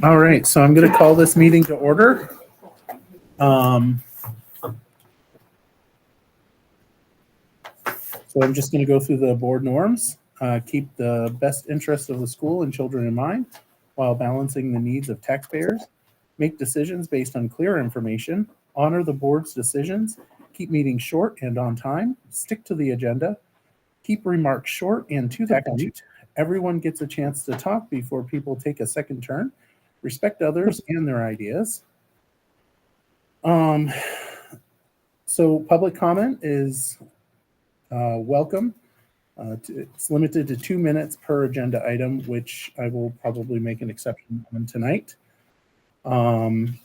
All right, so I'm going to call this meeting to order. So I'm just going to go through the board norms. Keep the best interest of the school and children in mind while balancing the needs of taxpayers. Make decisions based on clear information. Honor the board's decisions. Keep meetings short and on time. Stick to the agenda. Keep remarks short and to the point. Everyone gets a chance to talk before people take a second turn. Respect others and their ideas. So public comment is welcome. It's limited to 2 minutes per agenda item, which I will probably make an exception on tonight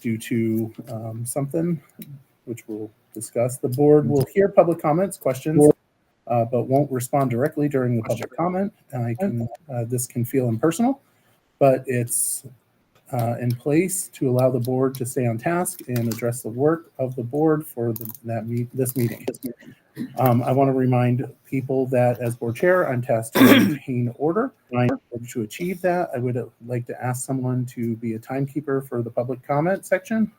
due to something which we'll discuss. The board will hear public comments, questions, but won't respond directly during the public comment. This can feel impersonal, but it's in place to allow the board to stay on task and address the work of the board for this meeting. I want to remind people that as board chair, I'm tasked to maintain order. To achieve that, I would like to ask someone to be a timekeeper for the public comment section.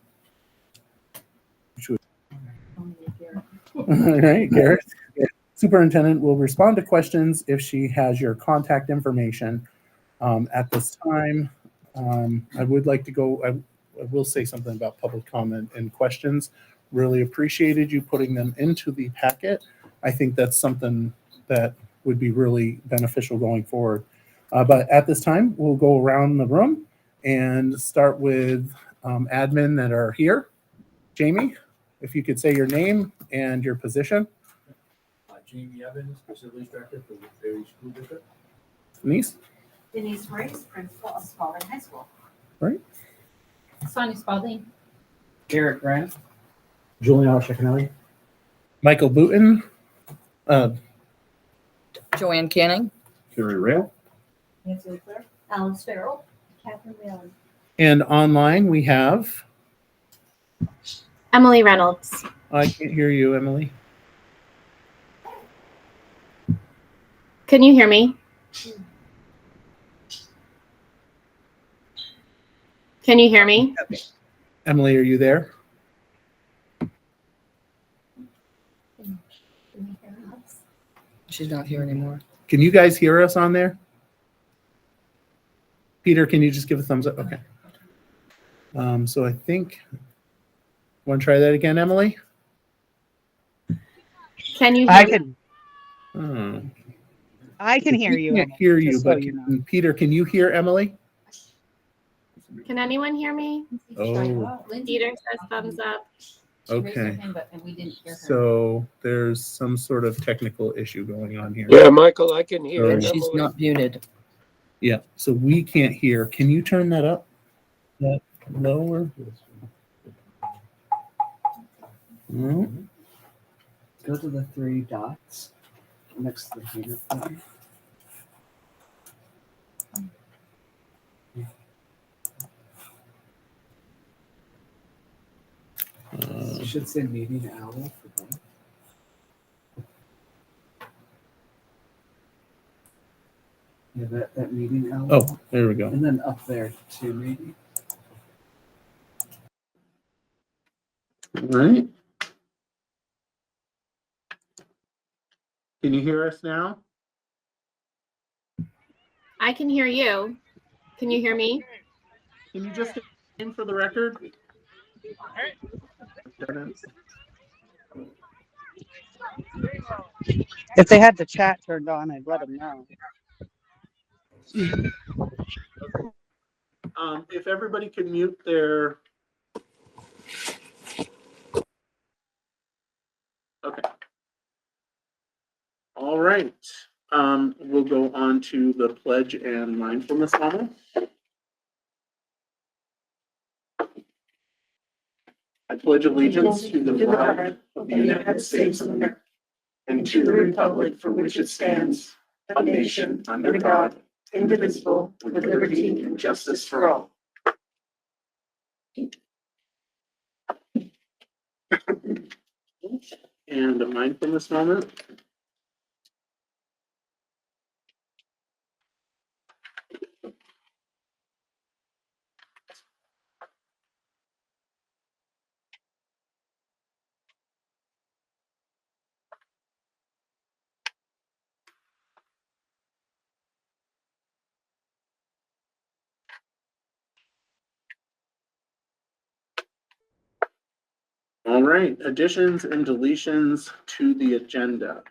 All right, Garrett. Superintendent will respond to questions if she has your contact information. At this time, I would like to go, I will say something about public comment and questions. Really appreciated you putting them into the packet. I think that's something that would be really beneficial going forward. But at this time, we'll go around the room and start with admin that are here. Jamie, if you could say your name and your position. Jamie Evans, Facilities Director for the Berry School District. Denise Rice, Principal of Spalding High School. Right. Sonia Spalding. Garrett Grant. Juliana Chicanelli. Michael Booten. Joanne Canning. Carrie Rail. Nancy Leclerc. Alice Farrell. Catherine Whalen. And online we have. Emily Reynolds. I can't hear you, Emily. Can you hear me? Can you hear me? Emily, are you there? She's not here anymore. Can you guys hear us on there? Peter, can you just give a thumbs up? Okay. So I think, want to try that again, Emily? Can you hear I me? can. Oh. I can hear you. I can't Emily, hear you, just so but you know. Peter, can you hear Emily? Can anyone hear me? Oh. Peter says thumbs up. Okay. And we didn't hear her. So there's some sort of technical issue going on here. Yeah, Michael, I can hear. Oh. She's not muted. Yeah, so we can't hear. Can you turn that up? That lower? No? Go to the three dots next to the finger button. It should say meeting owl for both. Yeah, that meeting owl. Oh, there we go. And then up there too, maybe. All right. Can you hear us now? I can hear you. Can you hear me? Can you just in for the record? If they had the chat turned on, I'd let them know. If everybody could mute their. Okay. All right. We'll go on to the pledge and mindfulness moment. I pledge allegiance to the flag of the United States of America and to the republic for which it stands, a nation under God, indivisible, with liberty and justice for all. And a mindfulness moment. All right, additions and deletions to the agenda.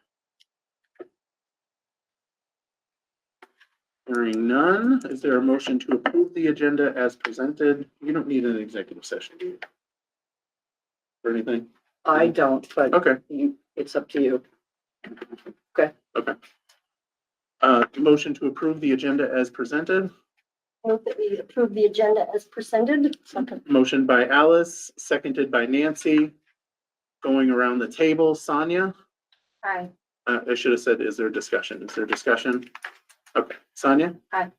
Hearing none, is there a motion to approve the agenda as presented? You don't need an executive session, do you? For anything? I don't, but Okay, it's up to you. motion to approve the agenda as presented. Move that we approve the agenda as presented. Second. Motion by Alice, seconded by Nancy. Going around the table, Sonia. Aye. I should have said, is there discussion? Is there discussion? Okay, Sonia? Aye.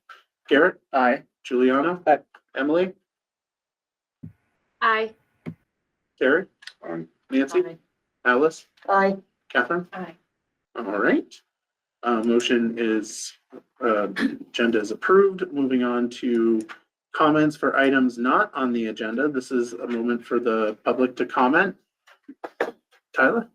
Garrett? Aye. Juliana? Aye. Emily? Aye. Carrie? Nancy? Aye. Alice? Aye. Catherine? Aye. All right. Motion is, agenda is approved. Moving on to comments for items not on the agenda. This is a moment for the public to comment. Tyler?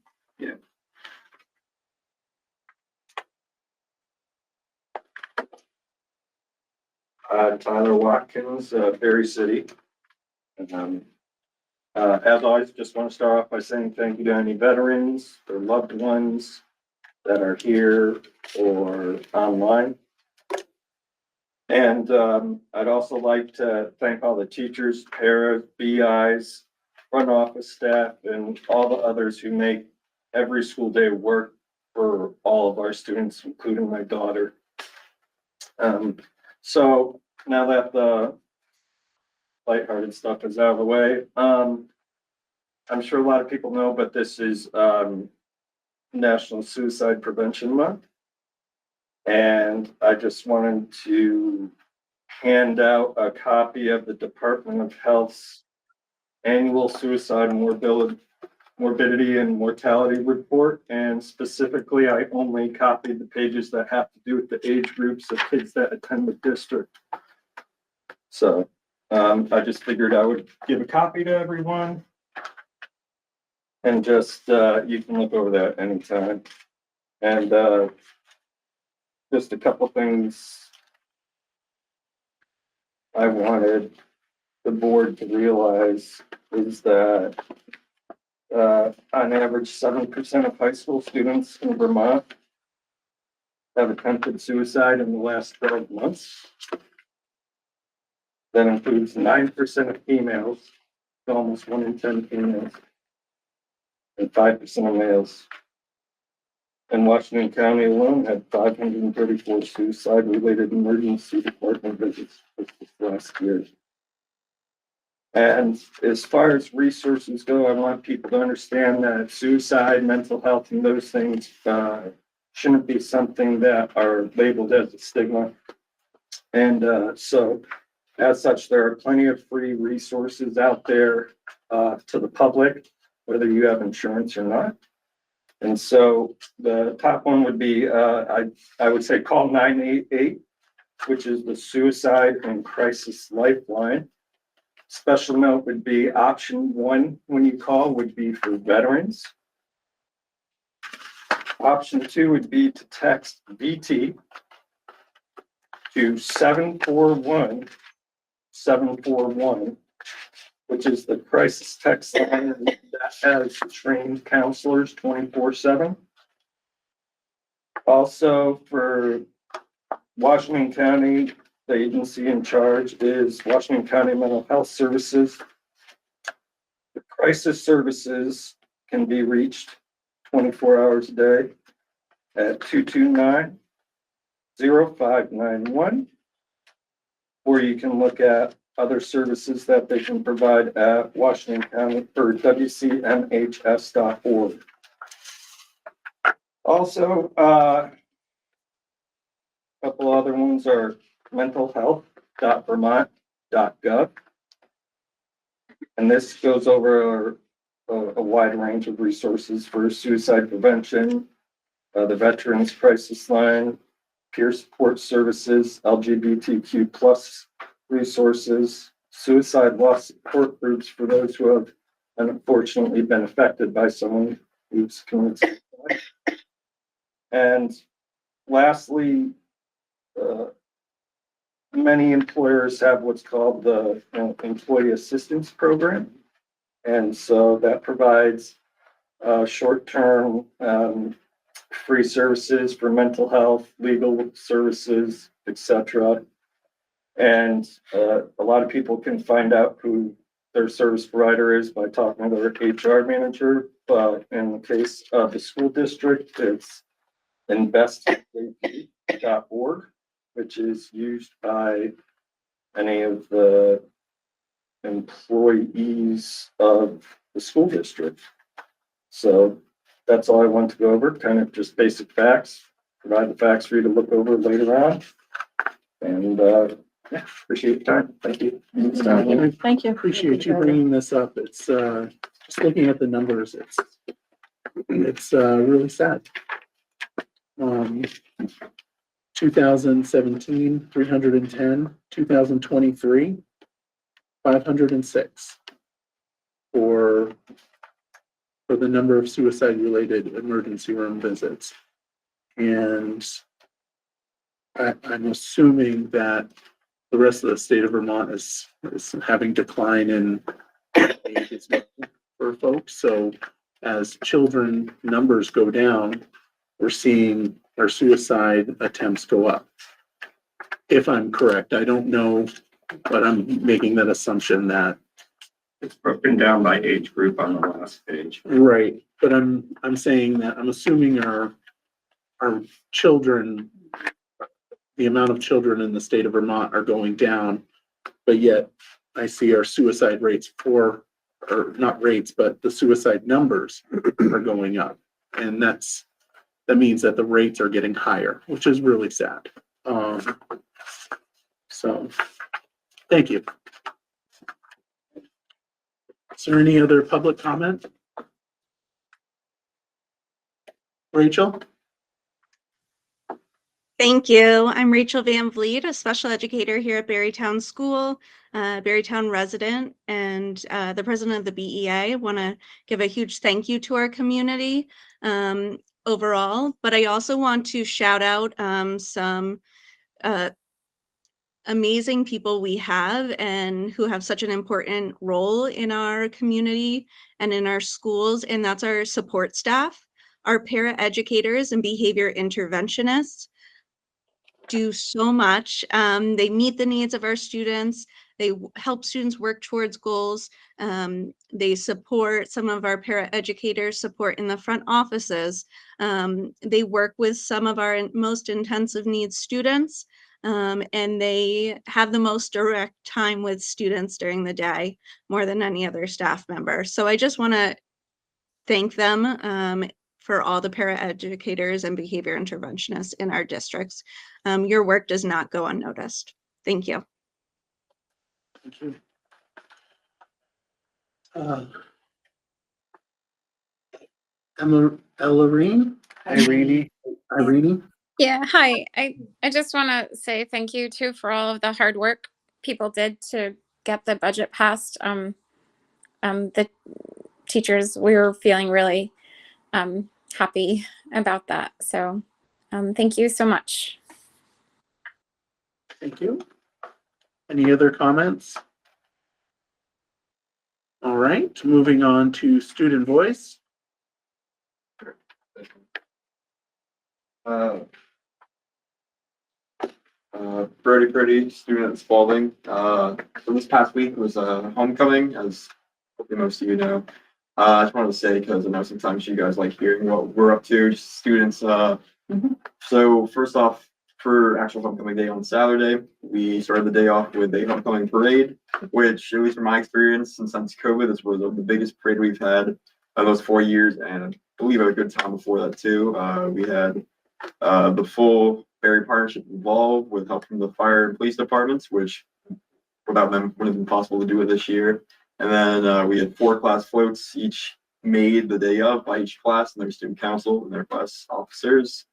Tyler Watkins, Berry City. Um, as always, just want to start off by saying thank you to any veterans, their loved ones that are here or online. And I'd also like to thank all the teachers, paras, BIs, front office staff, and all the others who make every school day work for all of our students, including my daughter. So now that the lighthearted stuff is out of the way, I'm sure a lot of people know, but this is National Suicide Prevention Month. And I just wanted to hand out a copy of the Department of Health's annual suicide morbidity and mortality report. And specifically, I only copied the pages that have to do with the age groups of kids that attend the district. So I just figured I would give a copy to everyone. And just, you can look over that anytime. And just a couple things I wanted the board to realize is that on average, 7% of high school students in Vermont have attempted suicide in the last 12 months. That includes 9% of females, almost 1 in 10 females, and 5% of males. And Washington County alone had 534 suicide-related emergency department visits this last year. And as far as resources go, I want people to understand that suicide, mental health, and those things shouldn't be something that are labeled as a stigma. And so as such, there are plenty of free resources out there to the public, whether you have insurance or not. And so the top one would be, I would say call 988, which is the Suicide and Crisis Lifeline. Special note would be option 1 when you call would be for veterans. Option 2 would be to text VT to 741-741, which is the crisis text line that has trained counselors 24/7. Also for Washington County, the agency in charge is Washington County Mental Health Services. The crisis services can be reached 24 hours a day at 229-0591, or you can look at other services that they can provide at Washington County or WCMHS.org. Also, a couple other ones are mentalhealth.vermont.gov. And this goes over a wide range of resources for suicide prevention, the Veterans Crisis Line, peer support services, LGBTQ plus resources, suicide loss support groups for those who have unfortunately been affected by someone who's committed suicide. And lastly, many employers have what's called the Employee Assistance Program. And so that provides short-term free services for mental health, legal services, etc. And a lot of people can find out who their service provider is by talking to their HR manager. But in the case of the school district, it's invest.org, which is used by any of the employees of the school district. So that's all I want to go over, kind of just basic facts, provide the facts for you to look over later on. And yeah, appreciate your time. Thank you. Thank you. Appreciate you bringing this up. It's just looking at the numbers, it's really sad. 2017, 310, 2023, 506 for the number of suicide-related emergency room visits. And I'm assuming that the rest of the state of Vermont is having decline in ages for folks. So as children numbers go down, we're seeing our suicide attempts go up. If I'm correct, I don't know, but I'm making that assumption that. It's broken down by age group on the last page. Right, but I'm saying that I'm assuming our children, the amount of children in the state of Vermont are going down, but yet I see our suicide rates or not rates, but the suicide numbers are going up. And that means that the rates are getting higher, which is really sad. So thank you. Is there any other public comment? Rachel? Thank you. I'm Rachel Van Vliet, a special educator here at Berrytown School, Berrytown resident, and the president of the BEA. I want to give a huge thank you to our community overall, but I also want to shout out some amazing people we have and who have such an important role in our community and in our schools, and that's our support staff, our para-educators and behavior interventionists. Do so much. They meet the needs of our students. They help students work towards goals. They support some of our paraeducators, support in the front offices. They work with some of our most intensive needs students, and they have the most direct time with students during the day, more than any other staff member. So I just want to thank them for all the paraeducators and behavior interventionists in our districts. Your work does not go unnoticed. Thank you. Thank you. Irene? Yeah, hi. I just want to say thank you too for all of the hard work people did to get the budget passed. The teachers, we were feeling really happy about that. So thank you so much. Thank you. Any other comments? All right, moving on to student voice. Brody, student at Spalding. So this past week was homecoming, as hopefully most of you know. I just wanted to say, because I know sometimes you guys like hearing what we're up to, just students. So first off, for actual homecoming day on Saturday, we started the day off with a homecoming parade, which, at least from my experience, and since COVID, this was the biggest parade we've had in those 4 years, and I believe a good time before that too. We had the full Berry partnership involved with help from the fire and police departments, which without them wouldn't have been possible to do it this year. And then we had 4 class floats, each made the day of by each class and their student council and their class officers,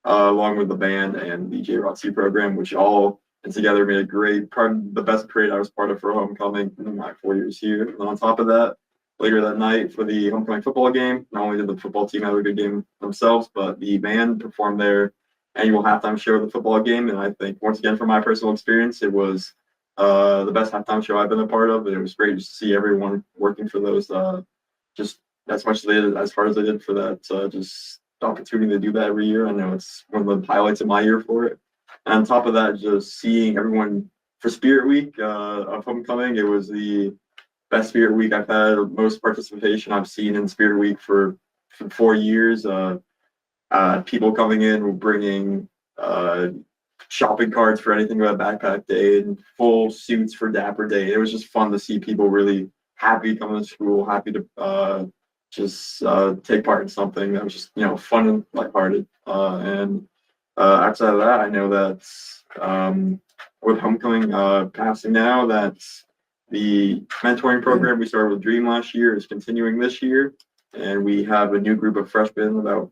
along with the band and the JROTC program, which all together made a great part, the best parade I was part of for homecoming in my 4 years here. And on top of that, later that night for the homecoming football game, not only did the football team have a good game themselves, but the band performed their annual halftime show of the football game. And I think, once again, from my personal experience, it was the best halftime show I've been a part of. And it was great to see everyone working for those, just as much as they did, as hard as they did for that, just opportunity to do that every year. I know it's one of the highlights of my year for it. And on top of that, just seeing everyone for Spirit Week of homecoming, it was the best Spirit Week I've had, most participation I've seen in Spirit Week for 4 years. People coming in bringing shopping carts for anything but backpack day and full suits for Dapper Day. It was just fun to see people really happy coming to school, happy to just take part in something that was just, you know, fun and lighthearted. And outside of that, I know that with homecoming passing now, that the mentoring program we started with Dream last year is continuing this year. And we have a new group of freshmen, about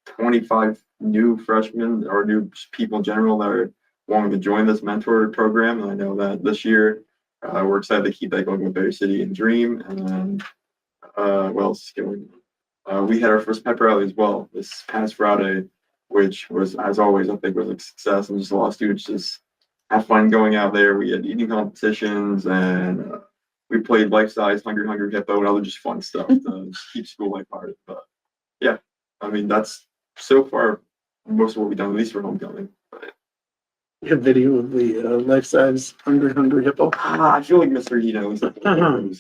25 new freshmen or new people in general that are wanting to join this mentor program. And I know that this year we're excited to keep that going with Bay City and Dream. And then what else is going on? We had our first pep rally as well this past Friday, which was, as always, I think was a success, and just a lot of students just have fun going out there. We had eating competitions, and we played life-size Hungry Hippo and other just fun stuff to just keep school lighthearted. But yeah, I mean, that's so far most of what we've done, at least for homecoming. You have video of the life-size Hungry Hippo. I feel like Mr. knows.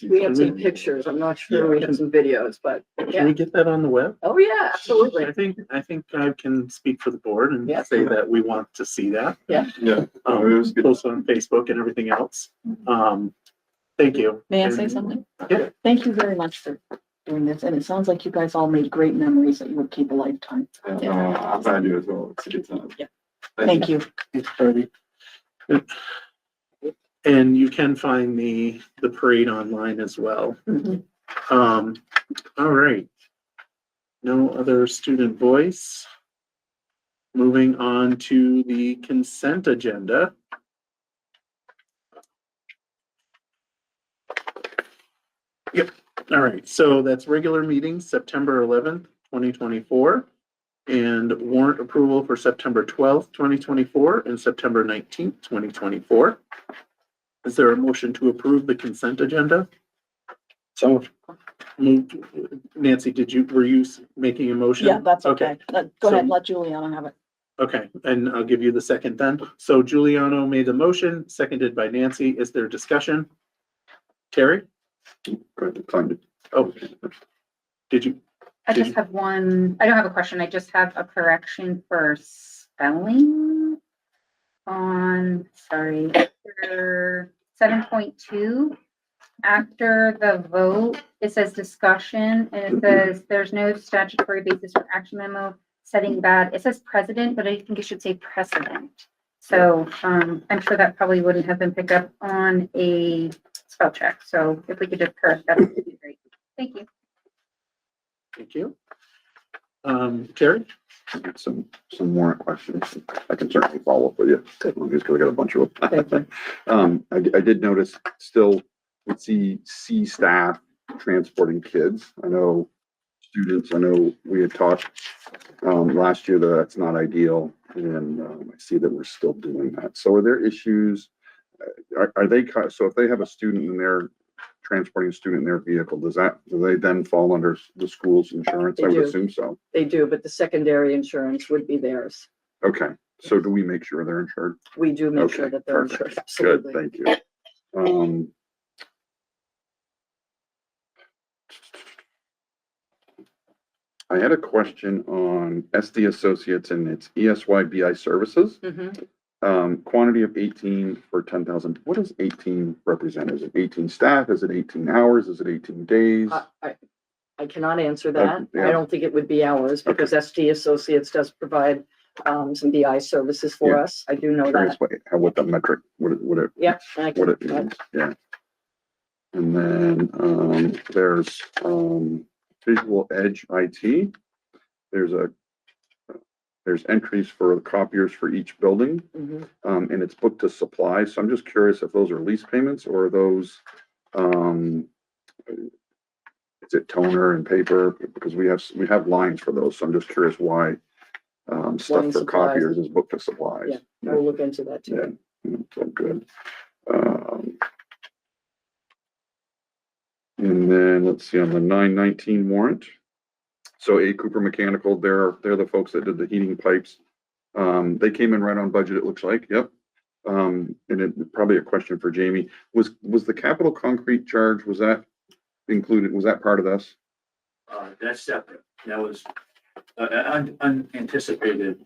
We have some pictures. I'm not sure we have some videos, but Can yeah. we get that on the web? Oh, yeah, absolutely. I think I can speak for the board and Yeah. say that we want to see that. Yeah, it was good. Post on Facebook and everything else. Thank you. May I say something? Yeah. Thank you very much for doing this, and it sounds like you guys all made great memories that you would keep a lifetime. I'm glad to do as well. It's a good time. Yeah. Thank you. Thanks, Harvey. And you can find the parade online as well. All right. No other student voice. Moving on to the consent agenda. Yep. All right. So that's regular meetings, September 11th, 2024. And warrant approval for September 12th, 2024 and September 19th, 2024. Is there a motion to approve the consent agenda? So moved. Nancy, were you making a motion? Yeah, that's okay. Go So- ahead, let Juliana have it. Okay, and I'll give you the second then. So Giuliano made the motion, seconded by Nancy. Is there discussion? Terry? Oh, did you? I just have one, I don't have a question, I just have a correction for spelling on, sorry, after 7.2. After the vote, it says discussion, and it says there's no statutory basis for action memo setting bad. It says president, but I think it should say precedent. So I'm sure that probably wouldn't have been picked up on a spell check. So if we could just correct that, would be great. Thank you. Thank you. Terry? I got some warrant questions. I can certainly follow up with you. Just because I got a bunch of them. I did notice still with C staff transporting kids. I know students, I know we had talked last year that that's not ideal. And I see that we're still doing that. So are there issues? Are they, so if they have a student in their transporting a student in their vehicle, do they then fall under the school's insurance? I would assume so. They do, but the secondary insurance would be theirs. Okay, so do we make sure they're insured? We do make sure that they're perfect. insured. Absolutely. Good, thank you. I had a question on SD Associates and its ESYBI services. Quantity of 18 for 10,000. What does 18 represent? Is it 18 staff? Is it 18 hours? Is it 18 days? I cannot answer that. Yeah. I don't think it would be ours because SD Associates does provide some BI services for us. I do know Curious that. what the metric, what it Yeah. what it means. Yeah. And then there's Visual Edge IT. There's entries for the copiers for each building, and it's booked to supply. So I'm just curious if those are lease payments or are those, is it toner and paper? Because we have lines for those. So I'm just curious why stuff Line for supplies. copiers is booked to supplies. Yeah, we'll look into that too. Yeah, so good. Um, And then let's see on the 919 warrant. So A Cooper Mechanical, they're the folks that did the heating pipes. They came in right on budget, it looks like. Yep. And it probably a question for Jamie. Was the capital concrete charge, was that included? Was that part of this? That's separate. That was unanticipated.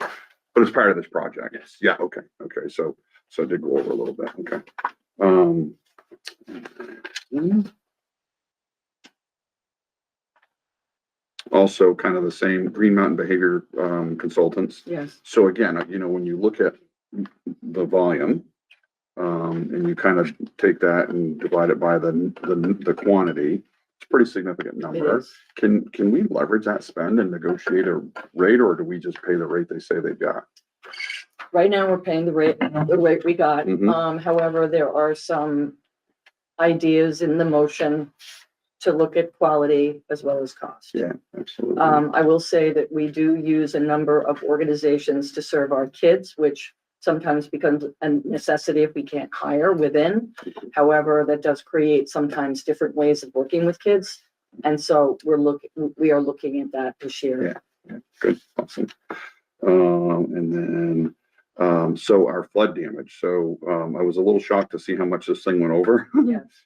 But it's part of this project. Yes. Yeah, okay, okay. So I did go over a little bit, okay. Also kind of the same Green Mountain Behavior Consultants. Yes. So again, when you look at the volume, and you kind of take that and divide it by the quantity, it's a pretty significant number. is. Can we leverage that spend and negotiate a rate, or do we just pay the rate they say they've got? Right now, we're paying the rate we got. Mhm. However, there are some ideas in the motion to look at quality as well as cost. Yeah, absolutely. I will say that we do use a number of organizations to serve our kids, which sometimes becomes a necessity if we can't hire within. However, that does create sometimes different ways of working with kids. And so we are looking at that this year. Yeah, good, awesome. And then, so our flood damage. So, I was a little shocked to see how much this thing went over. Yes.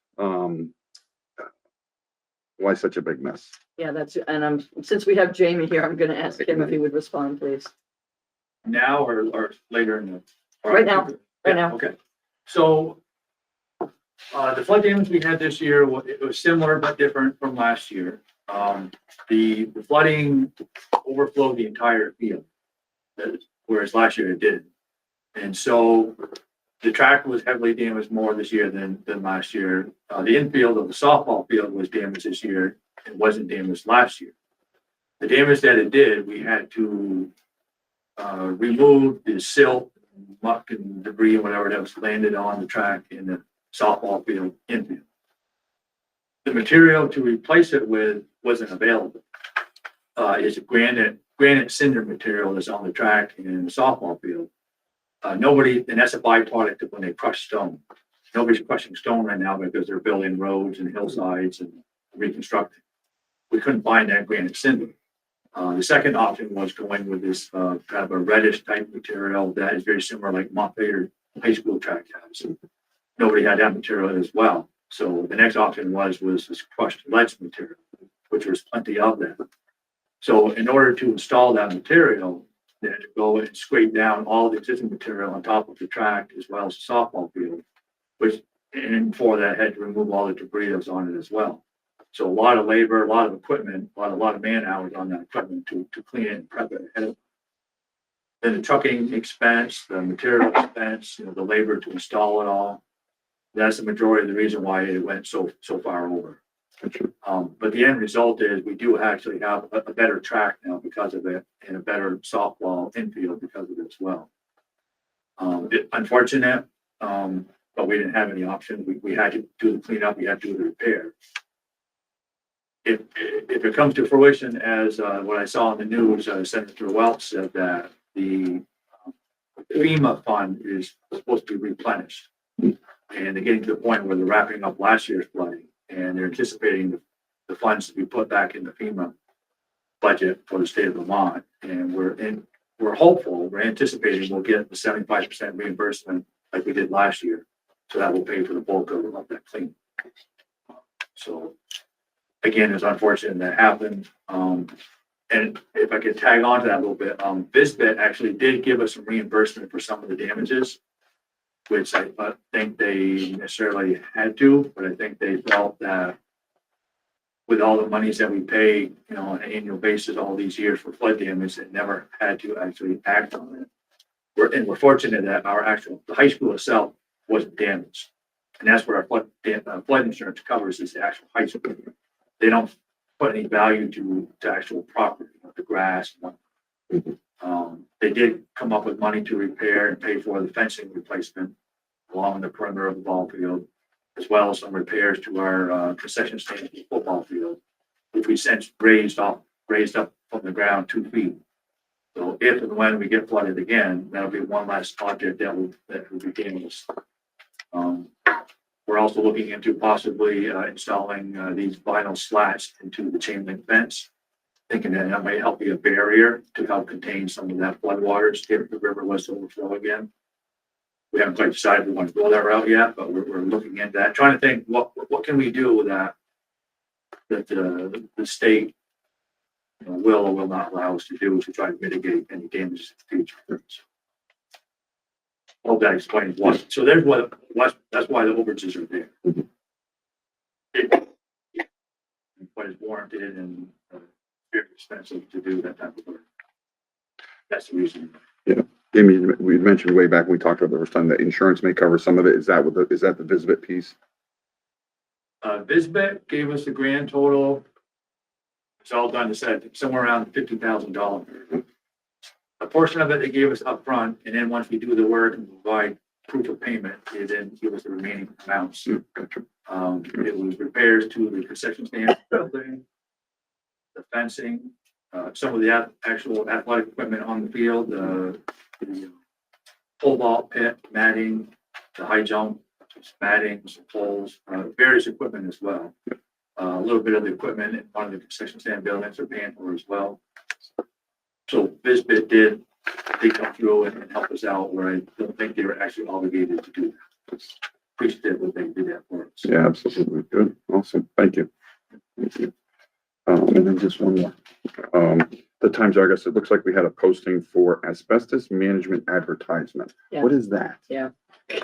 Why such a big mess? Yeah, since we have Jamie here, I'm gonna ask him if he would respond, please. Now or later in the? Right now. Right now. Okay. So, the flood damage we had this year, it was similar but different from last year. The flooding overflowed the entire field, whereas last year it didn't. And so the track was heavily damaged more this year than last year. The infield of the softball field was damaged this year. It wasn't damaged last year. The damage that it did, we had to remove the silt, muck and debris and whatever that was landed on the track in the softball field infield. The material to replace it with wasn't available. It's a granite cinder material that's on the track in the softball field. And that's a byproduct of when they crush stone. Nobody's crushing stone right now because they're building roads and hillsides and reconstructing. We couldn't find that granite cinder. The second option was going with this kind of a reddish type material that is very similar like Montpelier High School track has. Nobody had that material as well. So the next option was this crushed ledge material, which was plenty of that. So in order to install that material, they had to go and scrape down all the existing material on top of the track as well as the softball field, and for that had to remove all the debris that was on it as well. So a lot of labor, a lot of equipment, a lot of man hours on that equipment to clean it and prep it ahead of. Then the trucking expense, the material expense, the labor to install it all. That's the majority of the reason why it went so far over. But the end result is we do actually have a better track now because of it, and a better softball infield because of it as well. Unfortunate, but we didn't have any option. We had to do the cleanup. We had to do the repair. If it comes to fruition, as what I saw in the news, Senator Welch said that the FEMA fund is supposed to be replenished, and they're getting to the point where they're wrapping up last year's flooding, and they're anticipating the funds to be put back in the FEMA budget for the state of Vermont. And we're hopeful, we're anticipating we'll get the 75% reimbursement like we did last year. So that will pay for the bulk of that clean. So again, it's unfortunate that happened. And if I could tag on to that a little bit, BUUSD actually did give us some reimbursement for some of the damages, which I think they necessarily had to, but I think they felt that with all the monies that we pay, on an annual basis, all these years for flood damage, it never had to actually act on it. We're fortunate that the high school itself wasn't damaged. And that's what our flood insurance covers, is the actual high school. They don't put any value to actual property, the grass. They did come up with money to repair and pay for the fencing replacement along the perimeter of the ball field, as well as some repairs to our concession stand football field, which we since raised up from the ground 2 feet. So if and when we get flooded again, that'll be one last project that will be damaged. We're also looking into possibly installing these vinyl slats into the chain link fence, thinking that that might help be a barrier to help contain some of that floodwaters if the river was to overflow again. We haven't quite decided if we want to go that route yet, but we're looking into that, trying to think what can we do with that the state will or will not allow us to do to try to mitigate any damages in the future. Hope that explains why. So there's that's why the overages are there. But it's warranted and very expensive to do that type of work. That's the reason. Yeah. Amy, we mentioned way back when we talked about the first time that insurance may cover some of it. Is that is that the VISBIT piece? VISBIT gave us the grand total. It's all done to set somewhere around $50,000. A portion of it they gave us up front, and then once we do the work and provide proof of payment, they then give us the remaining amounts. Gotcha. It was repairs to the concession stand building, the fencing, some of the actual athletic equipment on the field, the pole vault pit, matting, the high jump, matting, some poles, various equipment as well. A little bit of the equipment in one of the concession stand buildings are paying for as well. So VISBIT did come through and help us out where I don't think they were actually obligated to do that. Appreciate that they did that for us. Yeah, absolutely. Good. Awesome. Thank you. Thank you. And then just one more. The Times Argus, it looks like we had a posting for asbestos management advertisement. Yeah. What is that? Yeah.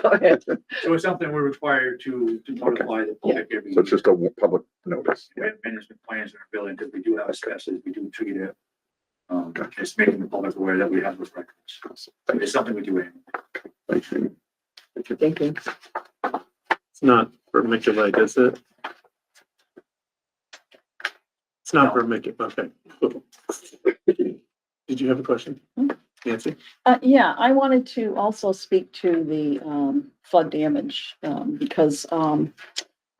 Go ahead. So it's something we're required to notify the public every So it's year. just a public notice. We have management plans in our building because we do have asbestos, we do treat it. Just making the public aware that we have those records. It's something we do annually. Thanks, Amy. Thank you. It's not vermiculite, is it? It's not vermiculite. Okay. Did you have a question, Nancy? Yeah, I wanted to also speak to the flood damage because on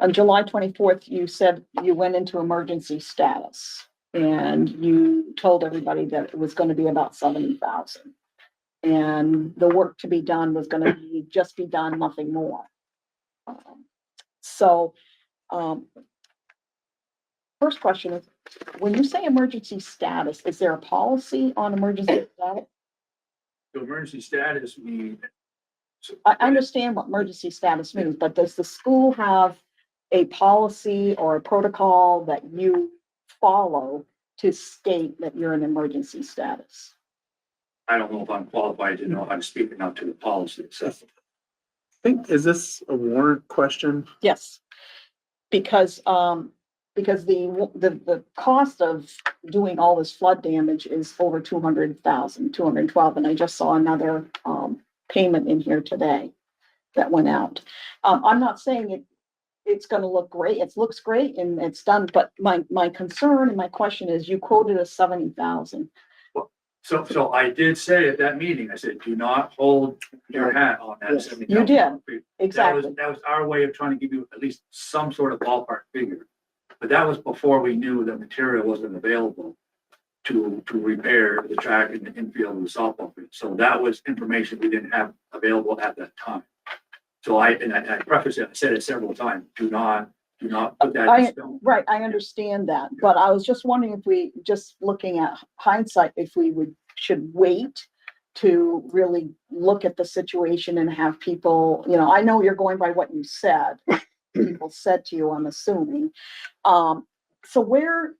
July 24th, you said you went into emergency status and you told everybody that it was going to be about 70,000. And the work to be done was going to be just be done, nothing more. First question is, when you say emergency status, is there a policy on emergency status? So emergency status means. I understand what emergency status means, but does the school have a policy or a protocol that you follow to state that you're in emergency status? I don't know if I'm qualified to know how to speak enough to the policy itself. I think, is this a warrant question? Yes, because the cost of doing all this flood damage is over 200,000, 212, and I just saw another payment in here today that went out. I'm not saying it's going to look great. It looks great and it's done, but my concern and my question is, you quoted a 70,000. So I did say at that meeting, I said, do not hold your hat on that. Yes, 70,000. you did. Exactly. That was our way of trying to give you at least some sort of ballpark figure. But that was before we knew that material wasn't available to repair the track in the infield of the softball field. So that was information we didn't have available at that time. So I prefaced it, I said it several times, do not put that in stone. Right, I understand that, but I was just wondering if we, just looking at hindsight, if we should wait to really look at the situation and have people, I know you're going by what you said, people said to you, I'm assuming. Where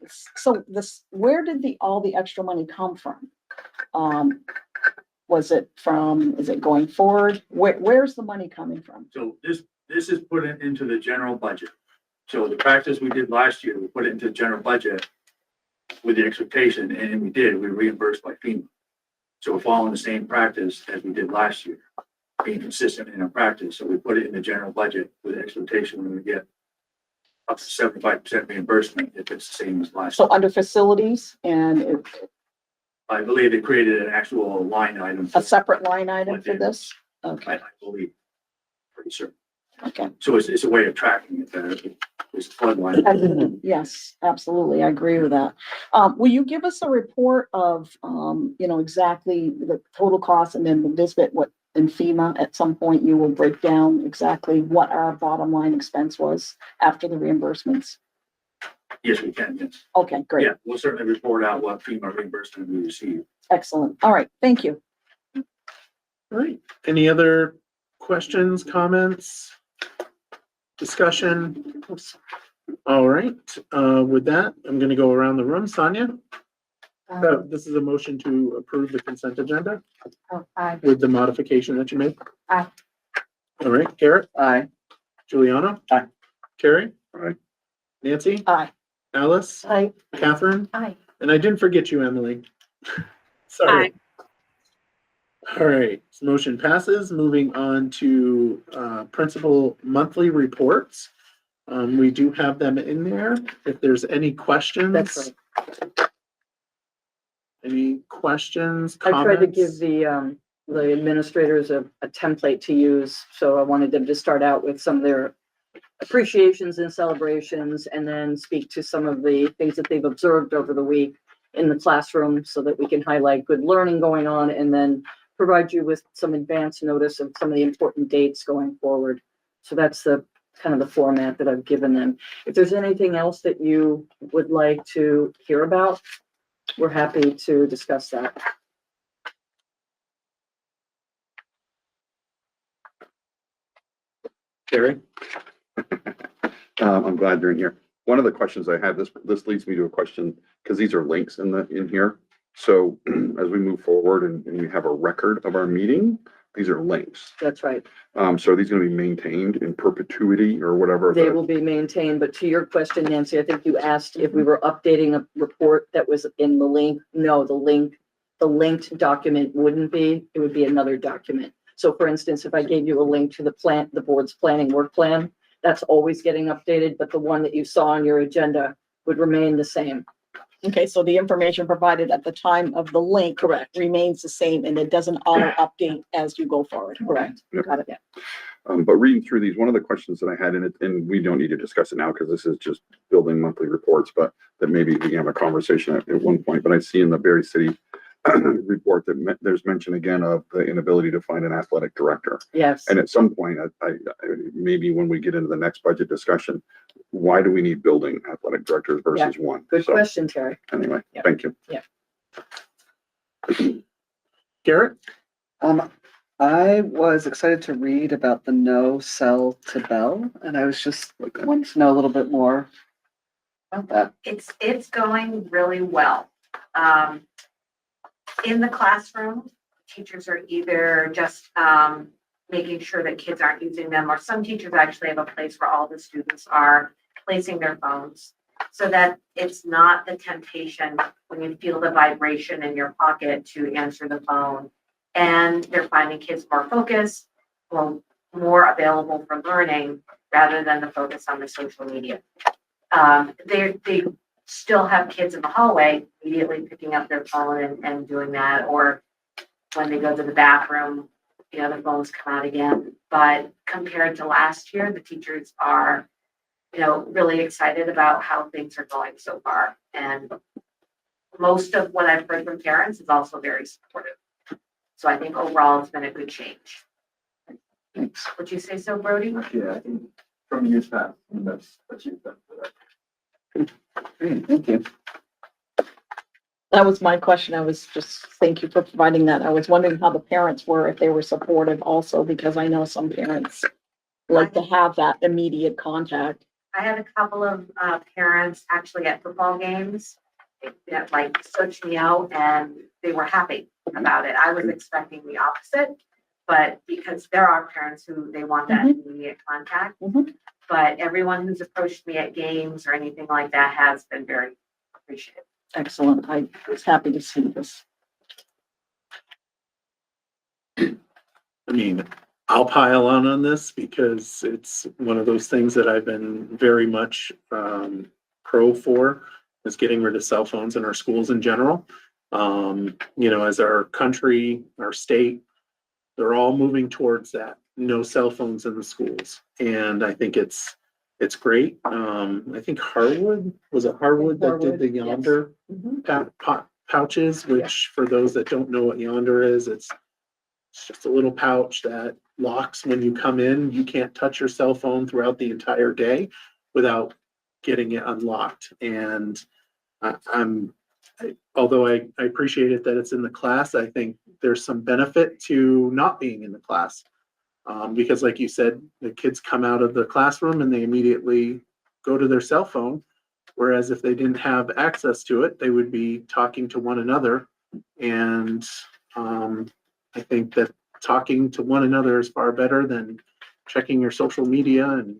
did all the extra money come from? Is it going forward? Where's the money coming from? So this is put into the general budget. So the practice we did last year, we put it into the general budget with the expectation, and we reimbursed by FEMA. So we're following the same practice as we did last year, being consistent in our practice. So we put it in the general budget with the expectation we're going to get up to 75% reimbursement if it's the same as last year. So under facilities and I believe they created an actual line item. a separate line item for this? Okay, I believe, pretty certain. okay. So it's a way of tracking it better. It's a flood line. Yes, absolutely. I agree with that. Will you give us a report of, exactly the total cost and then the VISBIT, in FEMA, at some point you will break down exactly what our bottom line expense was after the reimbursements? Yes, we can, yes. Okay, great. Yeah, we'll certainly report out what FEMA reimbursement we receive. Excellent. All right, thank you. All right. Any other questions, comments, discussion? All right. With that, I'm going to go around the room. Sonia? This is a motion to approve the consent agenda Aye. with the modification that you made. Aye. All right. Garrett? Aye. Juliana? Aye. Carrie? Aye. Nancy? Aye. Alice? Aye. Catherine? Aye. And I didn't forget you, Emily. Sorry. All right, so motion passes. Moving on to principal monthly reports. We do have them in there. If there's any questions. That's right. Any questions, I tried to give comments? the administrators a template to use, so I wanted them to start out with some of their appreciations and celebrations, and then speak to some of the things that they've observed over the week in the classroom, so that we can highlight good learning going on, and then provide you with some advance notice of some of the important dates going forward. So that's the kind of the format that I've given them. If there's anything else that you would like to hear about, we're happy to discuss that. Carrie? I'm glad you're in here. One of the questions I had, this leads me to a question, because these are links in here. So as we move forward and we have a record of our meeting, these are links. That's right. So are these going to be maintained in perpetuity or whatever? They will be maintained, but to your question, Nancy, I think you asked if we were updating a report that was in the link. No, the linked document wouldn't be, it would be another document. So for instance, if I gave you a link to the board's planning work plan, that's always getting updated, but the one that you saw on your agenda would remain the same. Okay, so the information provided at the time of the link. Correct. Remains the same, and it doesn't auto update as you go forward. Correct. Yep. Got it. But reading through these, one of the questions that I had in it, and we don't need to discuss it now because this is just building monthly reports, but that maybe we can have a conversation at one point. But I see in the Berry City report that there's mention again of the inability to find an athletic director. Yes. And at some point, I maybe when we get into the next budget discussion, why do we need building athletic directors versus one? Good So, question, Terry. Anyway, Yeah. thank you. Yeah. Garrett? I was excited to read about the no sell to Bell, and I was just wanting to know a little bit more about that. It's going really well. In the classroom, teachers are either just making sure that kids aren't using them, or some teachers actually have a place where all the students are placing their phones, so that it's not the temptation when you feel the vibration in your pocket to answer the phone. And they're finding kids more focused, or more available for learning, rather than the focus on the social media. They still have kids in the hallway immediately picking up their phone and doing that, or when they go to the bathroom, the phones come out again. But compared to last year, the teachers are, really excited about how things are going so far. And most of what I've heard from parents is also very supportive. So I think overall it's been a good change. Thanks. Would you say so, Brody? Yeah, I think from years past, that's you've done for that. Great, thank you. That was my question. Thank you for providing that. I was wondering how the parents were, if they were supportive also, because I know some parents like to have that immediate contact. I had a couple of parents actually at football games that like searched me out, and they were happy about it. I was expecting the opposite, but because there are parents who they want that immediate contact. But everyone who's approached me at games or anything like that has been very appreciative. Excellent. I was happy to see this. I mean, I'll pile on this because it's one of those things that I've been very much pro for, is getting rid of cell phones in our schools in general. As our country, our state, they're all moving towards that, no cell phones in the schools. And I think it's great. I think Harwood that did the Yonder pouches, which for those that don't know what Yonder is, it's It's just a little pouch that locks when you come in. You can't touch your cell phone throughout the entire day without getting it unlocked. And although I appreciate it that it's in the class, I think there's some benefit to not being in the class. Because like you said, the kids come out of the classroom and they immediately go to their cell phone. Whereas if they didn't have access to it, they would be talking to one another. And I think that talking to one another is far better than checking your social media and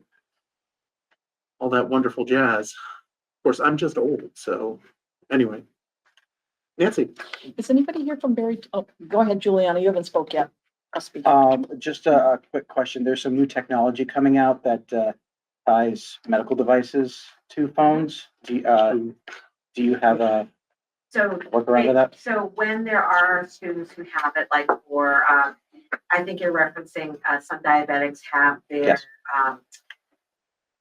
all that wonderful jazz. Of course, I'm just old, so anyway. Nancy. Is anybody here from Barry? Oh, go ahead, Juliana. You haven't spoke yet. I'll speak. Just a quick question. There's some new technology coming out that ties medical devices to phones. Do you have a So, workaround for that? so when there are students who have it, like for, I think you're referencing, some diabetics have their, Yes.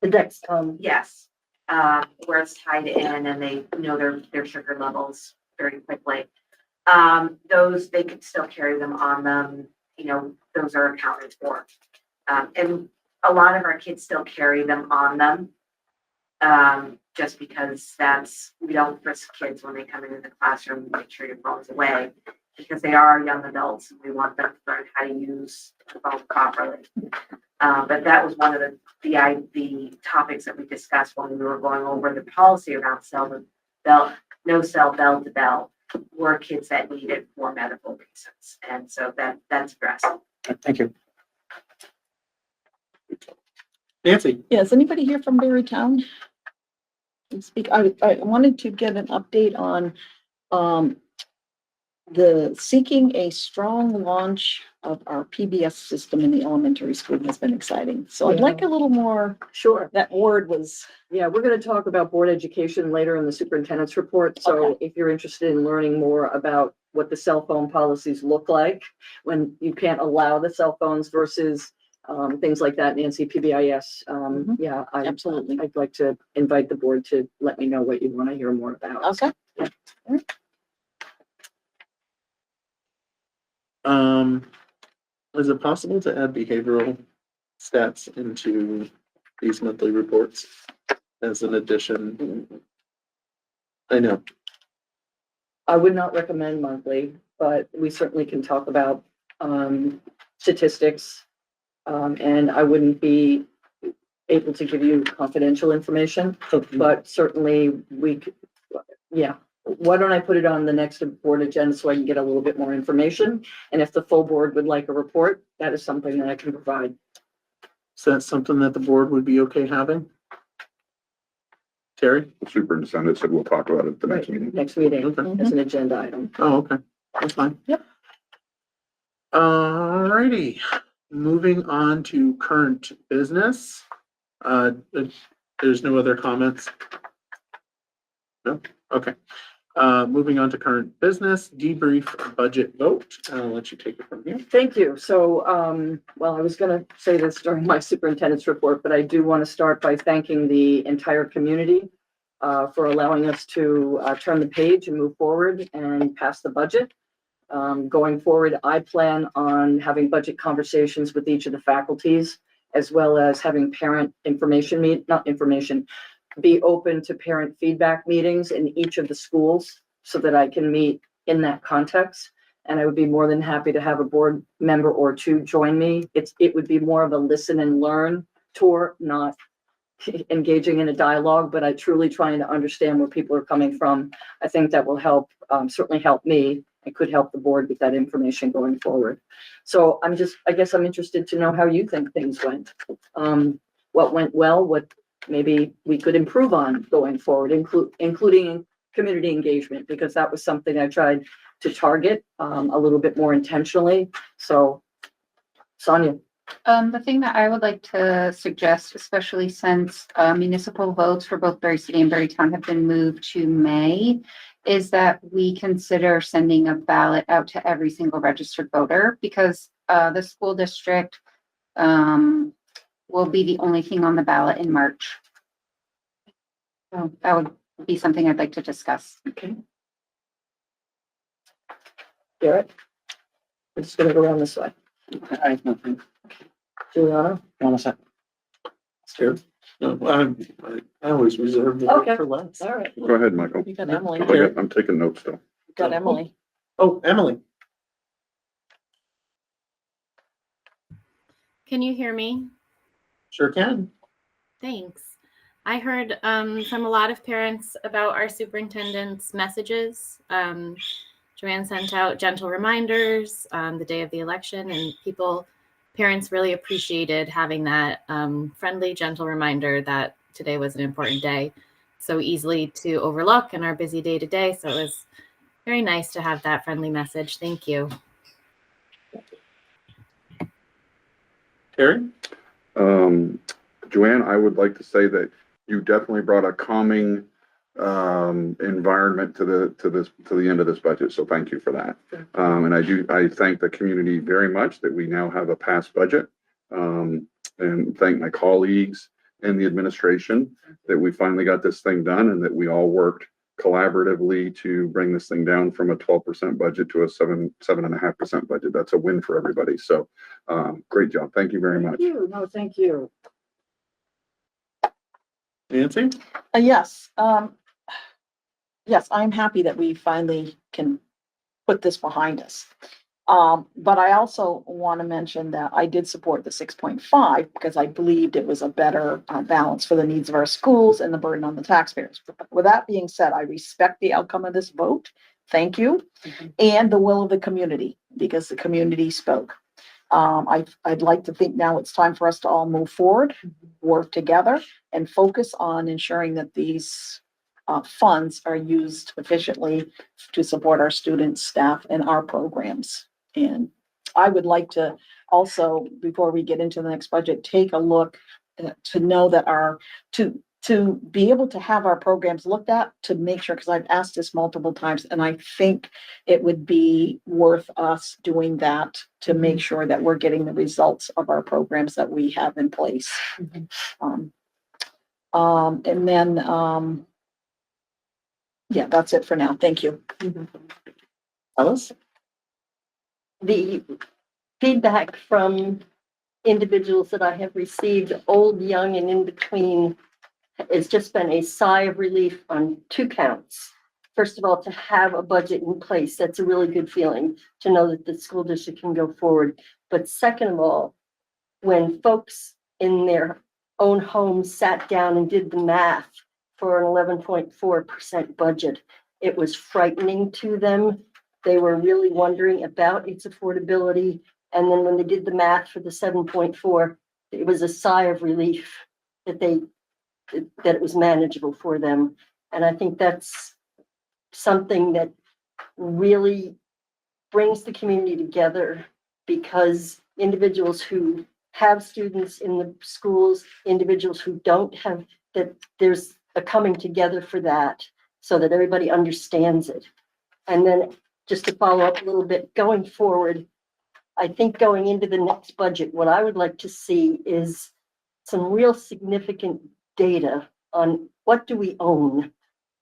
The Dexcom. yes, where it's tied in and they know their sugar levels very quickly. Those, they could still carry them on them, those are accounted for. And a lot of our kids still carry them on them. Just because we don't risk kids when they come into the classroom, make sure your phone's away, because they are young adults and we want them to learn how to use the phone properly. But that was one of the topics that we discussed when we were going over the policy around no cell bell to bell, were kids that need it for medical reasons. And so that's addressed. Thank you. Nancy. Yeah, is anybody here from Berrytown? Speak. I wanted to get an update on the seeking a strong launch of our PBS system in the elementary school has been exciting. So I'd like a little more. Sure. That word was. Yeah, we're going to talk about board education later in the superintendent's report. So if you're interested in learning more about what the cell phone policies look like when you can't allow the cell phones versus things like that, Nancy, PBIS. Yeah, Absolutely. I'd like to invite the board to let me know what you want to hear more about. Okay. Yeah. Is it possible to add behavioral stats into these monthly reports as an addition? I know. I would not recommend monthly, but we certainly can talk about statistics. And I wouldn't be able to give you confidential information, but certainly we could, yeah. Why don't I put it on the next board agenda so I can get a little bit more information? And if the full board would like a report, that is something that I can provide. Is that something that the board would be okay having? Terry? The superintendent said we'll talk about it at the next meeting. Next meeting Okay. as an agenda item. Oh, okay. That's fine. Yep. Alrighty. Moving on to current business. There's no other comments? No? Okay. Moving on to current business, debrief budget vote. I'll let you take it from here. Thank you. So, well, I was going to say this during my superintendent's report, but I do want to start by thanking the entire community for allowing us to turn the page and move forward and pass the budget. Going forward, I plan on having budget conversations with each of the faculties, as well as having parent be open to parent feedback meetings in each of the schools so that I can meet in that context. And I would be more than happy to have a board member or two join me. It would be more of a listen and learn tour, not engaging in a dialogue, but I truly trying to understand where people are coming from. I think that will help, certainly help me. It could help the board with that information going forward. So I guess I'm interested to know how you think things went. What went well, what maybe we could improve on going forward, including community engagement, because that was something I tried to target a little bit more intentionally. So, Sonia. The thing that I would like to suggest, especially since municipal votes for both Berry City and Berrytown have been moved to May, is that we consider sending a ballot out to every single registered voter, because the school district will be the only thing on the ballot in March. So that would be something I'd like to discuss. Okay. Garrett? We're just gonna go around this way. I have nothing. Juliana? One second. Sure. No, I always reserve the Okay. right for last. All right. Go ahead, Michael. You got Emily. I'm taking notes still. You got Emily. Oh, Emily. Can you hear me? Sure can. Thanks. I heard from a lot of parents about our superintendent's messages. Joanne sent out gentle reminders the day of the election, and parents really appreciated having that friendly, gentle reminder that today was an important day, so easily to overlook in our busy day to day. So it was very nice to have that friendly message. Thank you. Terry? Joanne, I would like to say that you definitely brought a calming environment to the end of this budget. So thank you for that. And I thank the community very much that we now have a passed budget. And thank my colleagues and the administration that we finally got this thing done and that we all worked collaboratively to bring this thing down from a 12% budget to a 7.5% budget. That's a win for everybody. So great job. Thank you very much. Thank you. No, thank you. Nancy? Yes, yes, I'm happy that we finally can put this behind us. But I also want to mention that I did support the 6.5 because I believed it was a better balance for the needs of our schools and the burden on the taxpayers. With that being said, I respect the outcome of this vote. Thank you. And the will of the community, because the community spoke. I'd like to think now it's time for us to all move forward, work together, and focus on ensuring that these funds are used efficiently to support our students, staff, and our programs. And I would like to also, before we get into the next budget, take a look to know that to be able to have our programs looked at, to make sure, because I've asked this multiple times, and I think it would be worth us doing that to make sure that we're getting the results of our programs that we have in place. And then, yeah, that's it for now. Thank you. Alice? The feedback from individuals that I have received, old, young, and in between, it's just been a sigh of relief on two counts. First of all, to have a budget in place, that's a really good feeling to know that the school district can go forward. But second of all, when folks in their own homes sat down and did the math for an 11.4% budget, it was frightening to them. They were really wondering about its affordability. And then when they did the math for the 7.4, it was a sigh of relief that it was manageable for them. And I think that's something that really brings the community together, because individuals who have students in the schools, individuals who don't have, that there's a coming together for that so that everybody understands it. And then just to follow up a little bit, going forward, I think going into the next budget, what I would like to see is some real significant data on what do we own?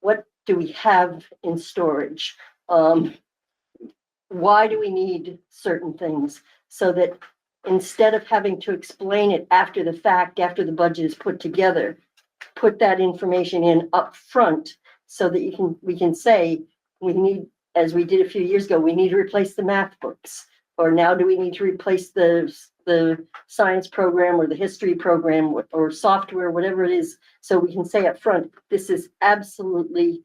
What do we have in storage? Why do we need certain things? So that instead of having to explain it after the fact, after the budget is put together, put that information in up front so that we can say, we need, as we did a few years ago, we need to replace the math books. Or now do we need to replace the science program or the history program or software, whatever it is, so we can say up front, this is absolutely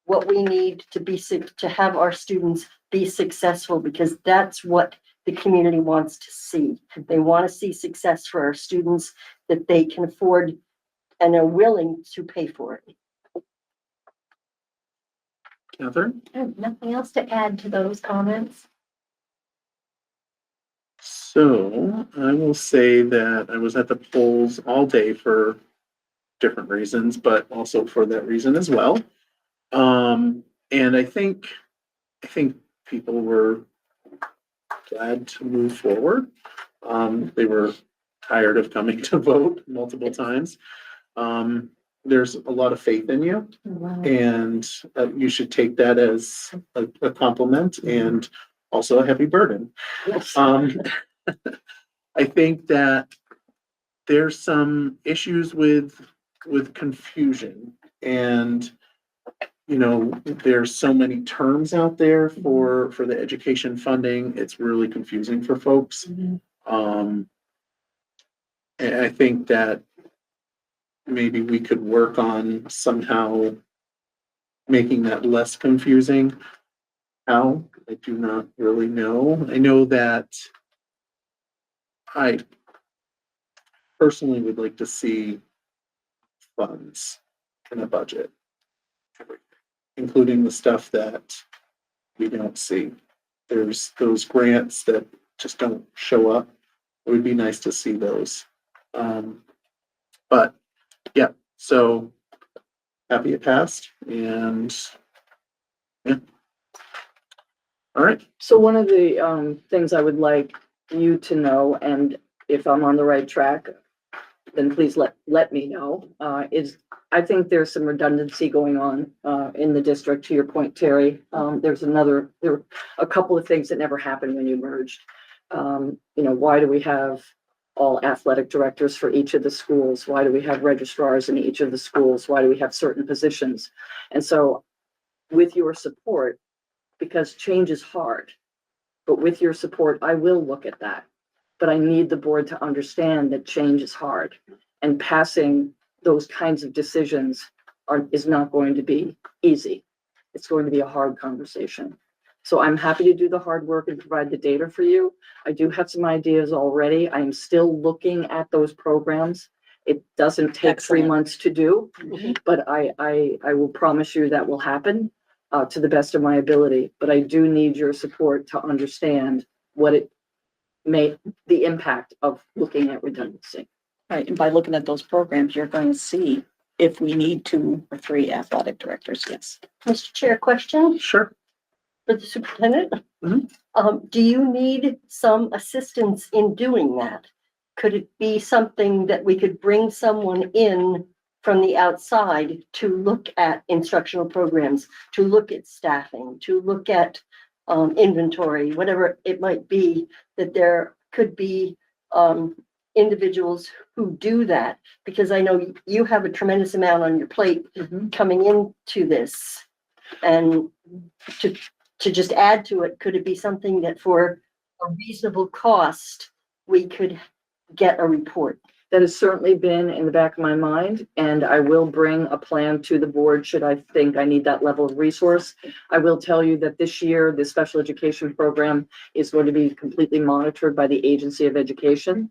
what we need to have our students be successful, because that's what the community wants to see. They want to see success for our students that they can afford and are willing to pay for it. Catherine? I have nothing else to add to those comments. So I will say that I was at the polls all day for different reasons, but also for that reason as well. And I think people were glad to move forward. They were tired of coming to vote multiple times. There's a lot of faith in you, and you should take that as a compliment. And also a heavy burden. I think that there's some issues with confusion, and there's so many terms out there for the education funding. It's really confusing for folks. And I think that maybe we could work on somehow making that less confusing. How? I do not really know. I know that I personally would like to see funds in a budget, including the stuff that we don't see. There's those grants that just don't show up. It would be nice to see those. But yeah, so happy it passed, and yeah. All right. So one of the things I would like you to know, and if I'm on the right track, then please let me know, is I think there's some redundancy going on in the district, to your point, Terry. There were a couple of things that never happened when you merged. Why do we have all athletic directors for each of the schools? Why do we have registrars in each of the schools? Why do we have certain positions? And so with your support, because change is hard, but with your support, I will look at that. But I need the board to understand that change is hard, and passing those kinds of decisions is not going to be easy. It's going to be a hard conversation. So I'm happy to do the hard work and provide the data for you. I do have some ideas already. I am still looking at those programs. It doesn't take 3 months to do, but I will promise you that will happen to the best of my ability. But I do need your support to understand the impact of looking at redundancy. Right, and by looking at those programs, you're going to see if we need 2 or 3 athletic directors, yes. Mr. Chair, question Sure. for the superintendent. Mhm. Do you need some assistance in doing that? Could it be something that we could bring someone in from the outside to look at instructional programs, to look at staffing, to look at inventory, whatever it might be, that there could be individuals who do that? Because I know you have a tremendous amount on your plate coming into this. And to just add to it, could it be something that for a reasonable cost, we could get a report? That has certainly been in the back of my mind, and I will bring a plan to the board should I think I need that level of resource. I will tell you that this year, the special education program is going to be completely monitored by the Agency of Education.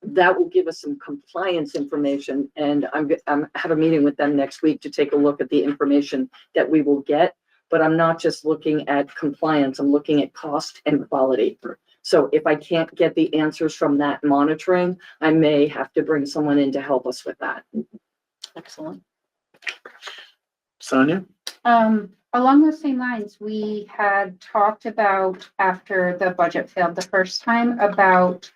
That will give us some compliance information, and I'm have a meeting with them next week to take a look at the information that we will get. But I'm not just looking at compliance, I'm looking at cost and quality. So if I can't get the answers from that monitoring, I may have to bring someone in to help us with that. Excellent. Sonia? Along those same lines, we had talked about, after the budget failed the first time, about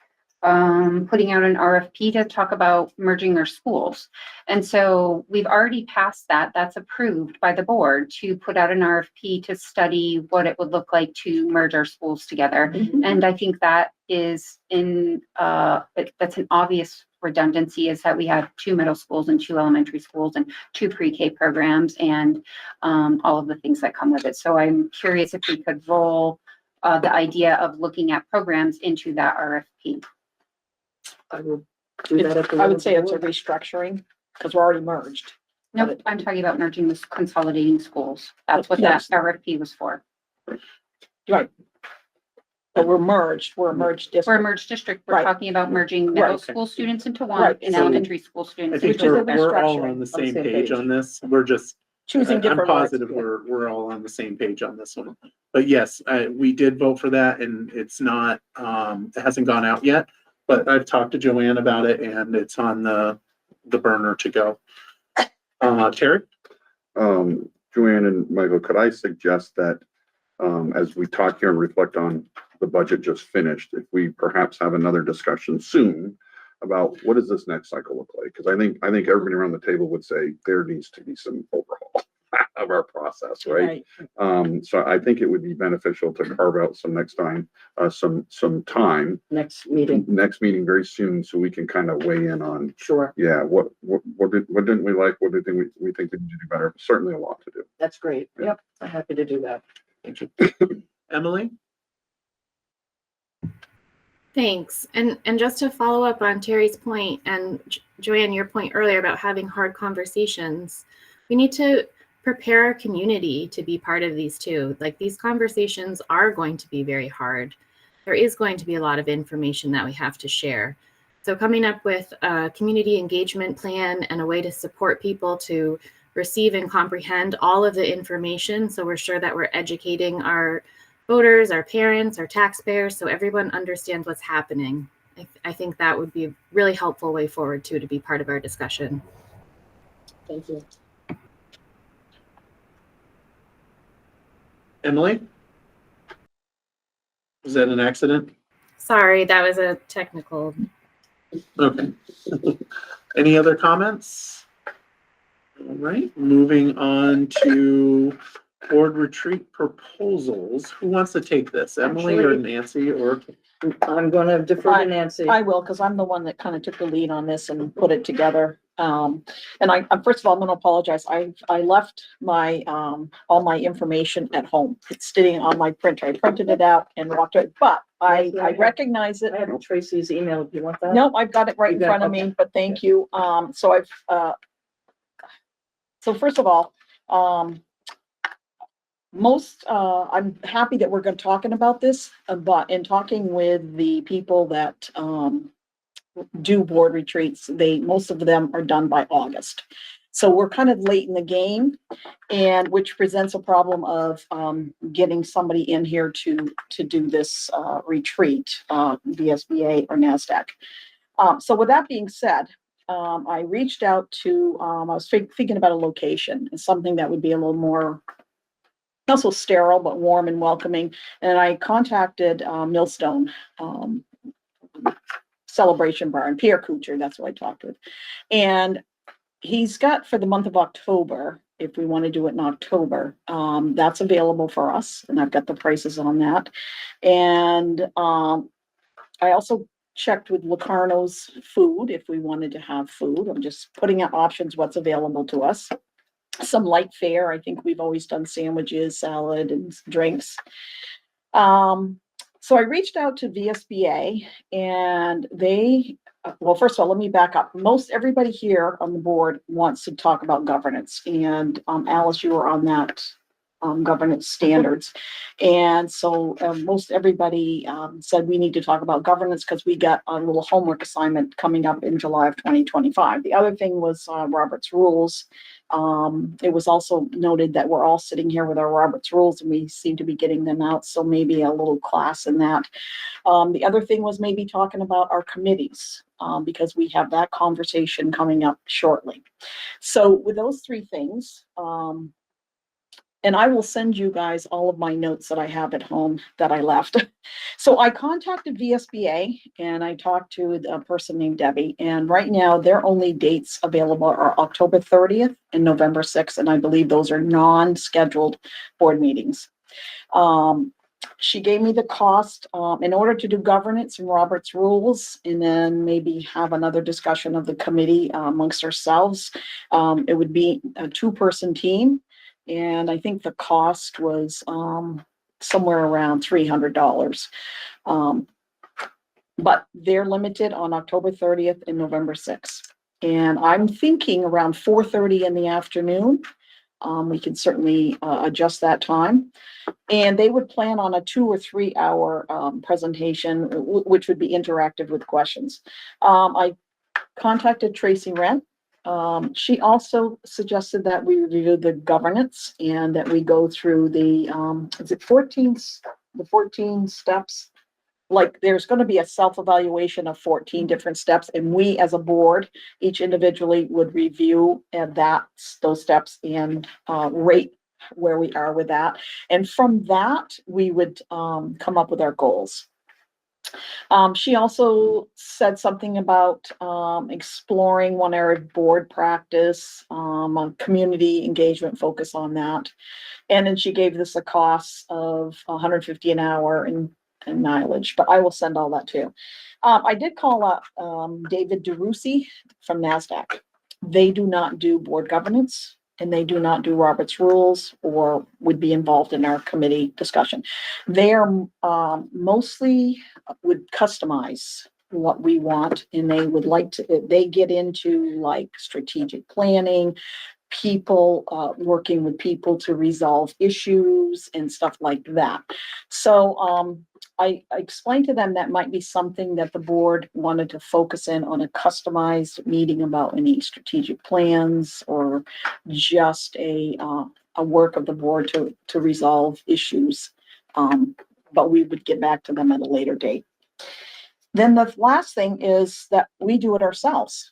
putting out an RFP to talk about merging our schools. And so we've already passed that. That's approved by the board to put out an RFP to study what it would look like to merge our schools together. And I think that is that's an obvious redundancy, is that we have 2 middle schools and 2 elementary schools and 2 pre-K programs and all of the things that come with it. So I'm curious if we could roll the idea of looking at programs into that RFP. I will do that. I would say it's a restructuring because we're already merged. No, I'm talking about merging this, consolidating schools. That's what that RFP was for. Right. But we're merged district. We're a merged district. We're Right. talking about merging middle Right. school students into one Right. and So elementary school I students think into is a we're all restructuring on the same page on this. We're just Choosing I'm different words. positive we're all on the same page on this one. But yes, we did vote for that, and it's not it hasn't gone out yet. But I've talked to Joanne about it, and it's on the burner to go. Terry? Joanne and Michael, could I suggest that as we talk here and reflect on the budget just finished, if we perhaps have another discussion soon about what does this next cycle look like? Because I think everybody around the table would say there needs to be some overhaul. of our process, right? So I think it would be beneficial to carve out some next time, some time. Next meeting. Next meeting very soon, so we can kind of weigh in on, Sure. yeah, what didn't we like? What did we think we need to do better? Certainly a lot to do. That's great. Yep, I'm happy to do that. Thank you. Emily? Thanks. And just to follow up on Terry's point and Joanne, your point earlier about having hard conversations, we need to prepare our community to be part of these too. Like, these conversations are going to be very hard. There is going to be a lot of information that we have to share. So coming up with a community engagement plan and a way to support people to receive and comprehend all of the information, so we're sure that we're educating our voters, our parents, our taxpayers, so everyone understands what's happening. I think that would be a really helpful way forward too, to be part of our discussion. Thank you. Emily? Was that an accident? Sorry, that was a technical. Okay. Any other comments? All right, moving on to board retreat proposals. Who wants to take this? Emily or Nancy or? I'm gonna defer to Nancy. I will, because I'm the one that kind of took the lead on this and put it together. And I first of all, I'm gonna apologize. I left my, all my information at home. It's sitting on my printer. I printed it out and walked it, but I recognize it. I have Tracy's email if you want that. No, I've got it right in front of okay. me, but thank you. So so first of all, I'm happy that we're going to talking about this, but in talking with the people that, do board retreats, most of them are done by August. So we're kind of late in the game, and which presents a problem of, getting somebody in here to do this, retreat, VSBA or NASDAQ. So with that being said, I reached out to, I was thinking about a location and something that would be a little more, not so sterile, but warm and welcoming. And I contacted, Millstone, Celebration Bar, and Pierre Kuchar, that's who I talked with. And he's got, for the month of October, if we want to do it in October, that's available for us. And I've got the prices on that. And, I also checked with Locarno's Food if we wanted to have food. I'm just putting out options, what's available to us. Some light fare. I think we've always done sandwiches, salad, and drinks. So I reached out to VSBA, and they, well, first of all, let me back up. Most everybody here on the board wants to talk about governance, and Alice, you were on that, governance standards. And so most everybody said we need to talk about governance because we got a little homework assignment coming up in July of 2025. The other thing was Robert's rules. It was also noted that we're all sitting here with our Robert's rules and we seem to be getting them out. So maybe a little class in that. The other thing was maybe talking about our committees, because we have that conversation coming up shortly. So with those three things, and I will send you guys all of my notes that I have at home that I left. So I contacted VSBA and I talked to a person named Debbie, and right now their only dates available are October 30th and November 6th. And I believe those are non-scheduled board meetings. She gave me the cost, in order to do governance and Robert's rules, and then maybe have another discussion of the committee amongst ourselves. It would be a 2-person team. And I think the cost was, somewhere around $300. But they're limited on October 30th and November 6th. And I'm thinking around 4:30 in the afternoon. We can certainly adjust that time. And they would plan on a 2 or 3 hour presentation, which would be interactive with questions. I contacted Tracy Rent. She also suggested that we review the governance and that we go through the, is it 14 steps? Like there's going to be a self-evaluation of 14 different steps, and we as a board, each individually would review those steps and rate where we are with that. And from that, we would come up with our goals. She also said something about, exploring one area of board practice, on community engagement, focus on that. And then she gave this a cost of $150 an hour and mileage, but I will send all that too. I did call up, David DeRusi from NASDAQ. They do not do board governance and they do not do Robert's rules or would be involved in our committee discussion. They are, mostly would customize what we want and they would like to, they get into like strategic planning, people, working with people to resolve issues and stuff like that. So, I explained to them that might be something that the board wanted to focus in on, a customized meeting about any strategic plans or just a work of the board to resolve issues. But we would get back to them at a later date. Then the last thing is that we do it ourselves.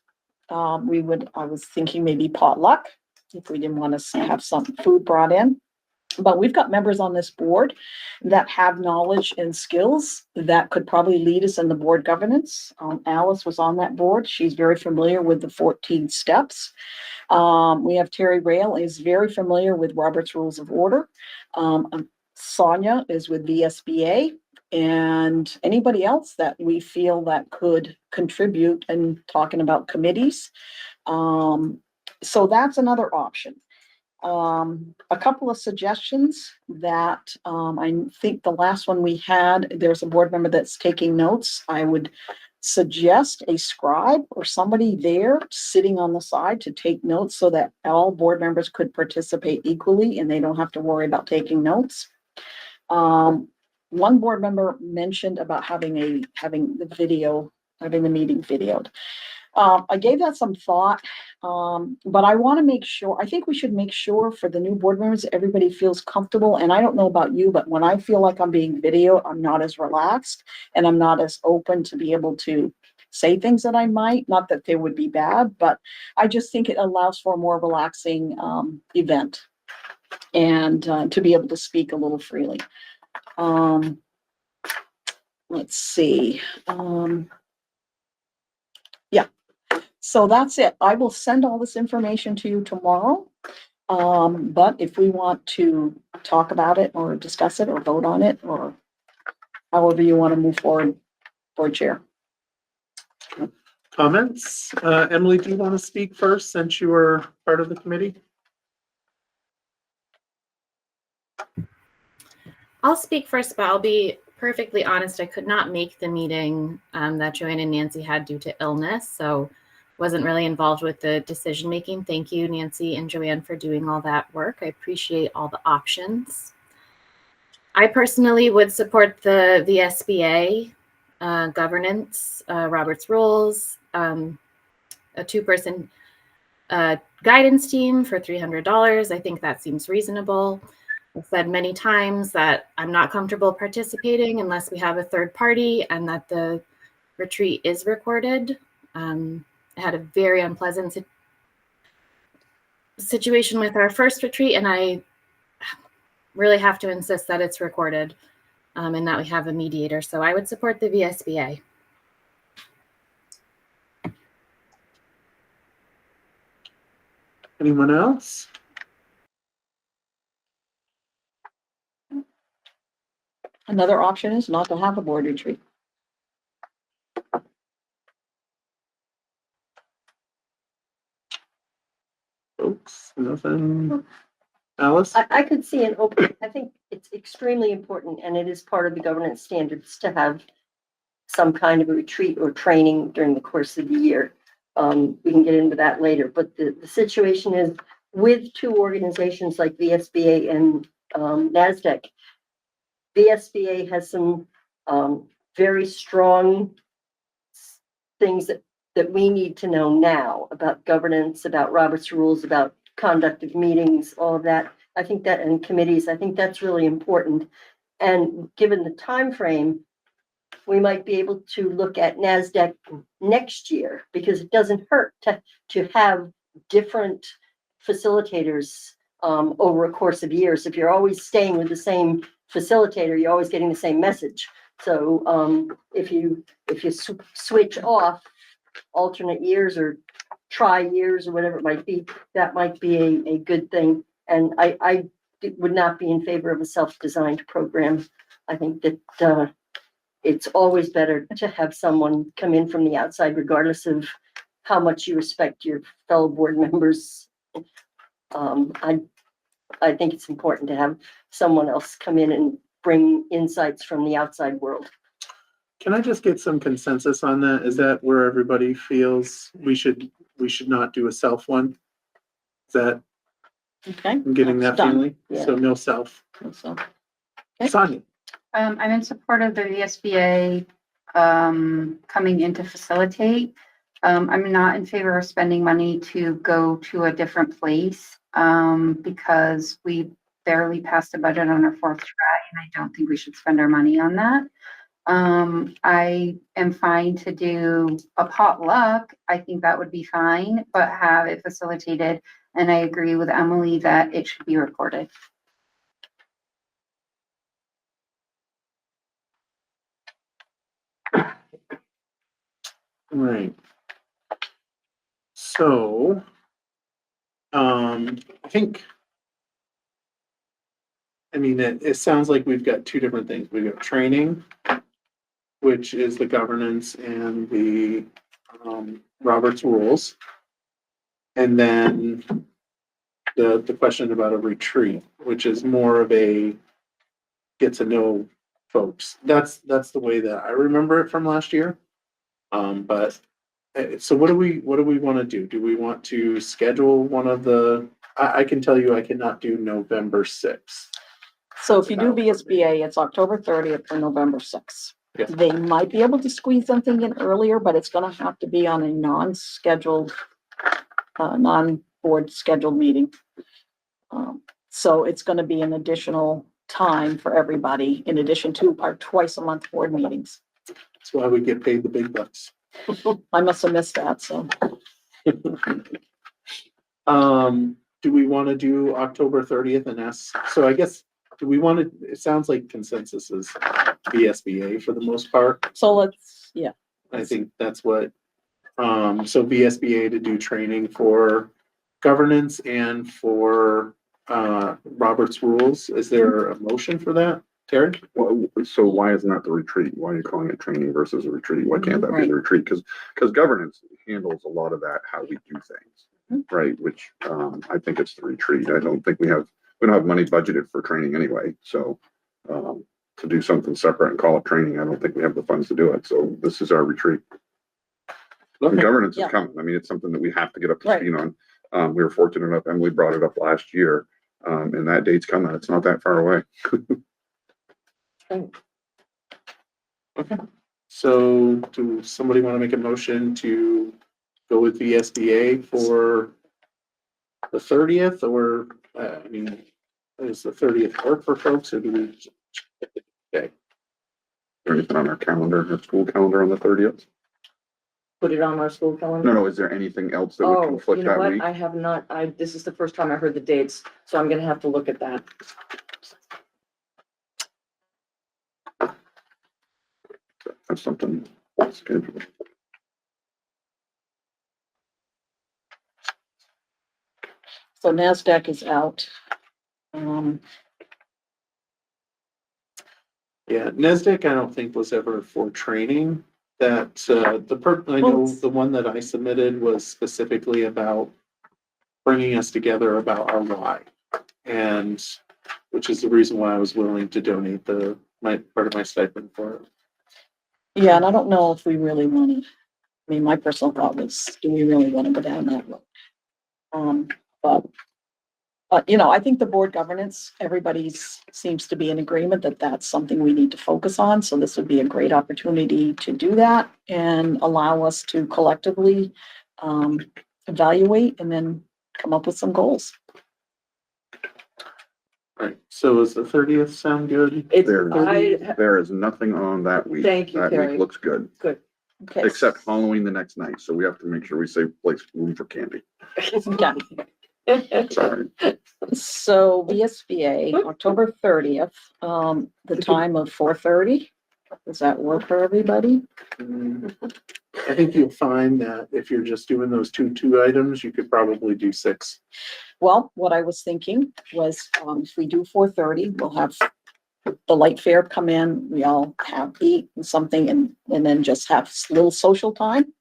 I was thinking maybe potluck, if we didn't want to have some food brought in. But we've got members on this board that have knowledge and skills that could probably lead us in the board governance. Alice was on that board. She's very familiar with the 14 steps. We have Terry Rail is very familiar with Robert's Rules of Order. Sonia is with VSBA. And anybody else that we feel that could contribute in talking about committees. So that's another option. A couple of suggestions that, I think the last one we had, there's a board member that's taking notes. I would suggest a scribe or somebody there sitting on the side to take notes so that all board members could participate equally and they don't have to worry about taking notes. One board member mentioned about having the meeting videoed. I gave that some thought, but I want to make sure, I think we should make sure for the new board members, everybody feels comfortable. And I don't know about you, but when I feel like I'm being videoed, I'm not as relaxed and I'm not as open to be able to say things that I might, not that they would be bad, but I just think it allows for a more relaxing, event and, to be able to speak a little freely. Let's see. Yeah. So that's it. I will send all this information to you tomorrow. But if we want to talk about it or discuss it or vote on it or however you want to move forward, board chair. Comments? Emily, do you want to speak first since you were part of the committee? I'll speak first, but I'll be perfectly honest. I could not make the meeting that Joanne and Nancy had due to illness, so wasn't really involved with the decision making. Thank you, Nancy and Joanne, for doing all that work. I appreciate all the options. I personally would support the VSBA governance, Robert's rules, a 2-person guidance team for $300. I think that seems reasonable. I've said many times that I'm not comfortable participating unless we have a third party and that the retreat is recorded. I had a very unpleasant situation with our first retreat, and I really have to insist that it's recorded and that we have a mediator. So I would support the VSBA. Anyone else? Another option is not to have a board retreat. Folks, nothing. Alice? I could see an open, I think it's extremely important and it is part of the governance standards to have some kind of a retreat or training during the course of the year. We can get into that later, but the situation is with two organizations like VSBA and NASDAQ. VSBA has some very strong things that we need to know now about governance, about Robert's rules, about conduct of meetings, all of that. I think that, and committees, I think that's really important. And given the time frame, we might be able to look at NASDAQ next year because it doesn't hurt to have different facilitators over a course of years. If you're always staying with the same facilitator, you're always getting the same message. So, if you switch off alternate years or try years or whatever it might be, that might be a good thing. And I would not be in favor of a self-designed program. I think that, it's always better to have someone come in from the outside, regardless of how much you respect your fellow board members. I think it's important to have someone else come in and bring insights from the outside world. Can I just get some consensus on that? Is that where everybody feels we should not do a self one? Is that, Okay. I'm getting that Done. feeling? Yeah. So no self. So, okay. Sonia, I'm in support of the VSBA, coming in to facilitate. I'm not in favor of spending money to go to a different place, because we barely passed a budget on our fourth try, and I don't think we should spend our money on that. I am fine to do a potluck. I think that would be fine, but have it facilitated. And I agree with Emily that it should be recorded. right. So, I think, I mean, it sounds like we've got two different things. We've got training, which is the governance and the, Robert's rules. And then the question about a retreat, which is more of a get to know folks. That's the way that I remember it from last year. But so what do we want to do? Do we want to schedule one of the, I can tell you I cannot do November 6th. So if you do VSBA, it's October 30th or November 6th. Yeah. They might be able to squeeze something in earlier, but it's gonna have to be on a non-scheduled, non-board scheduled meeting. So it's gonna be an additional time for everybody, in addition to our twice a month board meetings. That's why we get paid the big bucks. I must have missed that, so. Do we want to do October 30th and ask, so I guess, do we want to, it sounds like consensus is VSBA for the most part. So let's, yeah. I think that's what, so VSBA to do training for governance and for, Robert's rules. Is there a motion for that, Terry? Well, so why isn't that the retreat? Why are you calling it training versus a retreat? Why can't that be Right. the retreat? Because governance handles a lot of that, how we do things, right? Which, I think it's the retreat. I don't think we don't have money budgeted for training anyway. So, to do something separate and call it training, I don't think we have the funds to do it. So this is our retreat. And Okay. governance is Yeah. coming. I mean, it's something that we have to get up to Right. speed on. We were fortunate enough, Emily brought it up last year, and that date's coming. It's not that far away. Okay. So do somebody want to make a motion to go with VSBA for the 30th, or, I mean, is the 30th work for folks, or do we? Okay, Or anything on our calendar, our school calendar on the 30th? Put it on our school calendar. No, is there anything else that would Oh, conflict you know that what? week? I have not, this is the first time I heard the dates, so I'm gonna have to look at that. That's something. That's good. So NASDAQ is out. yeah, NESDEC, I don't think was ever for training. That, I know the one that I submitted was specifically about bringing us together about our why. And, which is the reason why I was willing to donate part of my stipend for it. Yeah, and I don't know if we really want to, I mean, my personal thought was, do we really want to go down that road? But, you know, I think the board governance, everybody seems to be in agreement that that's something we need to focus on. So this would be a great opportunity to do that and allow us to collectively evaluate and then come up with some goals. Right, so does the 30th sound good? There is nothing on that week. Thank you, That Terry. week looks good, Good. Okay. except Halloween the next night. So we have to make sure we save room for candy. Okay. Sorry. So VSBA, October 30th, the time of 4:30. Does that work for everybody? I think you'll find that if you're just doing those two items, you could probably do 6. Well, what I was thinking was, if we do 4:30, we'll have the light fair come in, we all have eat and something and then just have a little social time.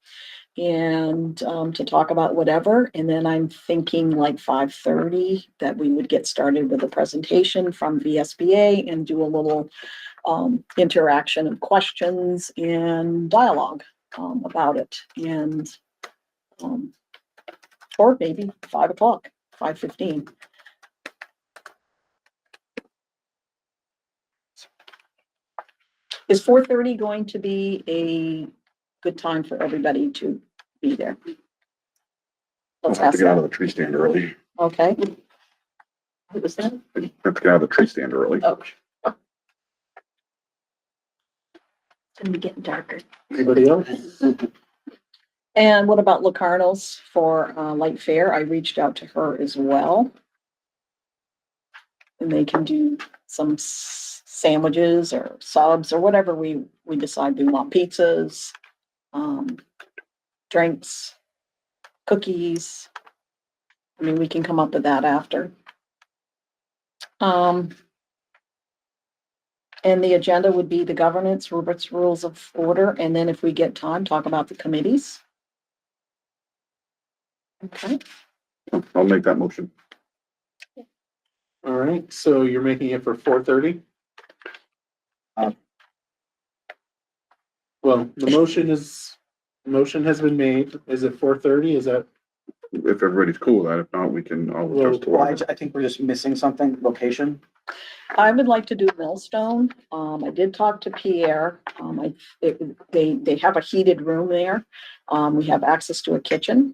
And, to talk about whatever. And then I'm thinking like 5:30 that we would get started with a presentation from VSBA and do a little, interaction of questions and dialogue, about it. And, or maybe 5:00, 5:15. Is 4:30 going to be a good time for everybody to be there? I'll Let's have to ask get out of that. the tree stand early. Okay. What was that? I have to get out of the tree stand early. Oh. It's gonna be getting darker. Anybody else? And what about Locarno's for light fair? I reached out to her as well. And they can do some sandwiches or subs or whatever we decide we want, pizzas, drinks, cookies. I mean, we can come up with that after. And the agenda would be the governance, Robert's Rules of Order, and then if we get time, talk about the committees. Okay. I'll make that motion. All right, so you're making it for 4:30? Well, the motion has been made. Is it 4:30? Is that? If everybody's cool with that, if not, we can, I'll adjust to Well, whatever. I think we're just missing something, location. I would like to do Millstone. I did talk to Pierre. They have a heated room there. We have access to a kitchen.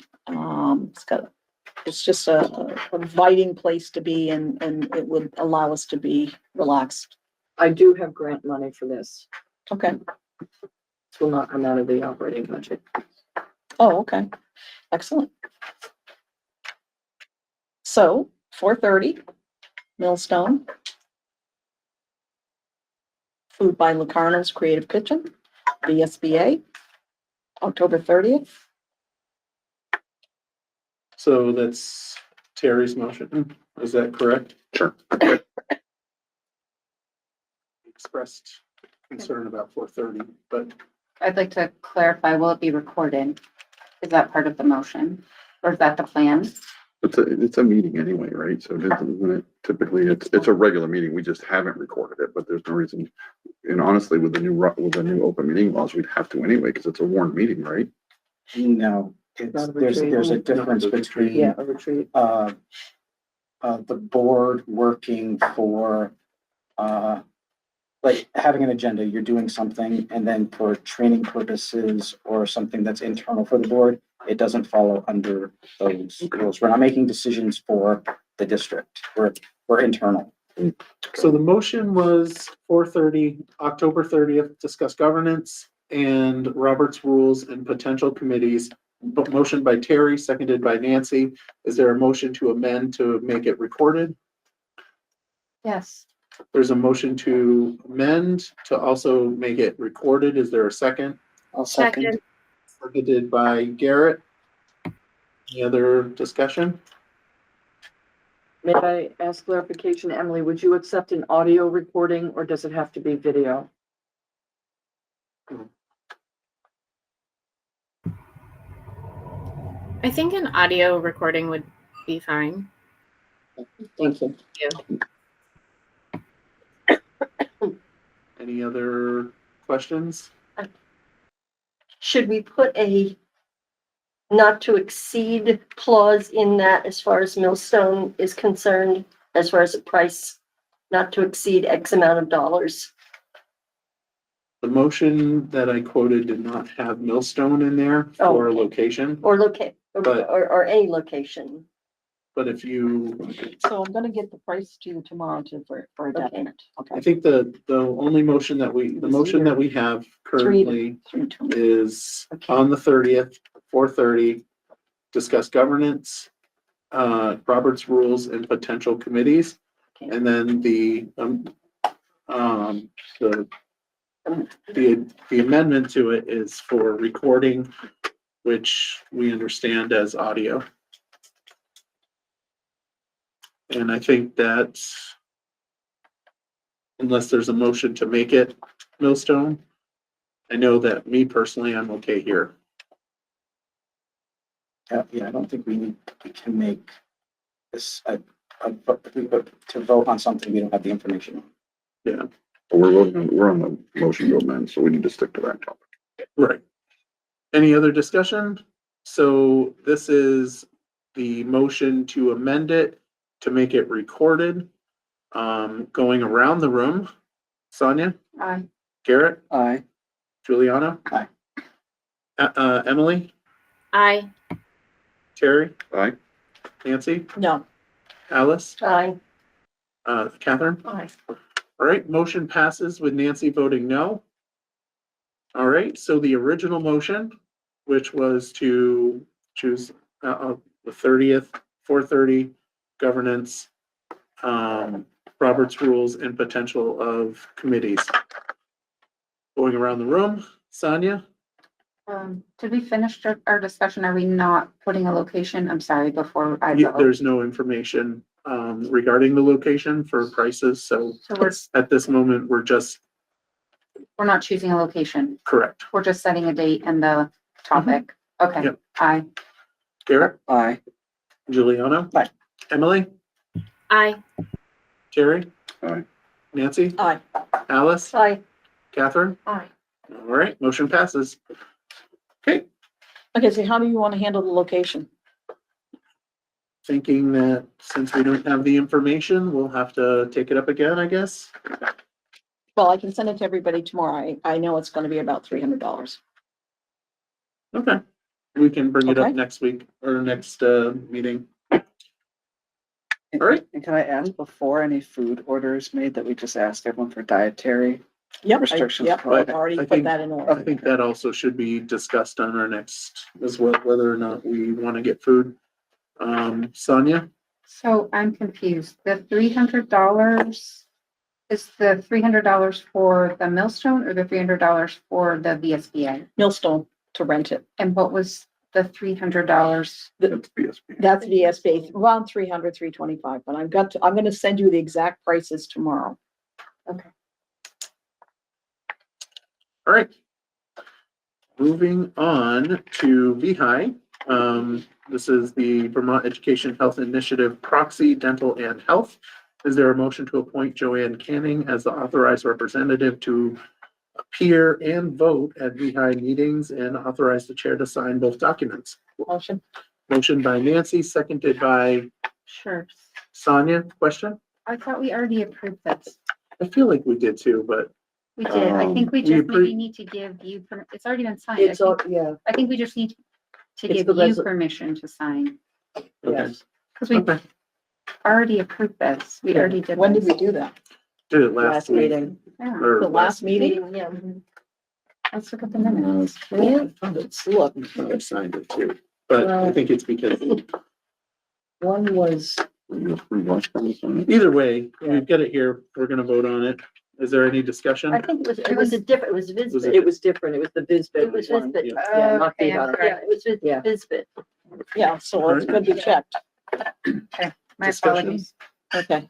It's just a inviting place to be and it would allow us to be relaxed. I do have grant money for this. Okay. This will not come out of the operating budget. Oh, okay. Excellent. So 4:30, Millstone. Food by Locarno's Creative Kitchen, VSBA, October 30th. So that's Terry's motion. Is that correct? Sure. Expressed concern about 4:30, but I'd like to clarify, will it be recorded? Is that part of the motion? Or is that the plan? It's a meeting anyway, right? So typically it's a regular meeting. We just haven't recorded it, but there's no reason. And honestly, with the new open meeting laws, we'd have to anyway, because it's a warned meeting, right? No, Not a there's retreat. a difference between, Yeah, a retreat. the board working for, like having an agenda, you're doing something, and then for training purposes or something that's internal for the board, it doesn't follow under those rules. We're not making decisions for the district. We're internal. so the motion was 4:30, October 30th, discuss governance and Robert's rules and potential committees. Motion by Terry, seconded by Nancy. Is there a motion to amend to make it recorded? Yes. There's a motion to amend to also make it recorded. Is there a second? I'll second. Seconded by Garrett. Any other discussion? May I ask clarification, Emily, would you accept an audio recording or does it have to be video? I think an audio recording would be fine. Thank you. Any other questions? Should we put a not to exceed clause in that as far as Millstone is concerned, as far as the price, not to exceed X amount of dollars? The motion that I quoted did not have Millstone in there for location, Or locate, But- or any location. but if you, So I'm gonna get the price to you tomorrow for a definite. I Okay. think the only motion that we have currently 3-2. is on the 30th, 4:30, discuss governance, Robert's rules and potential committees. Okay. And then the The amendment to it is for recording, which we understand as audio. And I think that unless there's a motion to make it Millstone, I know that me personally, I'm okay here. Yeah, I don't think we can make this, but to vote on something we don't have the information on. Yeah. But we're on the motion to amend, so we need to stick to that topic. Right. Any other discussion? So this is the motion to amend it, to make it recorded. Going around the room, Sonia, Aye. Garrett, Aye. Juliana. Aye. Emily, Aye. Terry, Aye. Nancy, No. Alice, Aye. Catherine. Aye. All right, motion passes with Nancy voting no. All right, so the original motion, which was to choose the 30th, 4:30 governance, Robert's rules and potential of committees. Going around the room, Sonia, Did we finish our discussion? Are we not putting a location? I'm sorry, before I vote. there's no information regarding the location for prices, so So we're at this moment, we're just not choosing a location. correct. We're just setting a date and the topic. Okay. Yep. Aye. Garrett, Aye. Juliana. Aye. Emily, Aye. Terry, Aye. Nancy, Aye. Alice, Aye. Catherine. Aye. All right, motion passes. Okay, Okay, so how do you want to handle the location? thinking that since we don't have the information, we'll have to take it up again, I guess. Well, I can send it to everybody tomorrow. I know it's gonna be about $300. Okay, we can bring it up Okay. next week or next meeting. All right. And can I ask, before any food order is made, that we just ask everyone for dietary Yep, restrictions? yep, But I've already I put think- that in I order. think that also should be discussed on our next as well, whether or not we want to get food. Sonia, So I'm confused. The $300 is the $300 for the Millstone or the $300 for the VSBA? Millstone to rent it. And what was the $300? That's BSB. That's VSB, around 300, 325, but I'm gonna send you the exact prices tomorrow. Okay. all right. Moving on to VHI. This is the Vermont Education Health Initiative Proxy Dental and Health. Is there a motion to appoint Joanne Canning as the authorized representative to appear and vote at VHI meetings and authorize the chair to sign both documents? Motion. Motion by Nancy, seconded by Sure. Sonia. Question? I thought we already approved this. I feel like we did too, but We did. I think we we just maybe appre- need to give you, it's already been signed. It's all, yeah, I think we just need to It's give the you resol- permission to sign. okay. yes. Because we Okay. already approved this. We already did. When did this. we do that? Did it last week. meeting. Yeah. Or The last meeting? Yeah. Let's look at the minutes. Let's look. I signed it too, but I think it's because One was, either way, we've got it here. We're gonna vote on it. Is there any discussion? I think it was a different, it was Was Visbit. it was different. It was the VisBit. It was one. Visbit. Yeah, not Okay, the I'm other. sorry. Yeah, it was Yeah. Visbit. Yeah, so it's good to check. My Discussion? apologies. Okay.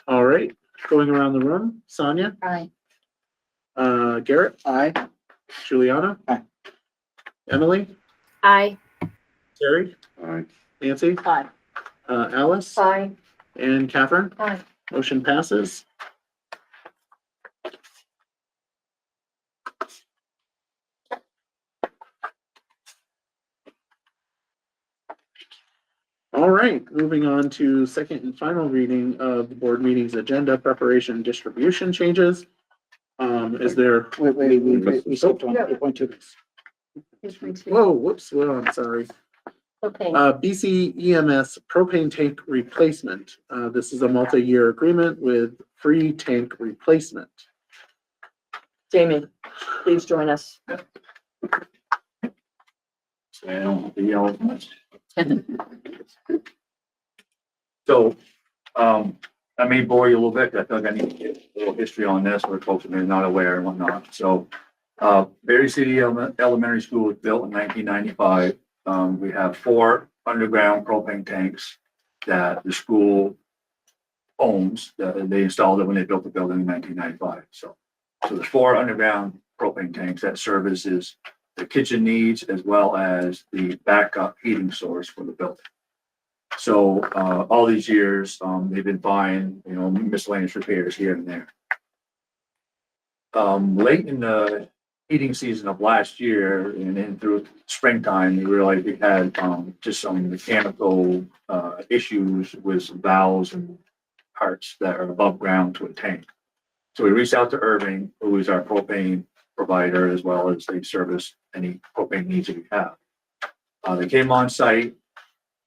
All right, going around the room, Sonia, Aye. Garrett, Aye. Juliana. Aye. Emily, Aye. Terry, Aye. Nancy, Aye. Alice, Aye. and Catherine. Aye. Motion passes. All right, moving on to second and final reading of the board meeting's agenda preparation distribution changes. Is there, We skipped one, 8.2. Here's my two. whoa, whoops, well, I'm sorry. Okay. BC EMS propane tank replacement. This is a multi-year agreement with free tank replacement. Jamie, please join us. So, I may bore you a little bit, 'cause I feel like I need to get a little history on this, where folks are maybe not aware and whatnot. So, Berry City Elementary School was built in 1995. We have 4 underground propane tanks that the school owns. They installed it when they built the building in 1995. So there's 4 underground propane tanks that services the kitchen needs as well as the backup heating source for the building. So, all these years, they've been buying, miscellaneous repairs here and there. Late in the heating season of last year and then through springtime, we realized we had, just some mechanical, issues with some valves and parts that are above ground to a tank. So we reached out to Irving, who is our propane provider, as well as they service any propane needs that we have. They came on site,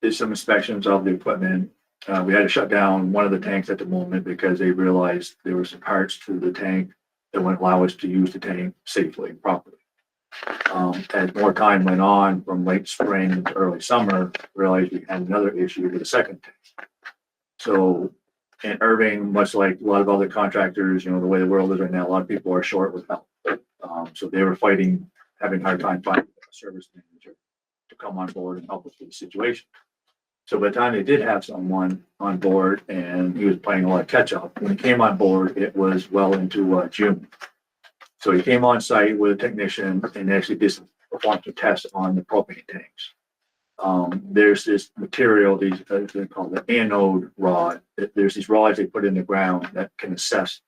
did some inspections of the equipment. We had to shut down one of the tanks at the moment because they realized there were some parts to the tank that wouldn't allow us to use the tank safely and properly. As more time went on from late spring to early summer, realized we had another issue with the second tank. So in Irving, much like a lot of other contractors, the way the world is right now, a lot of people are short with help. So they were having a hard time finding a service manager to come on board and help us with the situation. So by the time they did have someone on board and he was playing a lot of catch up, when he came on board, it was well into June. So he came on site with a technician and actually did some performed some tests on the propane tanks. There's this material, they're called the anode rod. There's these rods they put in the ground that can assess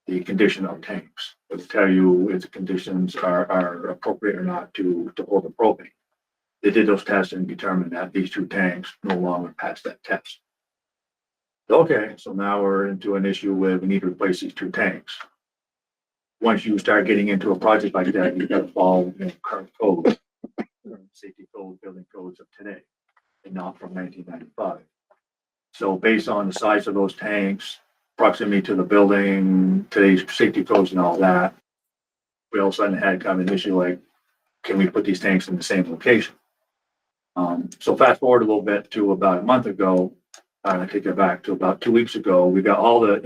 the condition of tanks. It'll tell you if the conditions are appropriate or not to hold the propane. They did those tests and determined that these 2 tanks no longer passed that test. Okay, so now we're into an issue where we need to replace these 2 tanks. Once you start getting into a project like that, you've got to follow current codes, current safety code, building codes of today, and not from 1995. So based on the size of those tanks, proximity to the building, today's safety codes and all that, we all of a sudden had kind of an issue like, can we put these tanks in the same location? So fast forward a little bit to about a month ago, I take it back to about 2 weeks ago, we got all the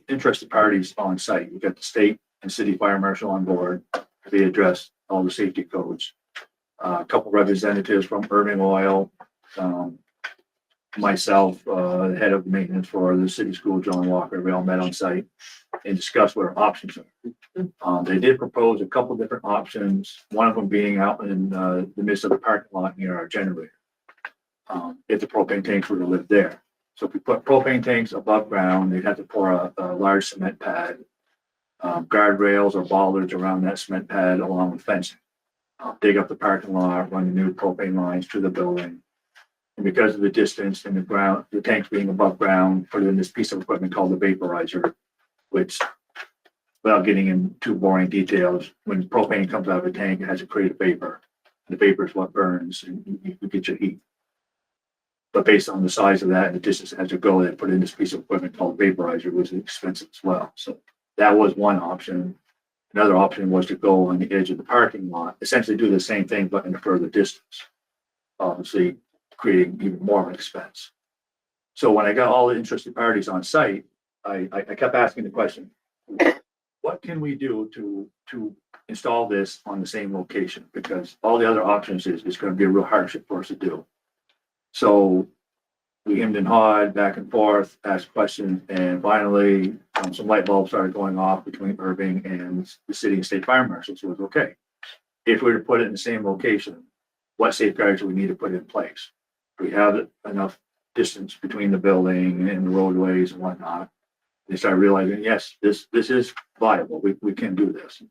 interested parties on site. We got the state and city fire marshal on board. They addressed all the safety codes. A couple representatives from Irving Oil, myself, the head of maintenance for the city school, John Walker, we all met on site and discussed what our options are. They did propose a couple different options, one of them being out in the midst of the parking lot near our generator. If the propane tanks were to live there. So if we put propane tanks above ground, they'd have to pour a large cement pad, guardrails or bollards around that cement pad along with fencing. Dig up the parking lot, run the new propane lines to the building. And because of the distance and the tanks being above ground, put in this piece of equipment called the vaporizer, which, without getting into too boring details, when propane comes out of the tank, it has to create a vapor. The vapor is what burns and you get your heat. But based on the size of that and the distance it has to go, they put in this piece of equipment called vaporizer, which is expensive as well. So that was one option. Another option was to go on the edge of the parking lot, essentially do the same thing, but in a further distance. Obviously, creating even more of an expense. So when I got all the interested parties on site, I kept asking the question, what can we do to install this on the same location? Because all the other options is going to be a real hardship for us to do. So we hemmed and hawed back and forth, asked questions, and finally some light bulbs started going off between Irving and the city and state fire marshals. So it was okay. If we were to put it in the same location, what safeguards do we need to put in place? We have enough distance between the building and the roadways and whatnot. They started realizing, yes, this is viable. We can do this.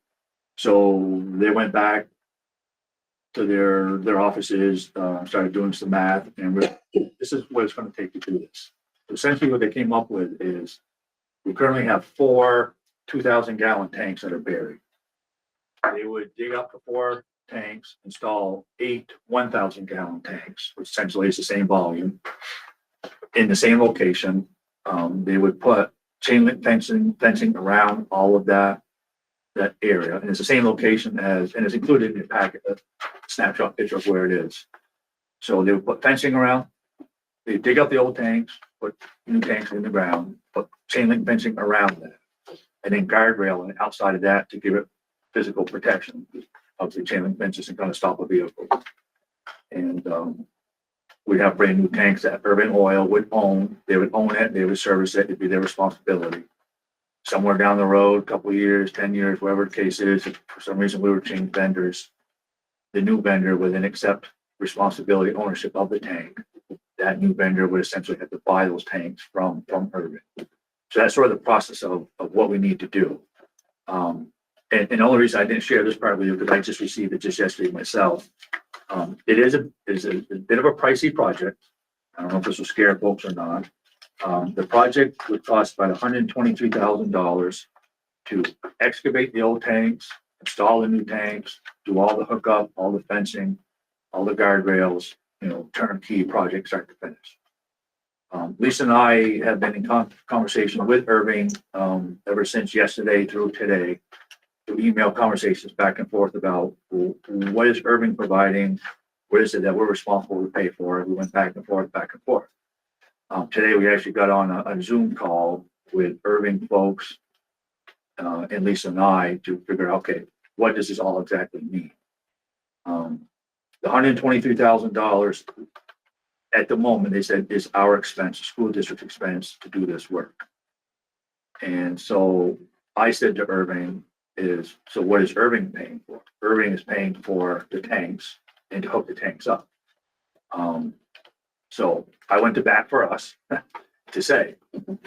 So they went back to their offices, started doing some math, and this is what it's going to take to do this. So essentially what they came up with is we currently have 4 2,000-gallon tanks that are buried. They would dig up the 4 tanks, install 8 1,000-gallon tanks, which essentially is the same volume, in the same location. They would put chain link fencing around all of that area, and it's the same location and it's included in the packet, a snapshot picture of where it is. So they would put fencing around, they dig up the old tanks, put new tanks in the ground, put chain link fencing around that. And then guardrail and outside of that to give it physical protection. Obviously, chain link fence isn't gonna stop a vehicle. And, we have brand new tanks that Urban Oil would own. They would own it, they would service it, it'd be their responsibility. Somewhere down the road, a couple of years, 10 years, whatever the case is, if for some reason we were to change vendors, the new vendor would then accept responsibility, ownership of the tank. That new vendor would essentially have to buy those tanks from Urban. So that's sort of the process of what we need to do. And the only reason I didn't share this part with you, because I just received it just yesterday myself. It is a bit of a pricey project. I don't know if this will scare folks or not. The project would cost about $123,000 to excavate the old tanks, install the new tanks, do all the hookup, all the fencing, all the guardrails, turnkey project start to finish. Lisa and I have been in conversation with Irving ever since yesterday through today, through email conversations back and forth about what is Irving providing, what is it that we're responsible to pay for. We went back and forth, back and forth. Today we actually got on a Zoom call with Irving folks and Lisa and I to figure out, okay, what does this all exactly mean? The $123,000 at the moment, they said, is our expense, school district expense to do this work. And so I said to Irving so what is Irving paying for? Irving is paying for the tanks and to hook the tanks up. So I went to bat for us to say,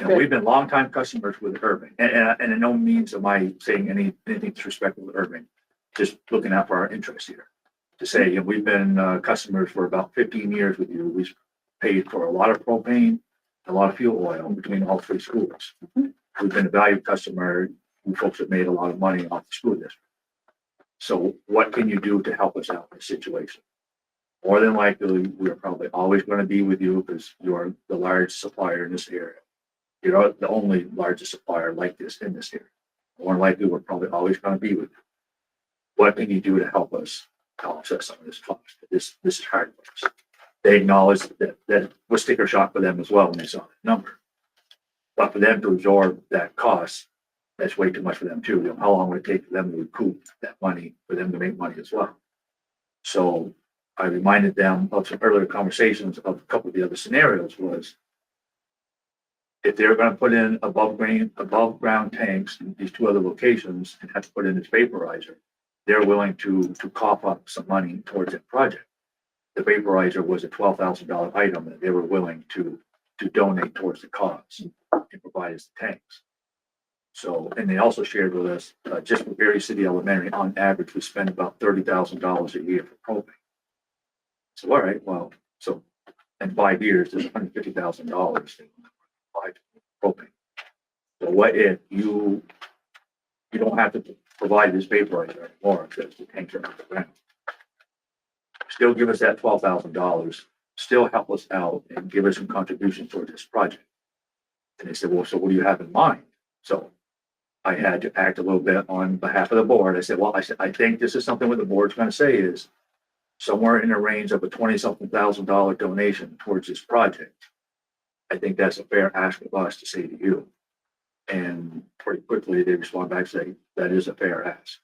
we've been longtime customers with Irving, and in no means am I saying anything disrespectful to Irving, just looking out for our interests here. To say, we've been customers for about 15 years with you. We've paid for a lot of propane, a lot of fuel oil between all three schools. We've been a valued customer. You folks have made a lot of money off the school district. So what can you do to help us out in this situation? More than likely, we're probably always going to be with you because you're the largest supplier in this area. You're the only largest supplier like this in this area. More than likely, we're probably always going to be with you. What can you do to help us offset some of this cost? This is hard for us. They acknowledge that was sticker shock for them as well when they saw that number. But for them to absorb that cost, that's way too much for them too. How long would it take for them to recoup that money, for them to make money as well? So I reminded them of some earlier conversations of a couple of the other scenarios was if they're going to put in above ground tanks in these two other locations and have to put in this vaporizer, they're willing to cough up some money towards that project. The vaporizer was a $12,000 item that they were willing to donate towards the cause and provide us the tanks. So, and they also shared with us, just for Berry City Elementary, on average, we spend about $30,000 a year for propane. So, all right, well, so in 5 years, there's $150,000 in propane. So what if you don't have to provide this vaporizer anymore because the tanks are on the ground? Still give us that $12,000, still help us out and give us some contribution towards this project. And they said, well, so what do you have in mind? So I had to act a little bit on behalf of the board. I said, I think this is something what the board's going to say is somewhere in the range of a $20-something thousand donation towards this project. I think that's a fair ask of us to say to you. And pretty quickly they respond back saying that is a fair ask.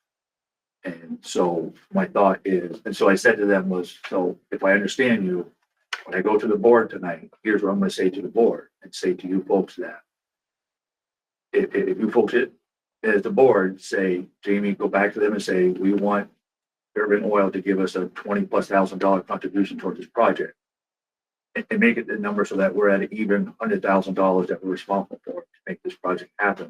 And so my thought is, and so I said to them was, so if I understand you, when I go to the board tonight, here's what I'm going to say to the board and say to you folks that if you folks as the board say, Jamie, go back to them and say, we want Urban Oil to give us a $20,000+ contribution towards this project and make it the number so that we're at an even $100,000 that we're responsible for to make this project happen.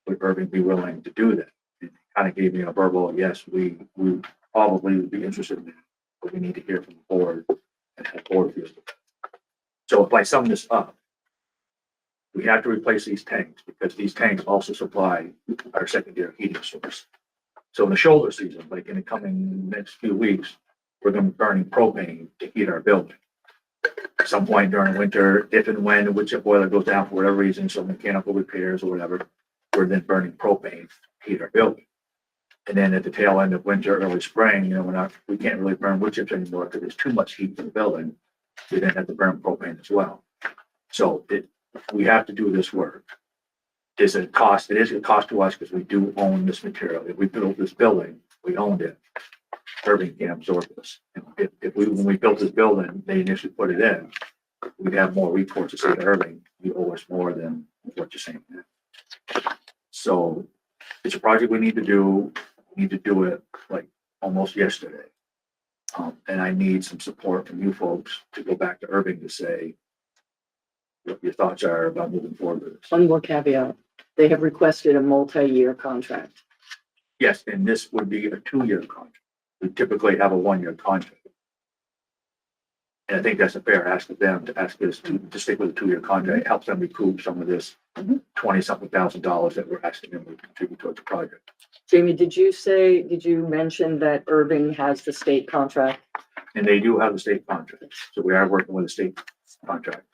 Would Urban be willing to do that? And kind of gave me a verbal, yes, we probably would be interested in that, but we need to hear from the board and have board views. So if I sum this up, we have to replace these tanks because these tanks also supply our secondary heating source. So in the shoulder season, like in the coming next few weeks, we're going to be burning propane to heat our building. At some point during winter, if and when the wood chip boiler goes down for whatever reason, so mechanical repairs or whatever, we're then burning propane to heat our building. And then at the tail end of winter, early spring, we can't really burn wood chips anymore because there's too much heat for the building. We then have to burn propane as well. So we have to do this work. It is a cost to us because we do own this material. If we built this building, we owned it. Irving can't absorb this. When we built this building, they initially put it in, we'd have more recourse to say to Irving, you owe us more than what you're saying. So it's a project we need to do. We need to do it like almost yesterday. And I need some support from you folks to go back to Irving to say what your thoughts are about moving forward with this. One more caveat, they have requested a multi-year contract. Yes, and this would be a 2-year contract. We typically have a 1-year contract. And I think that's a fair ask of them to ask us to stick with a 2-year contract. It helps them recoup some of this $20-something thousand that we're asking them to contribute towards the project. Jamie, did you mention that Irving has the state contract? And they do have the state contract. So we are working with a state contract.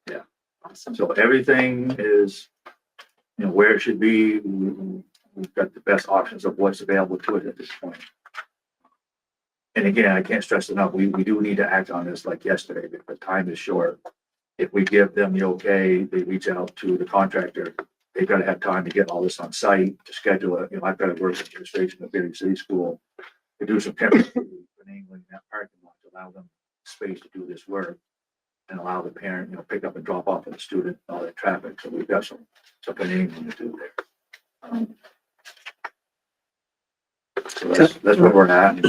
Yeah. Awesome. So everything is, where it should be. We've got the best options of what's available to it at this point. And again, I can't stress enough, we do need to act on this like yesterday, because time is short. If we give them the okay, they reach out to the contractor, they've got to have time to get all this on site, to schedule it. I've got to work with administration of Berry City School to do some temporary enabling that parking lot to allow them space to do this work and allow the parent, pick up and drop off of the student, all that traffic. So we've got some enabling to do there. So that's where we're at.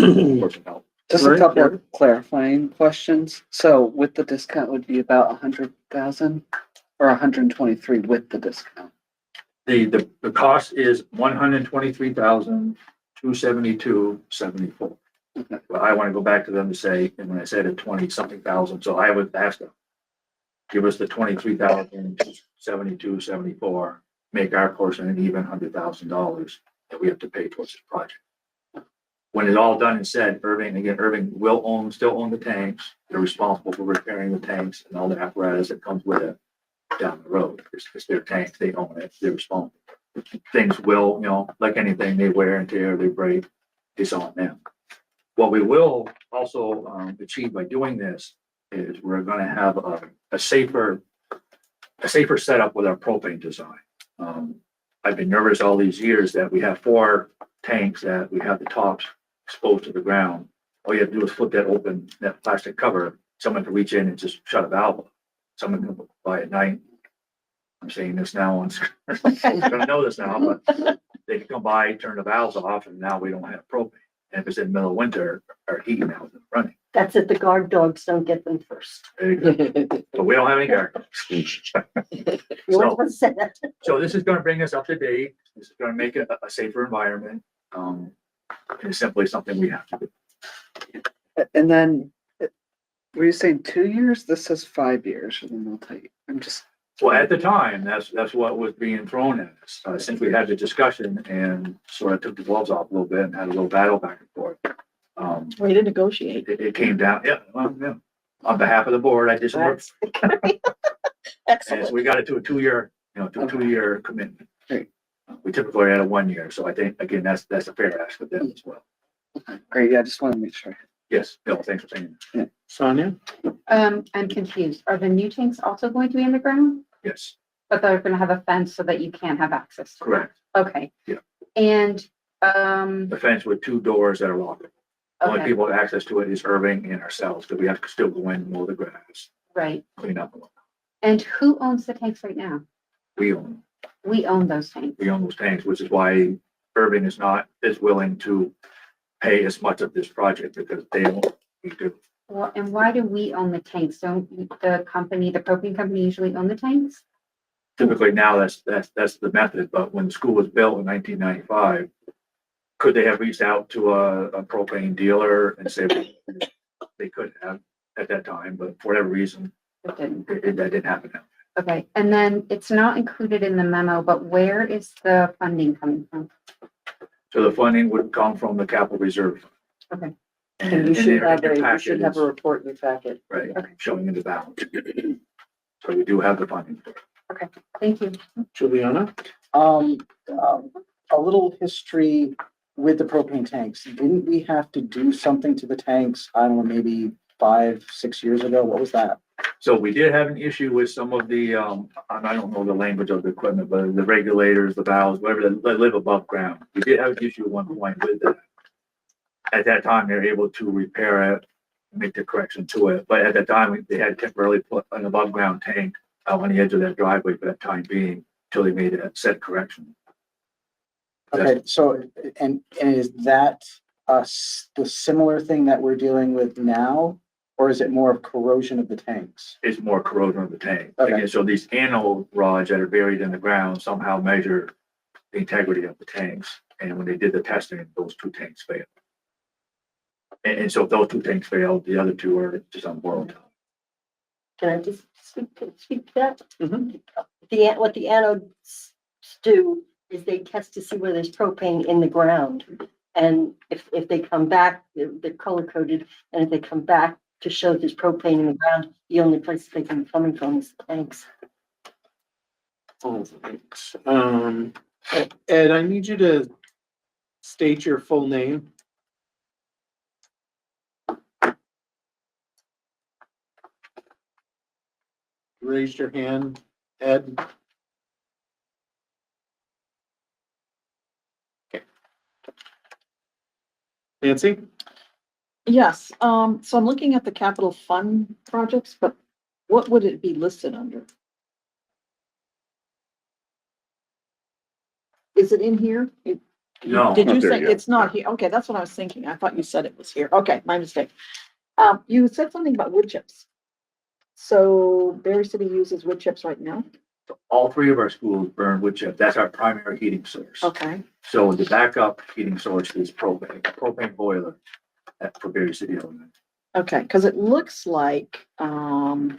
Just a couple of clarifying questions. So with the discount would be about 100,000 or 123 with the discount? The cost is $123,272.74. But I want to go back to them to say, and when I said 20-something thousand, so I would ask them, give us the $23,072.74, make our portion an even $100,000 that we have to pay towards this project. When it's all done and said, Irving will still own the tanks. They're responsible for repairing the tanks and all the apparatus that comes with it down the road. It's their tanks, they own it, they're responsible. Things will, like anything, they wear and tear, they break, it's on them. What we will also achieve by doing this is we're going to have a safer setup with our propane design. I've been nervous all these years that we have 4 tanks that we have the tops exposed to the ground. All you have to do is flip that open, that plastic cover. Someone can reach in and just shut a valve. Someone can by at night. I'm saying this now, I'm gonna know this now, but they can come by, turn the valves off, and now we don't have propane. And if it's in the middle of winter, our heat now is running. That's it, the guard dogs don't get them first. There you go. But we don't have any guard dogs. You weren't supposed to say that. So this is gonna bring us up to date. This is gonna make it a safer environment. It's simply something we have to do. And then, were you saying 2 years? This says 5 years. Well, at the time, that's what was being thrown at us. Since we had the discussion and sort of took the gloves off a little bit and had a little battle back and forth. Way to negotiate. It came down, on behalf of the board, I just worked. And so we got it to a 2-year, commitment. Great. We typically are at a 1 year, so I think, again, that's a fair ask of them as well. Okay, great. Yeah, I just want to make sure. Yes, Bill, thanks for saying that. Sonia? I'm confused. Are the new tanks also going to be underground? Yes, But they're gonna have a fence so that you can't have access to it? correct. Okay. Yeah. And, The fence with 2 doors that are lockable. Only okay, people with access to it is Irving and ourselves, because we have to still go in, mow the grass, right. clean up. And who owns the tanks right now? We own We own those tanks. those tanks, which is why Irving is not as willing to pay as much of this project, because they don't, we do. Well, and why do we own the tanks? Don't the propane company usually own the tanks? Typically now that's the method, but when the school was built in 1995, could they have reached out to a propane dealer and say they could have at that time, but for whatever reason, It didn't. that didn't happen. Okay, and then it's not included in the memo, but where is the funding coming from? So the funding would come from the capital reserve. Okay. And you should have a report in your packet. Right, showing in the balance. So we do have the funding for it. Okay, thank you. Juliana? A little history with the propane tanks. Didn't we have to do something to the tanks? I don't know, maybe 5, 6 years ago? What was that? So we did have an issue with some of the, and I don't know the language of the equipment, but the regulators, the valves, whatever, that live above ground. We did have an issue at one point with that. At that time, they were able to repair it, make the correction to it, but at that time, they had temporarily put an above ground tank out on the edge of that driveway for that time being, till they made a said correction. Okay, so, and is that, the similar thing that we're dealing with now? Or is it more of corrosion of the tanks? It's more corrosion of the tank. Okay. Again, so these anode rods that are buried in the ground somehow measure the integrity of the tanks. And when they did the testing, those two tanks failed. And so if those two tanks failed, the other two are just on borrowed time. Can I just speak to that? Mhm. What the anodes do is they test to see where there's propane in the ground. And if they come back, they're color coded, and if they come back to show there's propane in the ground, the only place they can be coming from is the tanks. Oh, thanks. Ed, I need you to state your full name. Raise your hand, Ed. Okay. Nancy? Yes, so I'm looking at the capital fund projects, but what would it be listed under? Is it in here? No. Did you Not there say yet. it's not here? Okay, that's what I was thinking. I thought you said it was here. Okay, my mistake. You said something about wood chips. So Berry City uses wood chips right now? All three of our schools burn wood chip. That's our primary heating source. Okay, So the backup heating source is propane, a propane boiler for Berry City Elementary. okay, because it looks like, for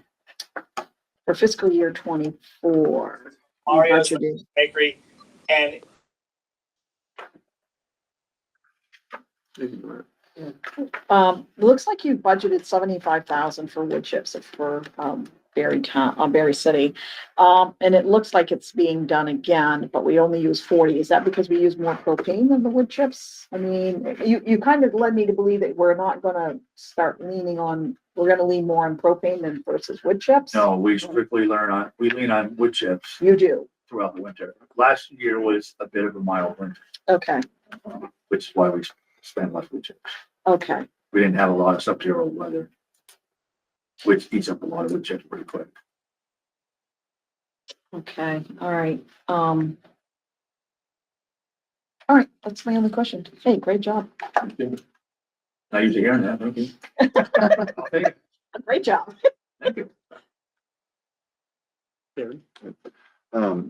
fiscal year 24. you Mario's budgeted- Bakery, and It looks like you budgeted 75,000 for wood chips for, Berry City. And it looks like it's being done again, but we only use 40. Is that because we use more propane than the wood chips? I mean, you kind of led me to believe that we're not gonna start we're gonna lean more on propane than versus wood chips. No, we strictly lean on wood chips You do, throughout the winter. Last year was a bit of a mild winter, okay, which is why we spent less wood chips. okay, We didn't have a lot of sub-zero weather, which eats up a lot of wood chips pretty quick. okay, all right, all right, that's my only question. Hey, great job. Not usually hearing that, thank you. I'll take it. Great job. Thank you.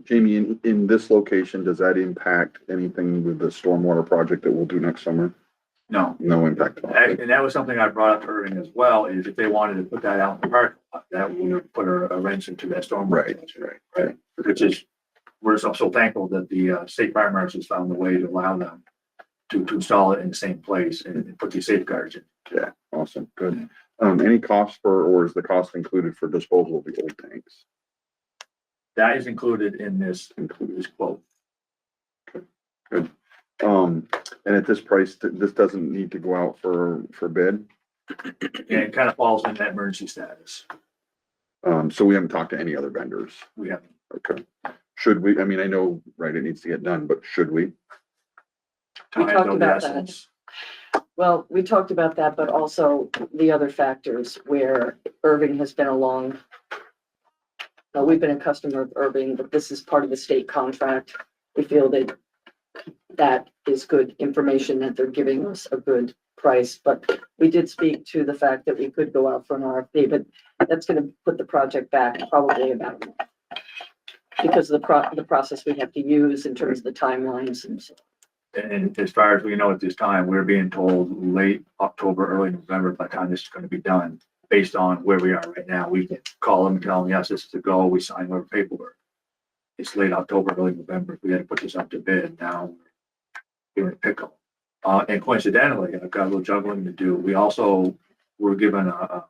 Jamie, in this location, does that impact anything with the stormwater project that we'll do next summer? No, No impact at all. and that was something I brought up to Irving as well, is if they wanted to put that out in the park, that would put a wrench into that storm. Right. Which is, we're so thankful that the state fire marshals found a way to allow them to install it in the same place and put these safeguards in. Yeah, awesome, good. Any cost or is the cost included for disposal of the old tanks? That is included in this quote. Good. And at this price, this doesn't need to go out for bid? And it kind of falls in that emergency status. So we haven't talked to any other vendors? We have, Okay. Should we, I mean, I know, right, it needs to get done, but should we? We time is talked of the about that. essence. Well, we talked about that, but also the other factors where Irving has been along. We've been a customer of Irving, but this is part of the state contract. We feel that that is good information, that they're giving us a good price, but we did speak to the fact that we could go out for an RFP, but that's gonna put the project back probably about a month. Because of the process we have to use in terms of the timelines and so. And as far as we know at this time, we're being told late October, early November, by the time this is gonna be done, based on where we are right now. We can call them and tell them, yes, this is a go, we sign our paperwork. It's late October, early November, we had to put this up to bid, now we're in a pickle. And coincidentally, I've got a little juggling to do. We also were given a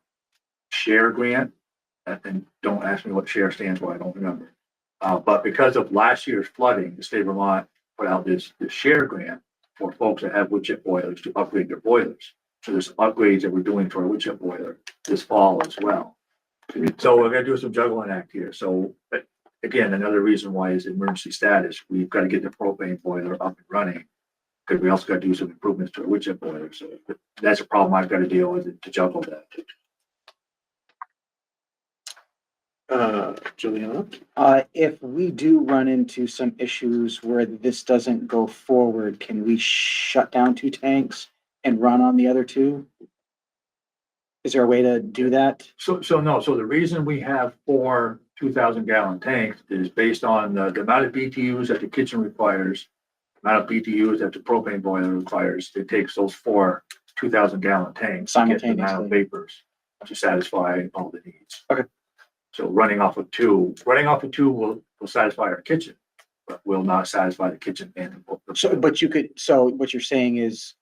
share grant, and don't ask me what share stands for, I don't remember. But because of last year's flooding, the state of Vermont put out this share grant for folks that have wood chip boilers to upgrade their boilers. So there's some upgrades that we're doing to our wood chip boiler this fall as well. So we're gonna do some juggling act here. So again, another reason why is emergency status. We've got to get the propane boiler up and running. Because we also got to do some improvements to our wood chip boiler. So that's a problem I've got to deal with to juggle that. Juliana? If we do run into some issues where this doesn't go forward, can we shut down 2 tanks and run on the other 2? Is there a way to do that? So the reason we have 4 2,000-gallon tanks is based on the amount of BTUs that the kitchen requires, amount of BTUs that the propane boiler requires. It takes those 4 2,000-gallon tanks to get the amount of vapors to satisfy all the needs. Okay. So running off of two will satisfy our kitchen, but will not satisfy the kitchen and the. So what you're saying is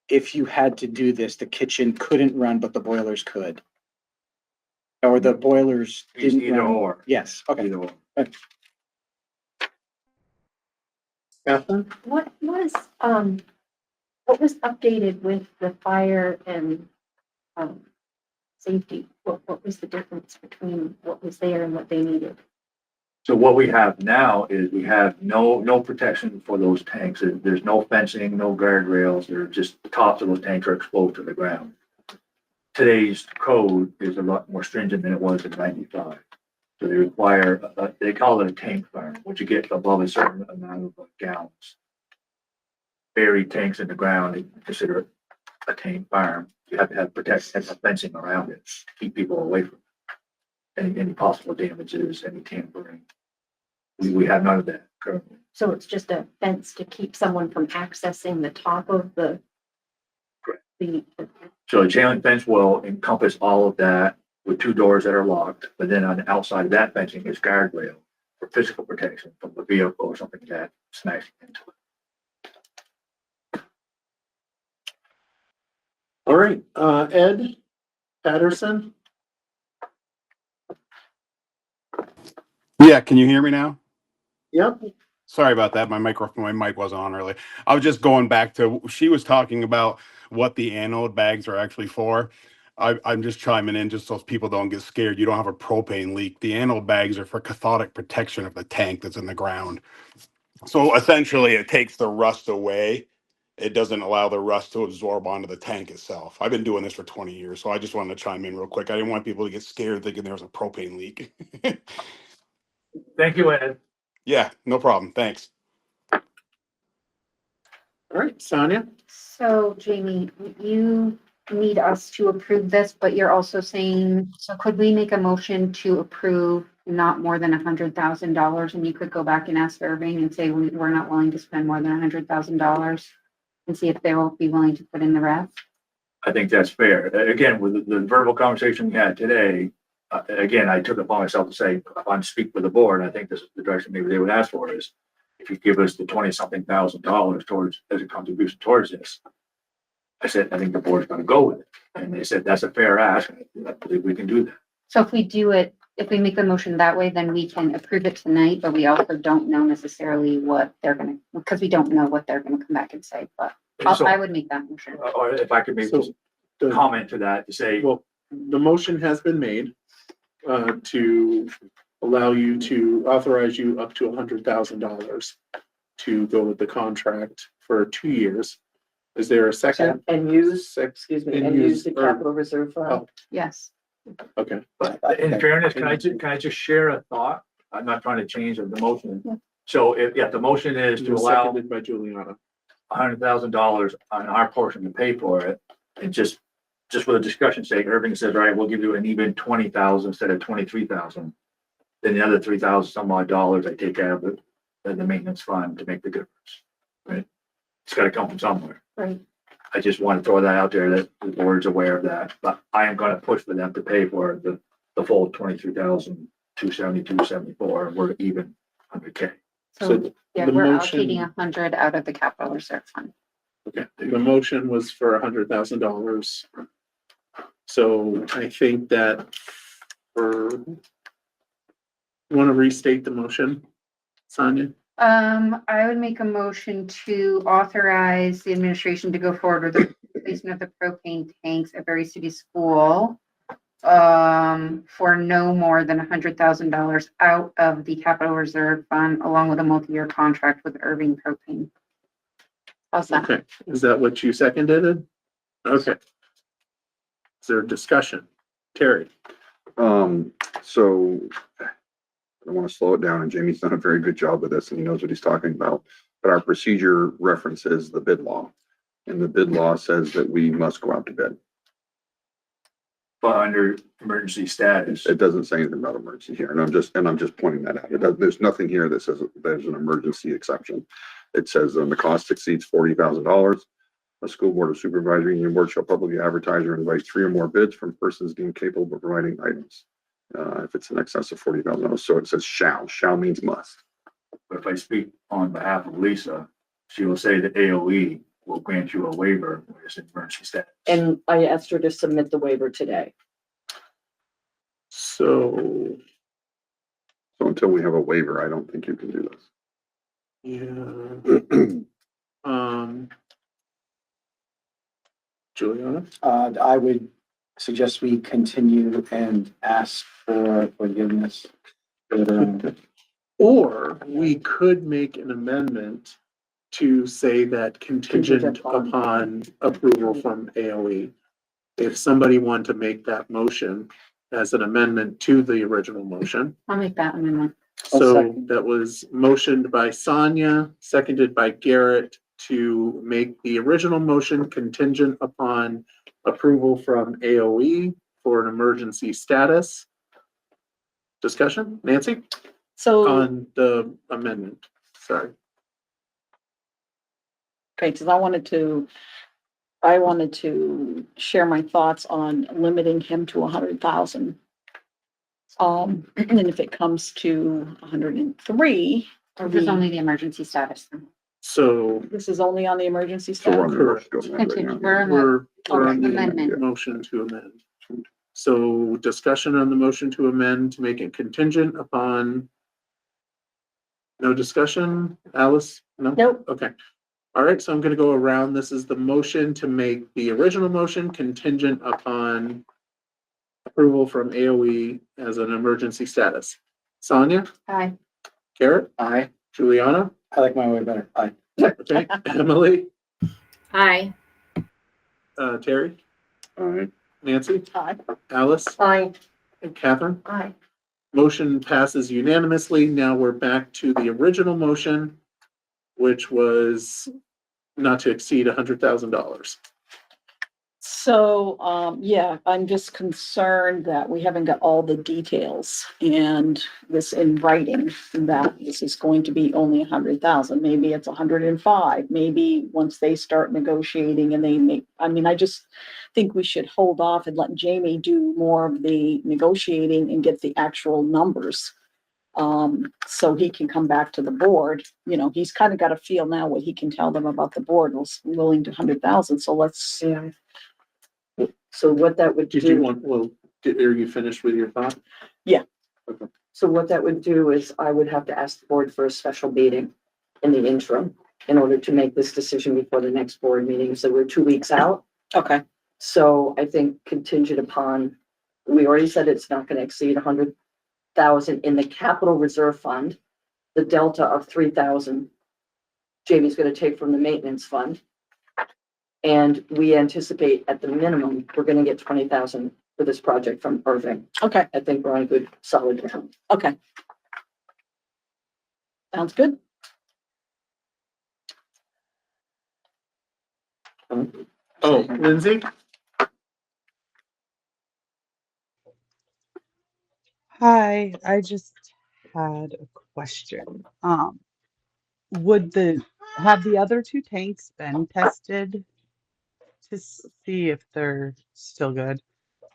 if you had to do this, the kitchen couldn't run, but the boilers could? Or the boilers didn't Either run? or. Yes, okay. Either or. Catherine? What was updated with the fire and, safety? What was the difference between what was there and what they needed? So what we have now is we have no protection for those tanks. There's no fencing, no guardrails. They're just the tops of those tanks are exposed to the ground. Today's code is a lot more stringent than it was in '95. So they require, they call it a tank farm, once you get above a certain amount of gallons. Buried tanks in the ground, they consider it a tank farm. You have to have protection and fencing around it to keep people away from any possible damages, any tampering. We have none of that currently. So it's just a fence to keep someone from accessing the top of the. Correct. The, So the chain link fence will encompass all of that with 2 doors that are locked, but then on the outside of that fencing is guardrail for physical protection from the vehicle or something that smacks into it. All right, Ed Patterson? Yeah, can you hear me now? Yep. Sorry about that. My mic wasn't on early. I was just going back to, she was talking about what the anode bags are actually for. I'm just chiming in just so people don't get scared. You don't have a propane leak. The anode bags are for cathodic protection of the tank that's in the ground. So essentially it takes the rust away. It doesn't allow the rust to absorb onto the tank itself. I've been doing this for 20 years, so I just wanted to chime in real quick. I didn't want people to get scared thinking there was a propane leak. Thank you, Ed. Yeah, no problem. Thanks. All right, Sonia? So Jamie, you need us to approve this, but you're also saying, so could we make a motion to approve not more than $100,000? And you could go back and ask Irving and say, we're not willing to spend more than $100,000 and see if they will be willing to put in the rest. I think that's fair. Again, with the verbal conversation we had today, again, I took it upon myself to say, if I'm speaking with the board, I think this is the direction maybe they would ask for is if you give us the $20-something thousand towards, as a contribution towards this. I said, I think the board's gonna go with it. And they said, that's a fair ask. I believe we can do that. So if we do it, if we make the motion that way, then we can approve it tonight, but we also don't know necessarily what they're gonna, because we don't know what they're gonna come back and say, but So- I would make that motion. Or if I could make just a comment to that to say, Well, the motion has been made to allow you to authorize you up to $100,000 to go with the contract for 2 years. Is there a second? And use the or- capital reserve fund. Oh, Yes. okay. but in fairness, can I just share a thought? I'm not trying to change the motion. Yeah. So if, the motion is It to was allow seconded by Juliana. $100,000 on our portion to pay for it. And just for the discussion's sake, Irving says, all right, we'll give you an even 20,000 instead of 23,000. Then the other 3,000 some odd dollars I take out of the maintenance fund to make the difference. Right? It's gotta come from somewhere. Right. I just want to throw that out there that the board's aware of that, but I am gonna push for them to pay for the full 23,272.74, and we're even 100K. So, yeah, the we're motion- allocating 100 out of the capital reserve fund. Okay, the motion was for $100,000. So I think that want to restate the motion, Sonia? I would make a motion to authorize the administration to go forward with the replacement of the propane tanks at Berry City School for no more than $100,000 out of the capital reserve fund, along with a multi-year contract with Irving Propane. How's that? Okay, is that what you seconded? Okay. Is there discussion? Terry? So I don't want to slow it down, and Jamie's done a very good job with this and he knows what he's talking about. But our procedure references the bid law. And the bid law says that we must go out to bid. But under emergency status. It doesn't say anything about emergency here, and I'm just pointing that out. There's nothing here that says there's an emergency exception. It says the cost exceeds $40,000. A school board of supervisory union board shall publicly advertise or invite 3 or more bids from persons deemed capable of providing items. If it's in excess of $40,000, so it says shall. Shall means must. But if I speak on behalf of Lisa, she will say that AOE will grant you a waiver when it's an emergency status. And I asked her to submit the waiver today. So, until we have a waiver, I don't think you can do yeah. Juliana? I would suggest we continue and ask for forgiveness. Or we could make an amendment to say that contingent upon approval from AOE. If somebody wanted to make that motion as an amendment to the original motion. I'll make that amendment. So that was motioned by Sonia, seconded by Garrett to make the original motion contingent upon approval from AOE for an emergency status. Discussion, Nancy? So, On the amendment, sorry. okay, because I wanted to share my thoughts on limiting him to 100,000. And then if it comes to 103. This is only the emergency status. So. This is only on the emergency So we're on status? the motion to amend right now. We're on the amendment. motion to amend. So discussion on the motion to amend to make it contingent upon. No discussion, Alice? No? Nope. Okay. All right, so I'm gonna go around. This is the motion to make the original motion contingent upon approval from AOE as an emergency status. Sonia? Aye. Garrett? Aye. Juliana? I like my way better. Aye. Okay, Emily? Aye. Terry? All right. Nancy? Aye. Alice? Aye. And Catherine? Aye. Motion passes unanimously. Now we're back to the original motion, which was not to exceed $100,000. So, yeah, I'm just concerned that we haven't got all the details and this in writing, that this is going to be only 100,000. Maybe it's 105. Maybe once they start negotiating and they make, I just think we should hold off and let Jamie do more of the negotiating and get the actual numbers. So he can come back to the board. You know, he's kind of got a feel now what he can tell them about the board was willing to 100,000. So let's, Yeah. So what that would Did you do, want, are you finished with your thought? Yeah. Okay. so what that would do is I would have to ask the board for a special meeting in the interim in order to make this decision before the next board meeting. So we're 2 weeks out. okay. So I think contingent upon, we already said it's not going to exceed 100,000 in the capital reserve fund. The delta of 3,000, Jamie's going to take from the maintenance fund. And we anticipate at the minimum, we're going to get 20,000 for this project from Irving. Okay. I think we're on a good solid ground. Okay. Sounds good. Oh, Lindsay? Hi, I just had a question. Have the other 2 tanks been tested to see if they're still good?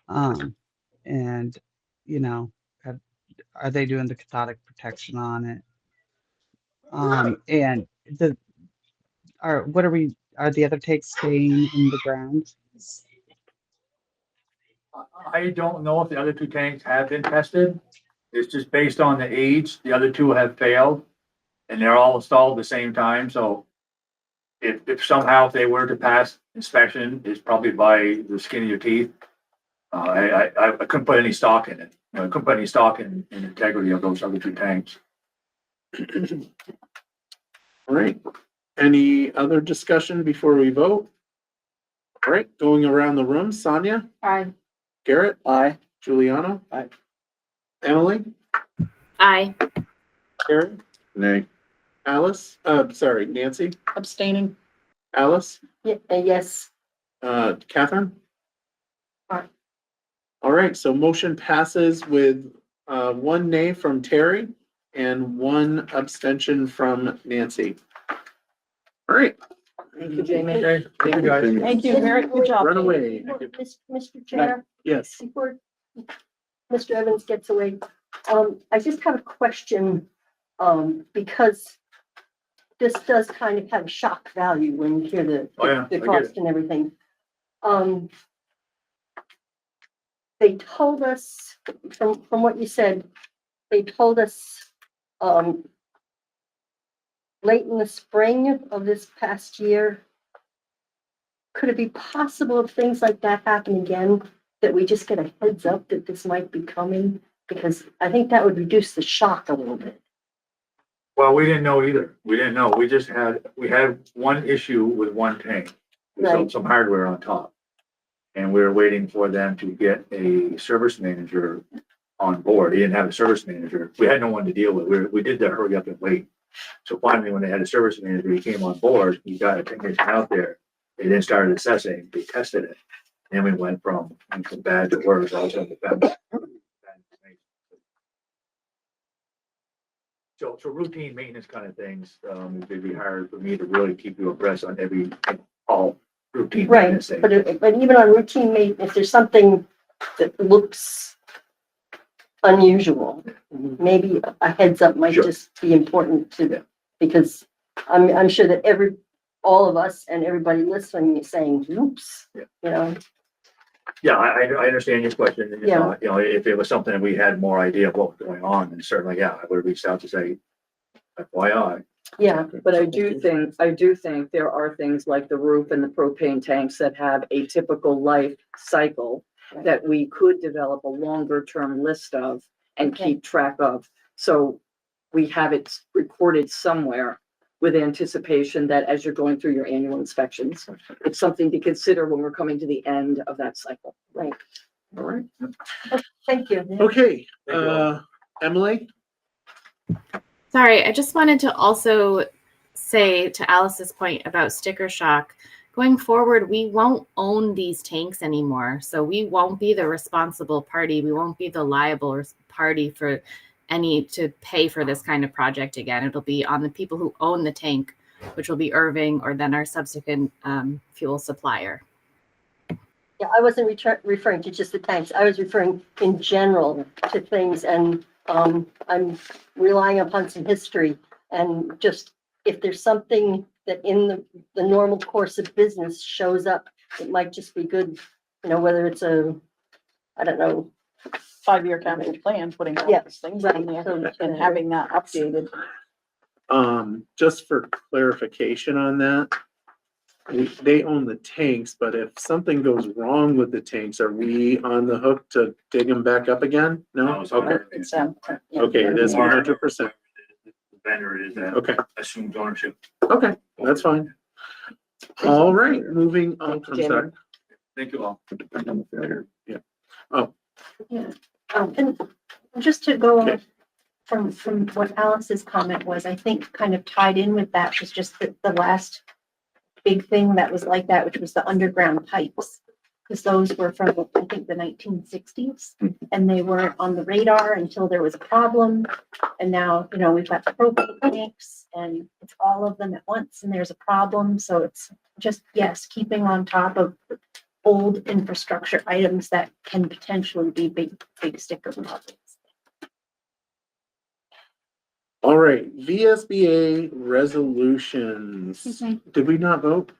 And you know, are they doing the cathodic protection on it? And are the other tanks staying in the ground? I don't know if the other 2 tanks have been tested. It's just based on the age. The other 2 have failed and they're all installed at the same time. So if somehow if they were to pass inspection, it's probably by the skin of your teeth. I couldn't put any stock in it. I couldn't put any stock in integrity of those other two tanks. All right. Any other discussion before we vote? All right, going around the room, Sonia, Aye. Garrett, Aye. Juliana. Aye. Emily, Aye. Karen, Nay. Alice, sorry, Nancy, Abstaining. Alice, Yes. Catherine. Aye. All right, so motion passes with, one nay from Terry and one abstention from Nancy. All right. Thank you, Jamie. Okay, thank you guys. Thank you, very good job. Run away. Mr. Chair, Yes. before Mr. Evans gets away, I just have a question, because this does kind of have shock value when you hear the, Oh, yeah, the I get cost it. and everything. They told us, from what you said, they told us, late in the spring of this past year. Could it be possible if things like that happen again, that we just get a heads up that this might be coming? Because I think that would reduce the shock a little bit. Well, we didn't know either. We didn't know. We had one issue with one tank. We sold Right. some hardware on top. And we were waiting for them to get a service manager on board. He didn't have a service manager. We had no one to deal with. We did the hurry up and wait. So finally, when they had a service manager, he came on board. He got a technician out there. They then started assessing. They tested it. And we went from bad to worse. All of a sudden, So routine maintenance kind of things, it'd be hard for me to really keep you abreast on all routine Right, maintenance things. but even on routine maintenance, if there's something that looks unusual, maybe a heads up might Sure. just be important to, because I'm sure that all of us and everybody listening is saying, oops, Yeah. you know? Yeah, I understand your question. And, Yeah. you know, if it was something that we had more idea of what was going on, then certainly, yeah, I would have reached out to say, FYI. Yeah. But I do think there are things like the roof and the propane tanks that have a typical life cycle that we could develop a longer term list of and keep track of. So we have it recorded somewhere with anticipation that as you're going through your annual inspections, it's something to consider when we're coming to the end of that cycle. Right. All right. Thank you. Okay, Thank you all. Emily? Sorry, I just wanted to also say to Alice's point about sticker shock, going forward, we won't own these tanks anymore. So we won't be the responsible party. We won't be the liable party for to pay for this kind of project again. It'll be on the people who own the tank, which will be Irving or then our subsequent fuel supplier. Yeah, I wasn't referring to just the tanks. I was referring in general to things, and I'm relying upon some history, and just if there's something that in the normal course of business shows up, it might just be good, you know, whether it's I don't know. 5-year capital plan, putting all Yeah, these things right. in there and having that updated. Just for clarification on that, they own the tanks, but if something goes wrong with the tanks, are we on the hook to dig them back up again? No? Okay. It's, Okay, it is 100%. The vendor is Okay, assumed ownership. okay, that's fine. All right, moving on. I'm sorry. Thank you all. Depend on the failure. Yeah. Oh, Yeah. And just to go Okay. from what Alice's comment was, I think kind of tied in with that was just the last big thing that was like that, which was the underground pipes. Because those were from, I think, the 1960s, and they weren't on the radar until there was a problem. And now, you know, we've got the propane tanks, and it's all of them at once, and there's a problem. So it's just, yes, keeping on top of old infrastructure items that can potentially be big sticker projects. all right, VSBA resolutions. Excuse me. Did we not vote?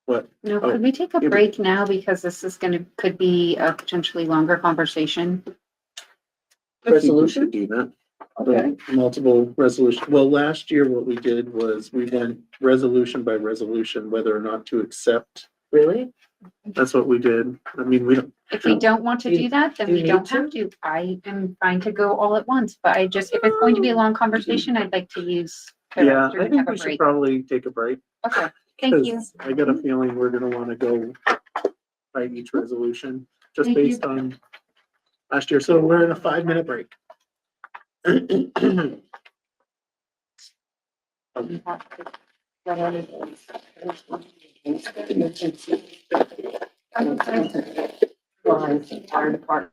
What? No, Oh, could we take a yeah, break now, because this is could be a potentially longer conversation? I think we Resolution? should do that. Okay. Multiple resolution. Well, last year what we did was we went resolution by resolution, whether or not to accept. Really? That's what we did. I mean, we don't. If we don't want to do that, then do you we don't need to? have to. I am fine to go all at once, but I just, if it's going to be a long conversation, I'd like to use. the Yeah, restroom I and think have a we should break. probably take a break. Okay, thank you. 'Cause I got a feeling we're gonna wanna go by each resolution, just Thank you. based on last year. So we're in a 5-minute break. Fire department.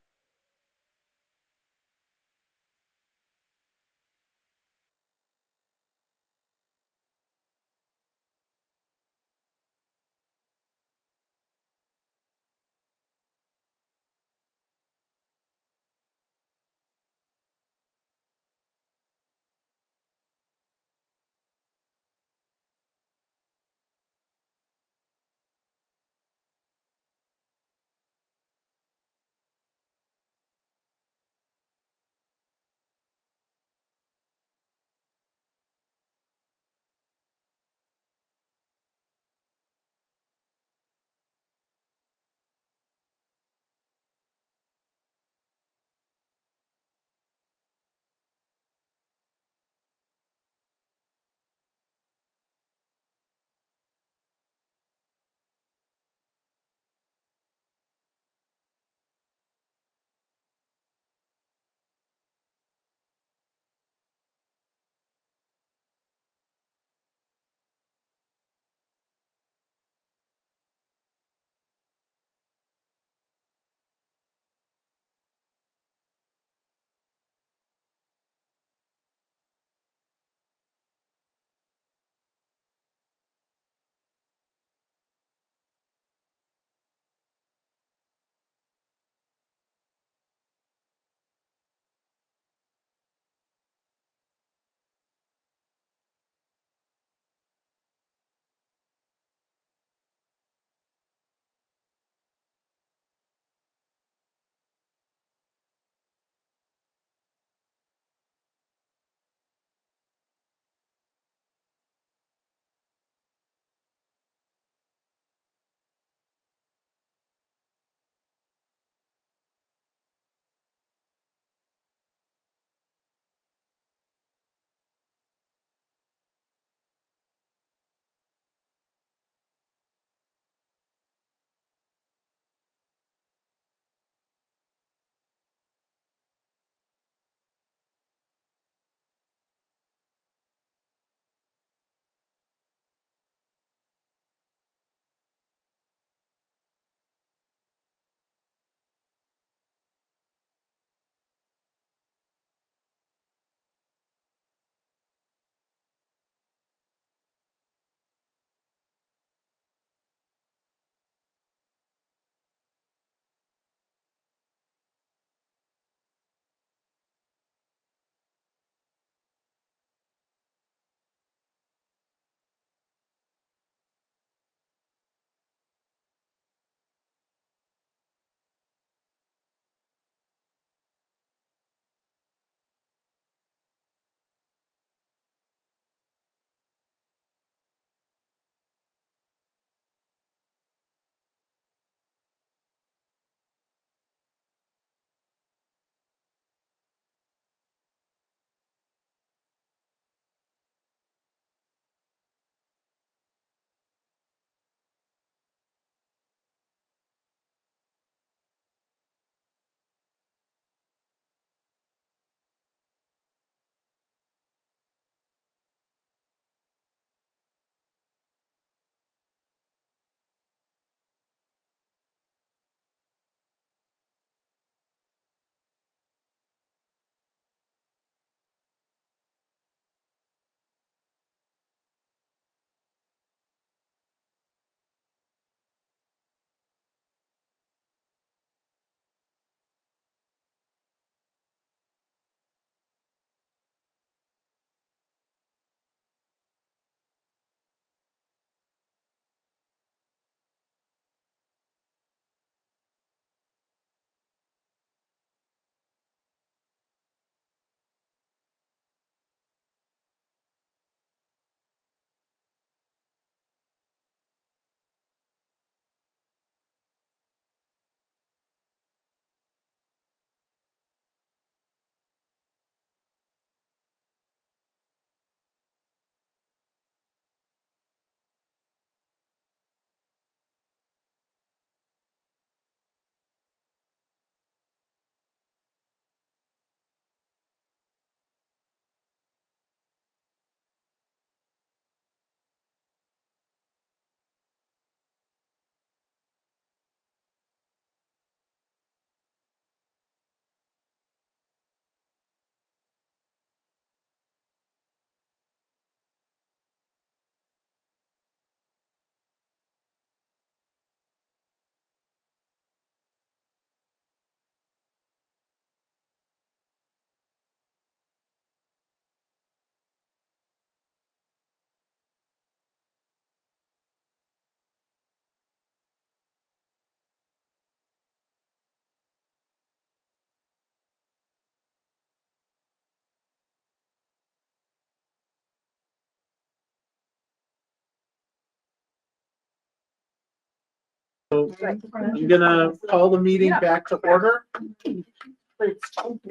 I'm gonna call the meeting back to order.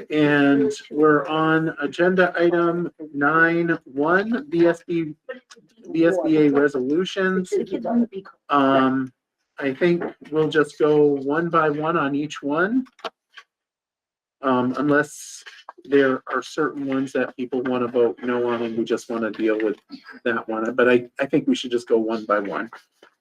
And we're on agenda item 9.1, VSBA resolutions. I think we'll just go one by one on each one. Unless there are certain ones that people want to vote no on and we just want to deal with that one. But I think we should just go one by one.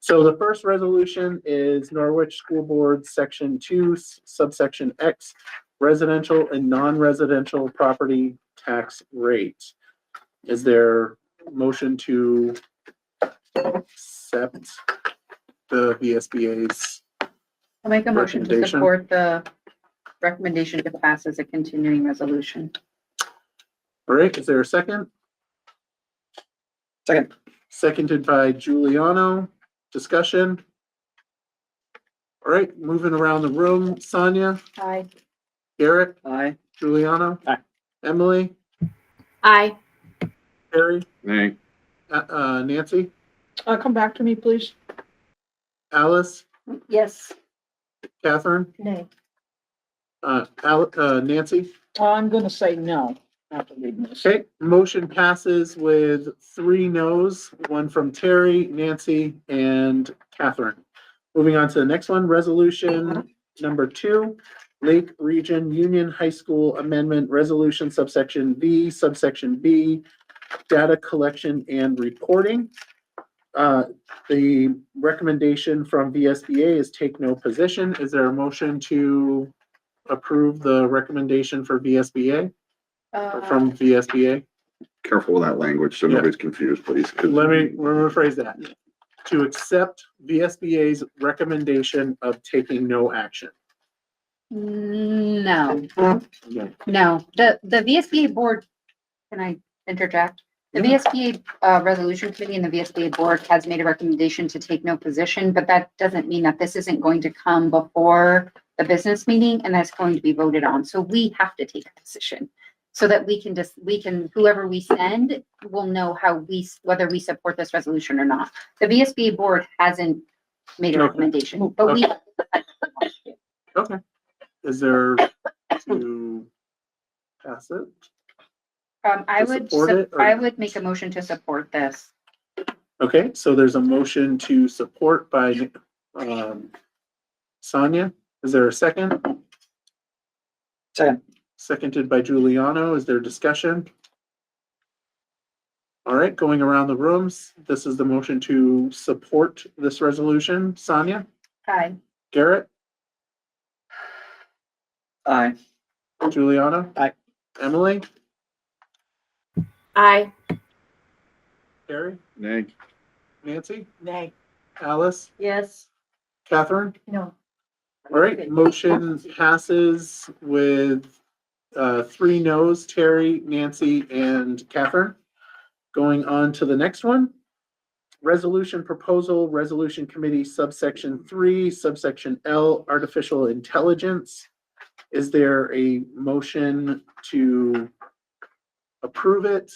So the first resolution is Norwich School Board, Section 2, subsection X, residential and non-residential property tax rate. Is there a motion to accept the VSBA's I'll make a motion to recommendation? support the recommendation to pass as a continuing resolution. All right, is there a second? Second. Seconded by Giuliano. Discussion? All right, moving around the room. Sonia, Aye. Garrett, Aye. Giuliano, Aye. Emily, Aye. Harry, Nay. Nancy, Come back to me, please. Alice, Yes. Catherine, Nay. Nancy. I'm gonna say no after reading this. Okay, motion passes with 3 noes, one from Terry, Nancy, and Catherine. Moving on to the next one, resolution number 2, Lake Region Union High School Amendment Resolution subsection V, subsection B, data collection and reporting. The recommendation from VSBA is take no position. Is there a motion to approve the recommendation for VSBA? From VSBA? Careful with that language so Yeah. nobody's confused, please. 'cause- Let me rephrase that. To accept VSBA's recommendation of taking no action. No, Okay. no, the VSBA board, can I interject? The VSBA resolution committee and the VSBA board has made a recommendation to take no position, but that doesn't mean that this isn't going to come before the business meeting and that's going to be voted on. So we have to take a position so that we can, whoever we send will know whether we support this resolution or not. The VSBA board hasn't made a Okay. recommendation, but we. Okay. Is there to pass it? I To would, support it, or- I would make a motion to support this. Okay, so there's a motion to support by Sonia. Is there a second? Second. Seconded by Giuliano. Is there discussion? All right, going around the rooms. This is the motion to support this resolution. Sonia, Aye. Garrett, Aye. Giuliano. Aye. Emily, Aye. Carrie, Nay. Nancy, Nay. Alice, Yes. Catherine. No. All right, motion passes with 3 noes, Terry, Nancy, and Catherine. Going on to the next one. Resolution proposal, resolution committee subsection 3, subsection L, artificial intelligence. Is there a motion to approve it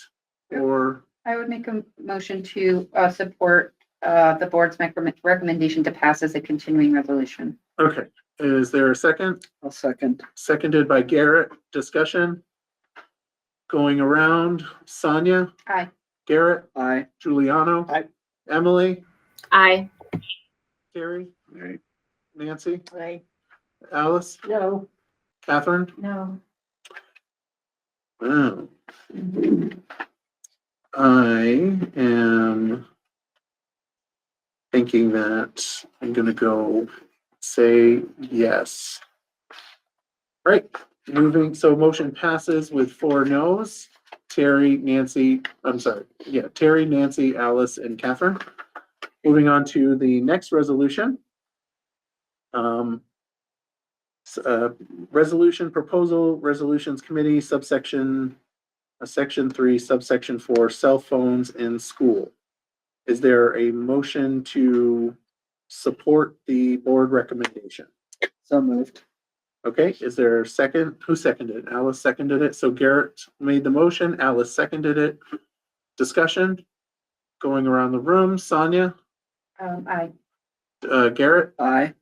or? I would make a motion to support the board's recommendation to pass as a continuing resolution. Okay, is there a second? I'll second. Seconded by Garrett. Discussion? Going around, Sonia, Aye. Garrett, Aye. Giuliano. Aye. Emily, Aye. Carrie, Nay. Nancy, Nay. Alice, No. Catherine. No. Wow. I am thinking that I'm gonna go say yes. Right, moving, so motion passes with 4 noes. Terry, Nancy, I'm sorry, yeah, Terry, Nancy, Alice, and Catherine. Moving on to the next resolution. Resolution proposal, resolutions committee, subsection, section 3, subsection 4, cell phones in school. Is there a motion to support the board recommendation? So moved. Okay, is there a second? Who seconded it? Alice seconded it. So Garrett made the motion, Alice seconded it. Discussion? Going around the room, Sonia, Aye. Garrett, Aye.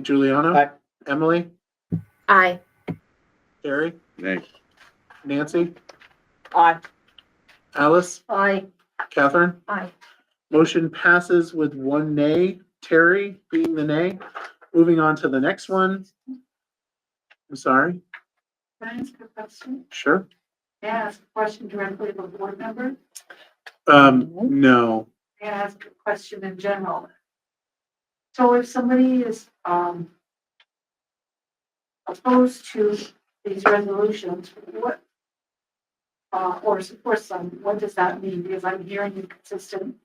Giuliano, Aye. Emily, Aye. Terry, Nay. Nancy, Aye. Alice, Aye. Catherine. Aye. Motion passes with one nay, Terry being the nay. Moving on to the next one. I'm sorry, Can I ask a question? sure. May I ask a question directly of a board member? No, May I ask a question in general? So if somebody is, opposed to these resolutions, what, or supports them, what does that mean? Because I'm hearing inconsistent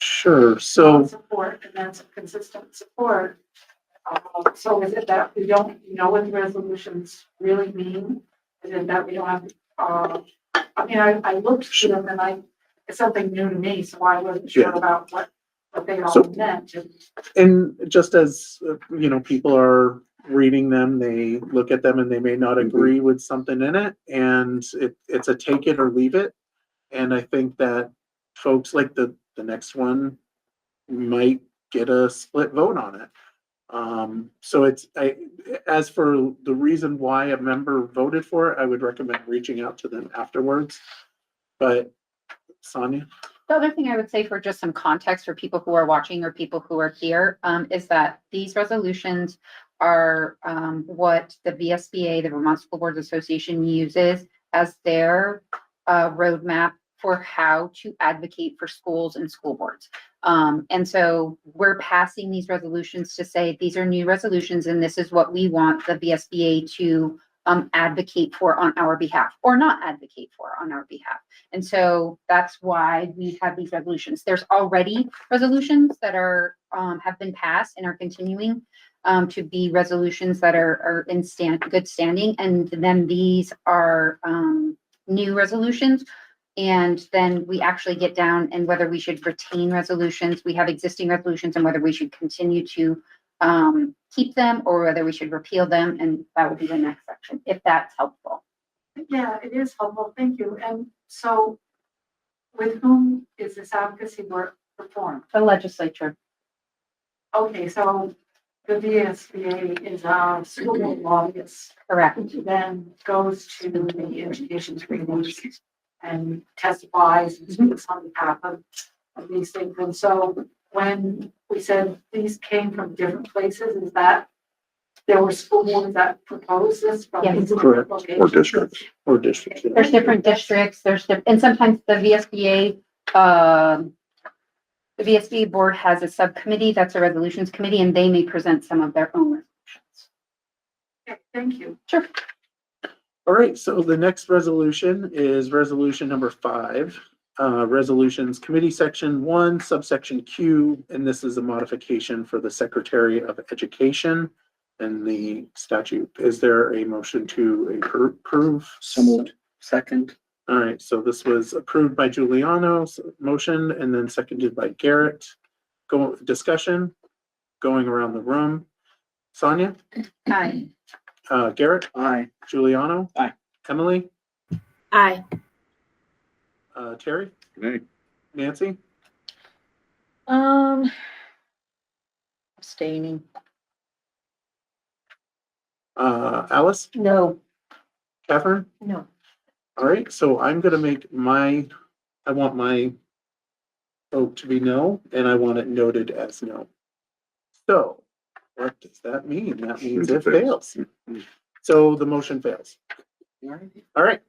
sure, so, support and that's consistent support. So is it that we don't know what the resolutions really mean? Is it that we don't have, I mean, I looked through them and it's something new to me, so I wasn't sure Yeah. about what they all So- meant. and just as, people are reading them, they look at them and they may not agree with something in it, and it's a take it or leave it. And I think that folks like the next one might get a split vote on it. So as for the reason why a member voted for it, I would recommend reaching out to them afterwards. But Sonia? The other thing I would say for just some context for people who are watching or people who are here, is that these resolutions are, what the VSBA, the Vermont School Boards Association, uses as their, roadmap for how to advocate for schools and school boards. And so we're passing these resolutions to say, these are new resolutions and this is what we want the VSBA to, advocate for on our behalf, or not advocate for on our behalf. And so that's why we have these resolutions. There's already resolutions that are, have been passed and are continuing, to be resolutions that are in good standing. And then these are, new resolutions. And then we actually get down and whether we should retain resolutions. We have existing resolutions and whether we should continue to, keep them or whether we should repeal them. And that will be the next section, if that's helpful. Yeah, it is helpful, thank you. And so with whom is this advocacy work performed? The legislature. Okay, so the VSBA is our school board lobbyist. Correct. Then goes to the education committees and testifies and speaks on behalf of these things. And so when we said these came from different places, is that there were school boards that proposed this from Yes. these different Correct. locations? Or districts. Or districts? There's different districts, and sometimes the VSBA, the VSBA board has a subcommittee, that's a resolutions committee, and they may present some of their own resolutions. Okay, thank you. Sure. All right, so the next resolution is resolution number 5. Resolutions Committee Section 1, subsection Q, and this is a modification for the Secretary of Education and the statute. Is there a motion to approve? So moved. Second. All right, so this was approved by Giuliano's motion and then seconded by Garrett. Discussion, going around the room. Sonia? Aye. Garrett? Aye. Giuliano? Aye. Emily? Aye. Terry? Nay. Nancy? Abstaining. Alice? No. Catherine? No. All right, so I'm gonna make I want my vote to be no, and I want it noted as no. So, what does that mean? That means it fails. So the motion fails. All right.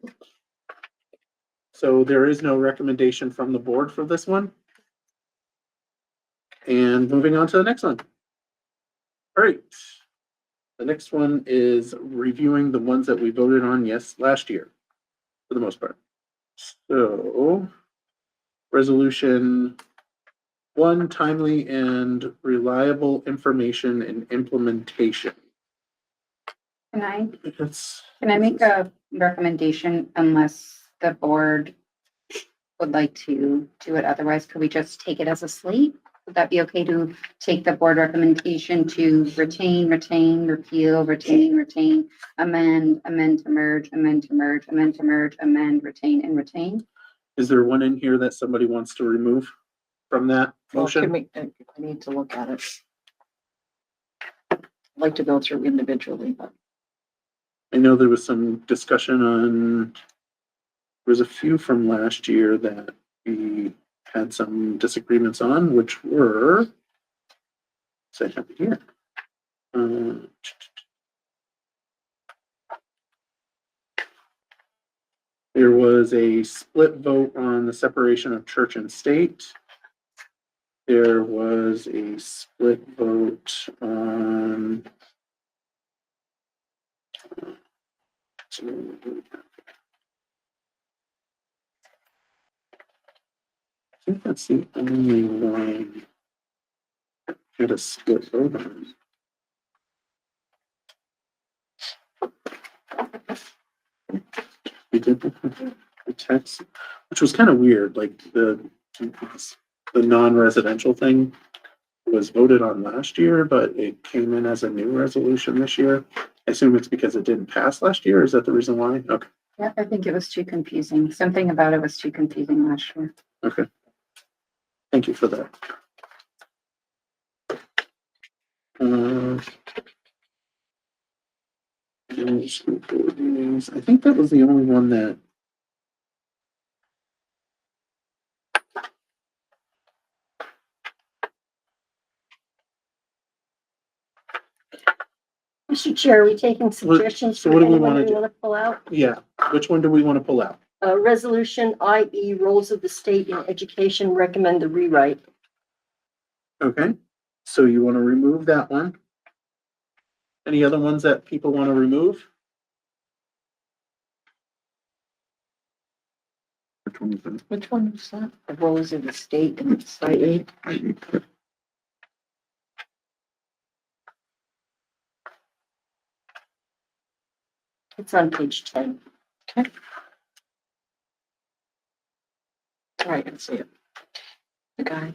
So there is no recommendation from the board for this one. And moving on to the next one. All right. The next one is reviewing the ones that we voted on, last year, for the most part. So, resolution 1, timely and reliable information and implementation. Can It's, I make a recommendation unless the board would like to do it otherwise? Could we just take it as a slate? Would that be okay to take the board recommendation to retain, repeal, amend to merge, amend to merge, amend, retain, and retain? is there one in here that somebody wants to remove from that Well, motion? I need to look at it. like to go through individually, but. I know there was some discussion on, there was a few from last year that we had some disagreements on, which were, so I have it here. There was a split vote on the separation of church and state. There was a split vote on I think that's the only one that had a split vote on. We did the text, which was kind of weird, like the non-residential thing was voted on last year, but it came in as a new resolution this year. I assume it's because it didn't pass last year. Is that the reason why? Okay. Yeah, I think it was too confusing. Something about it was too confusing last year. Okay. Thank you for that. I think that was the only one that. Mr. Chair, are we taking suggestions so from what do we anyone wanna we do? want to pull out? Yeah, which one do we want to pull out? Resolution, i.e. roles of the state in education, recommend the rewrite. Okay, so you want to remove that one? Any other ones that people want to remove? Which one is that? Which one was that? The roles of the state and society. It's on page 10. Okay. All right, I can see it. The guide.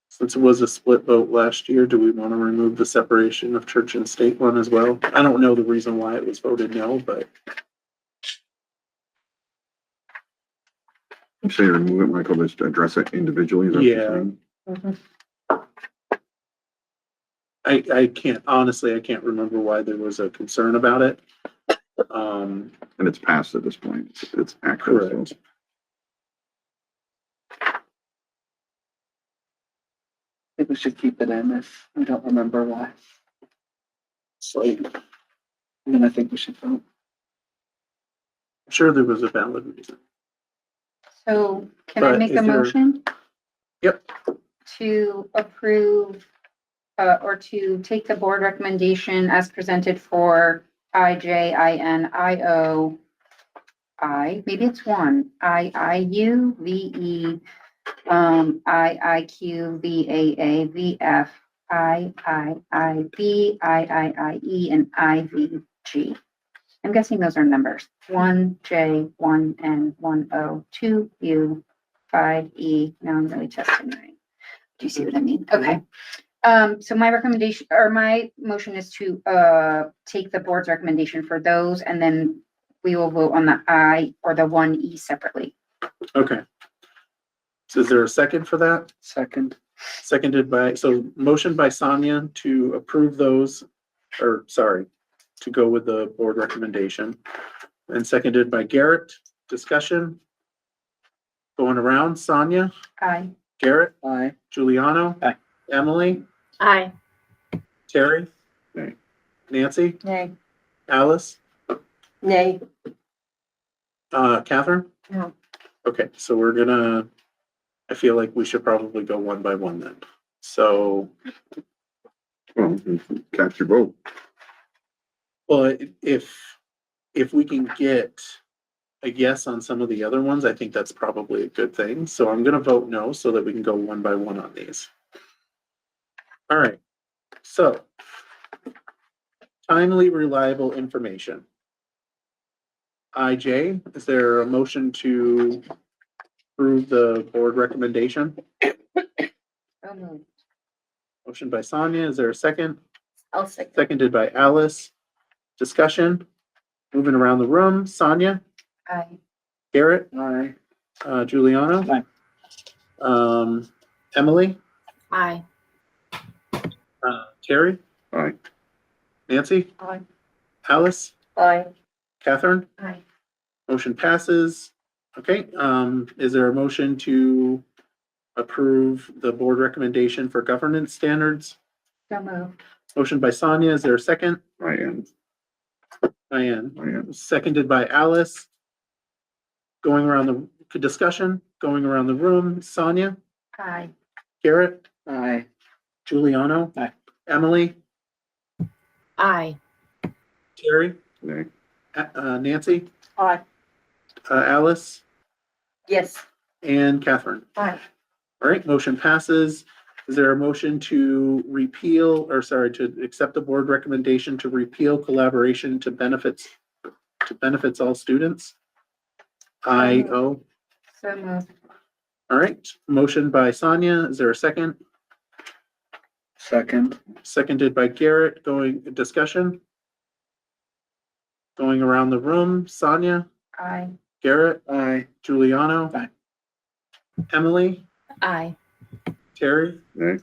Since it was a split vote last year, do we want to remove the separation of church and state one as well? I don't know the reason why it was voted no, but. You say remove it, Michael, just address it individually, is that what you're saying? Mhm. I can't, honestly, I can't remember why there was a concern about it. And it's passed at this point, it's active. Correct. So. I think we should keep it in if we don't remember why. And then I think we should vote. I'm sure there was a valid reason. So can I But make is a there- motion Yep, to approve or to take the board recommendation as presented for IJINIO maybe it's one, IIUVE, IIQVAA, VF, IIIB, and IVG. I'm guessing those are numbers. 1J, 1N, 1O, 2U, 5E. Now I'm really testing right. Do you see what I mean? Okay. So my recommendation or my motion is to take the board's recommendation for those, and then we will vote on the I or the 1E separately. okay. So is there a second for that? Second. Seconded by, so motion by Sonia to approve those, or sorry, to go with the board recommendation. And seconded by Garrett. Discussion. Going around, Sonia, Aye. Garrett, Aye. Giuliano. Aye. Emily, Aye. Terry, Nay. Nancy, Nay. Alice, Nay. Catherine? No. Okay, so we're gonna, I feel like we should probably go one by one then. So, Well, cast your vote. well, if we can get a yes on some of the other ones, I think that's probably a good thing. So I'm gonna vote no so that we can go one by one on these. All right, so timely, reliable information. IJ, is there a motion to approve the board recommendation? So moved. Motion by Sonia, is there a second? I'll second. Seconded by Alice. Discussion, moving around the room. Sonia, Aye. Garrett, Aye. Giuliano. Aye. Emily, Aye. Terry, Aye. Nancy, Aye. Alice, Aye. Catherine, Aye. motion passes. Okay, is there a motion to approve the board recommendation for governance standards? So moved. Motion by Sonia, is there a second? Diane. Diane, seconded by Alice. Going around the discussion, going around the room, Sonia, Aye. Garrett, Aye. Giuliano. Aye. Emily, Aye. Terry, Nay. Nancy, Aye. Alice, Yes. and Catherine. Aye. All right, motion passes. Is there a motion to to accept the board recommendation to repeal collaboration to benefits all students? IO. So moved. All right, motion by Sonia. Is there a second? Second. Seconded by Garrett. Discussion? Going around the room, Sonia, Aye. Garrett, Aye. Giuliano. Aye. Emily, Aye. Terry, Nay.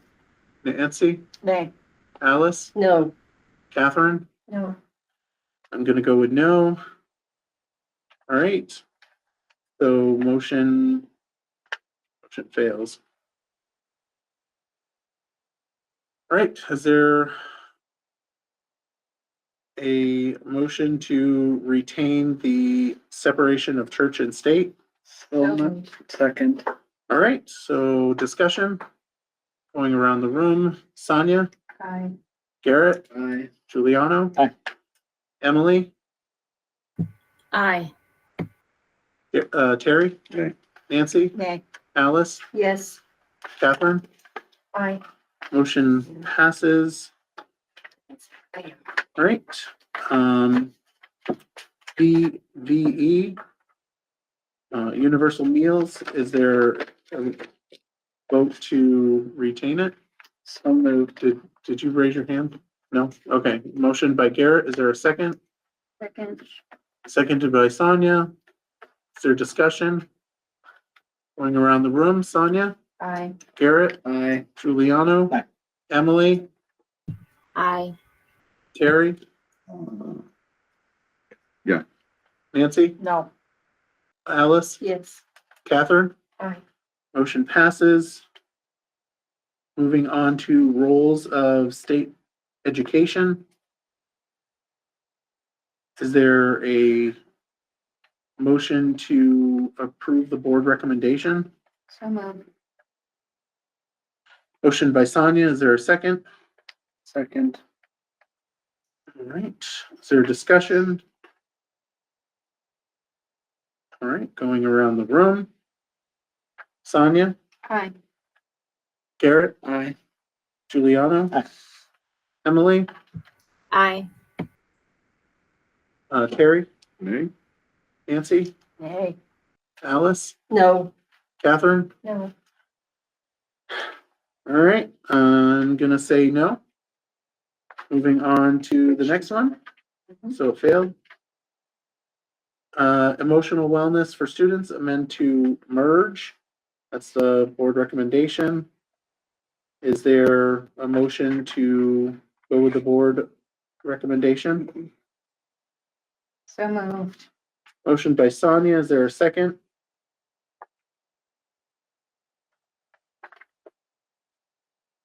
Nancy, Nay. Alice, No. Catherine. No. I'm gonna go with no. All right. So motion fails. All right, is there a motion to retain the separation of church and state? So moved. Second. All right, so discussion, going around the room, Sonia, Aye. Garrett, Aye. Giuliano. Aye. Emily, Aye. Terry, Nay. Nancy, Nay. Alice, Yes. Catherine. Aye. Motion passes. All right. VE, universal meals, is there a vote to retain it? So moved. Did you raise your hand? No? Okay, motion by Garrett, is there a second? Second. Seconded by Sonia. Is there discussion? Going around the room, Sonia, Aye. Garrett, Aye. Giuliano. Aye. Emily, Aye. Terry, Yeah. Nancy, No. Alice, Yes. Catherine. Aye. Motion passes. Moving on to roles of state education. Is there a motion to approve the board recommendation? So moved. Motion by Sonia, is there a second? Second. All right, is there discussion? All right, going around the room. Sonia, Aye. Garrett, Aye. Giuliano. Aye. Emily, Aye. Terry, Nay. Nancy, Nay. Alice, No. Catherine. No. All right, I'm gonna say no. Moving on to the next one. So it failed. Emotional wellness for students, amend to merge. That's the board recommendation. Is there a motion to go with the board recommendation? So moved. Motion by Sonia, is there a second?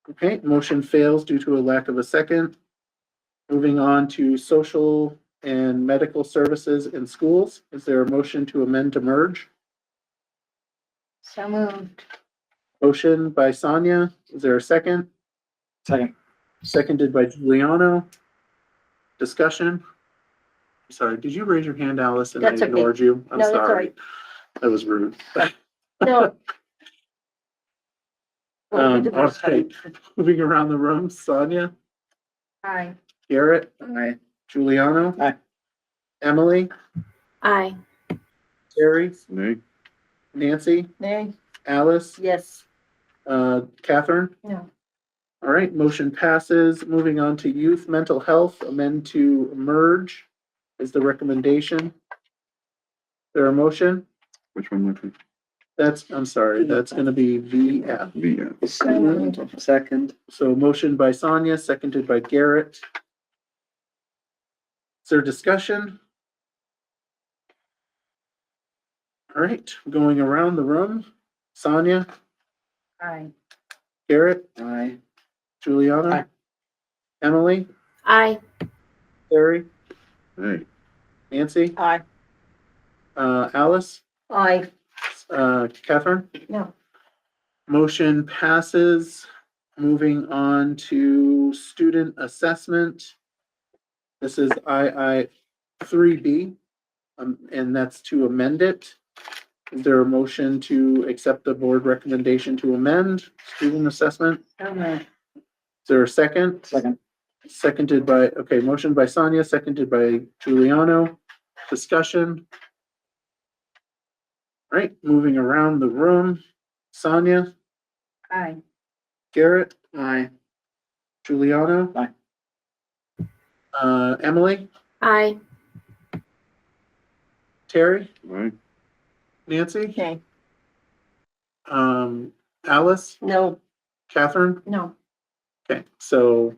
Okay, motion fails due to a lack of a second. Moving on to social and medical services in schools. Is there a motion to amend to merge? So moved. Motion by Sonia, is there a second? Second. Seconded by Giuliano. Discussion? Sorry, did you raise your hand, Alice, and I That's okay. ignored you? I'm No, that's all sorry. right. That was rude. No. Well, we All right, moving around the room, Sonia, Aye. Garrett, Aye. Giuliano. Aye. Emily, Aye. Terry, Nay. Nancy, Nay. Alice, Yes. Catherine. No. All right, motion passes. Moving on to youth mental health, amend to merge is the recommendation. There a motion? Which one, Lexi? I'm sorry, that's gonna be VF. Second. So motion by Sonia, seconded by Garrett. Is there discussion? All right, going around the room. Sonia, Aye. Garrett, Aye. Juliana, Aye. Emily, Aye. Terry, Hey, Nancy, Aye. Alice, Aye. Catherine. No. Motion passes. Moving on to student assessment. This is II 3B, and that's to amend it. Is there a motion to accept the board recommendation to amend student assessment? So moved. Is there a second? Second. Seconded by, okay, motion by Sonia, seconded by Giuliano. Discussion. All right, moving around the room. Sonia, Aye. Garrett, Aye. Giuliano. Aye. Emily, Aye. Terry, all right, Nancy, Okay. Alice, No. Catherine. No. Okay, so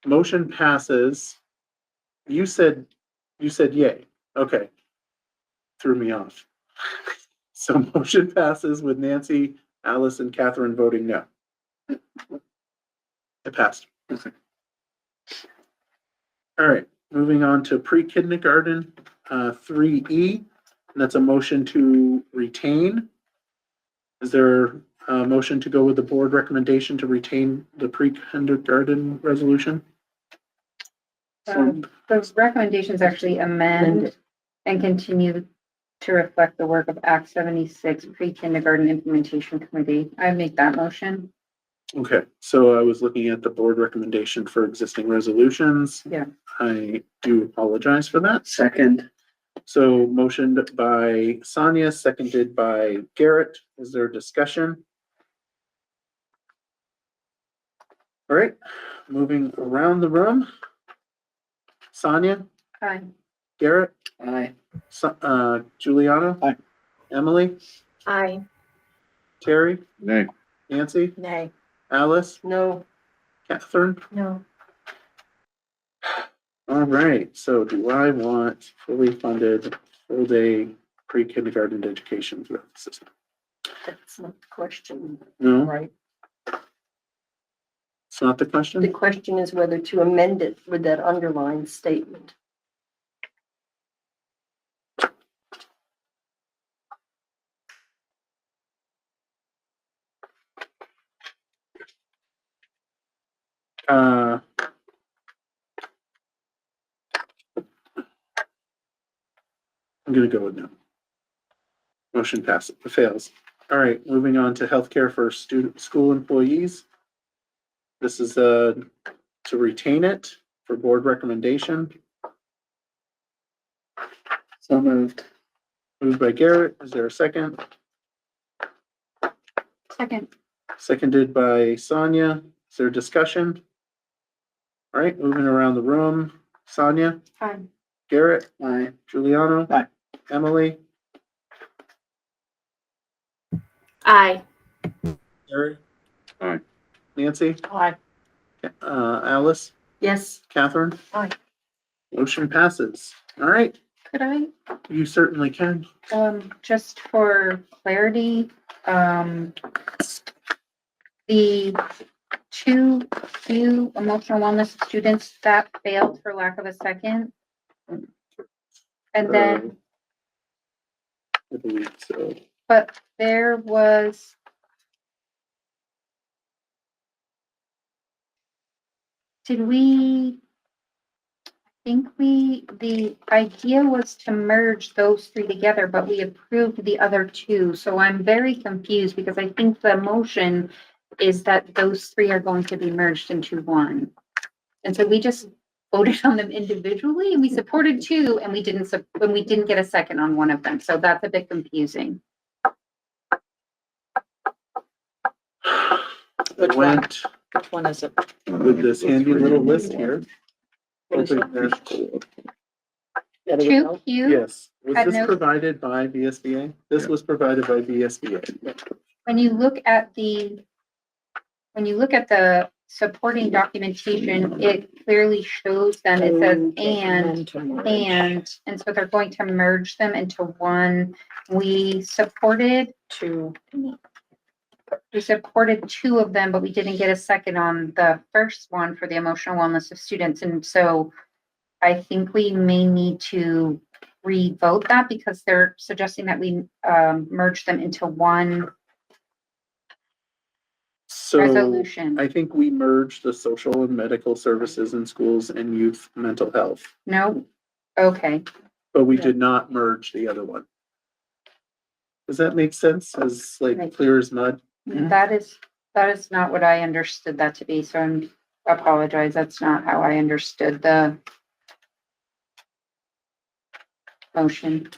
motion passes. You said yay. Okay. Threw me off. So motion passes with Nancy, Alice, and Catherine voting no. It passed. Okay. All right, moving on to pre-kindergarten, 3E. And that's a motion to retain. Is there a motion to go with the board recommendation to retain the pre-kindergarten resolution? The recommendations actually amend and continue to reflect the work of Act 76 Pre-Kindergarten Implementation Committee. I make that motion. Okay, so I was looking at the board recommendation for existing resolutions. Yeah. I do apologize for that. Second. So motioned by Sonia, seconded by Garrett. Is there discussion? All right, moving around the room. Sonia, Aye. Garrett, Aye. Juliana. Aye. Emily, Aye. Terry, nay, Nancy, Nay. Alice, No. Catherine. No. All right, so do I want fully funded full day pre-kindergarten education throughout the system? That's not the question. No, Right. it's not the The question? question is whether to amend it with that underlined statement. Uh, I'm gonna go with no. Motion passes, fails. All right, moving on to healthcare for school employees. This is, to retain it for board recommendation. So moved. Moved by Garrett. Is there a second? Second. Seconded by Sonia. Is there discussion? All right, moving around the room. Sonia, Aye. Garrett, Aye. Giuliano. Aye. Emily, Aye. Terry. Aye. Nancy, Aye. Alice, Yes. Catherine. Aye. Motion passes. All right, Could I, you certainly can. just for clarity, the two new emotional wellness students that failed for lack of a second. And then, I believe so. but there was. Did we? I think the idea was to merge those three together, but we approved the other two. So I'm very confused because I think the motion is that those three are going to be merged into one. And so we just voted on them individually and we supported two and we didn't get a second on one of them. So that's a bit confusing. I went Which one is it? with this handy little list here. What is it? Hoping that 2Q Yes. Was had this no, provided by VSBA? This was provided by VSBA. when you look at the supporting documentation, it clearly shows them, it says and so they're going to merge them into one. We supported two of them, but we didn't get a second on the first one for the emotional wellness of students. And so I think we may need to re-vote that because they're suggesting that we merge them into one So resolution. I think we merged the social and medical services in schools and youth mental health, No? Okay. but we did not merge the other one. Does that make sense? As like clear as mud? That is not what I understood that to be, so I apologize. That's not how I understood the motion.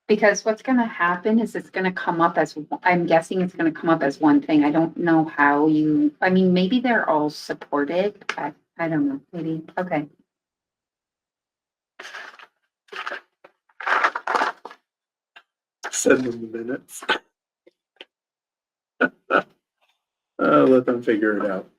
Because what's gonna happen is it's gonna come up as, I'm guessing it's gonna come up as one thing. I don't know how I mean, maybe they're all supported. I don't know, maybe, okay. Send them the minutes. Let them figure it out.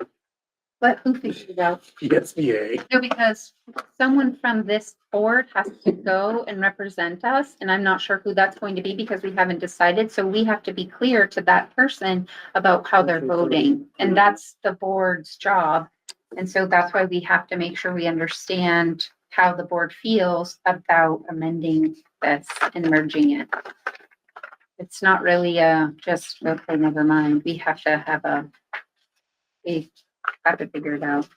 But who figured it out? VSBA. No, because someone from this board has to go and represent us, and I'm not sure who that's going to be because we haven't decided, so we have to be clear to that person about how they're voting, and that's the board's job. And so that's why we have to make sure we understand how the board feels about amending this and merging it. It's not really just, okay, never mind, we have to have we have to figure it out.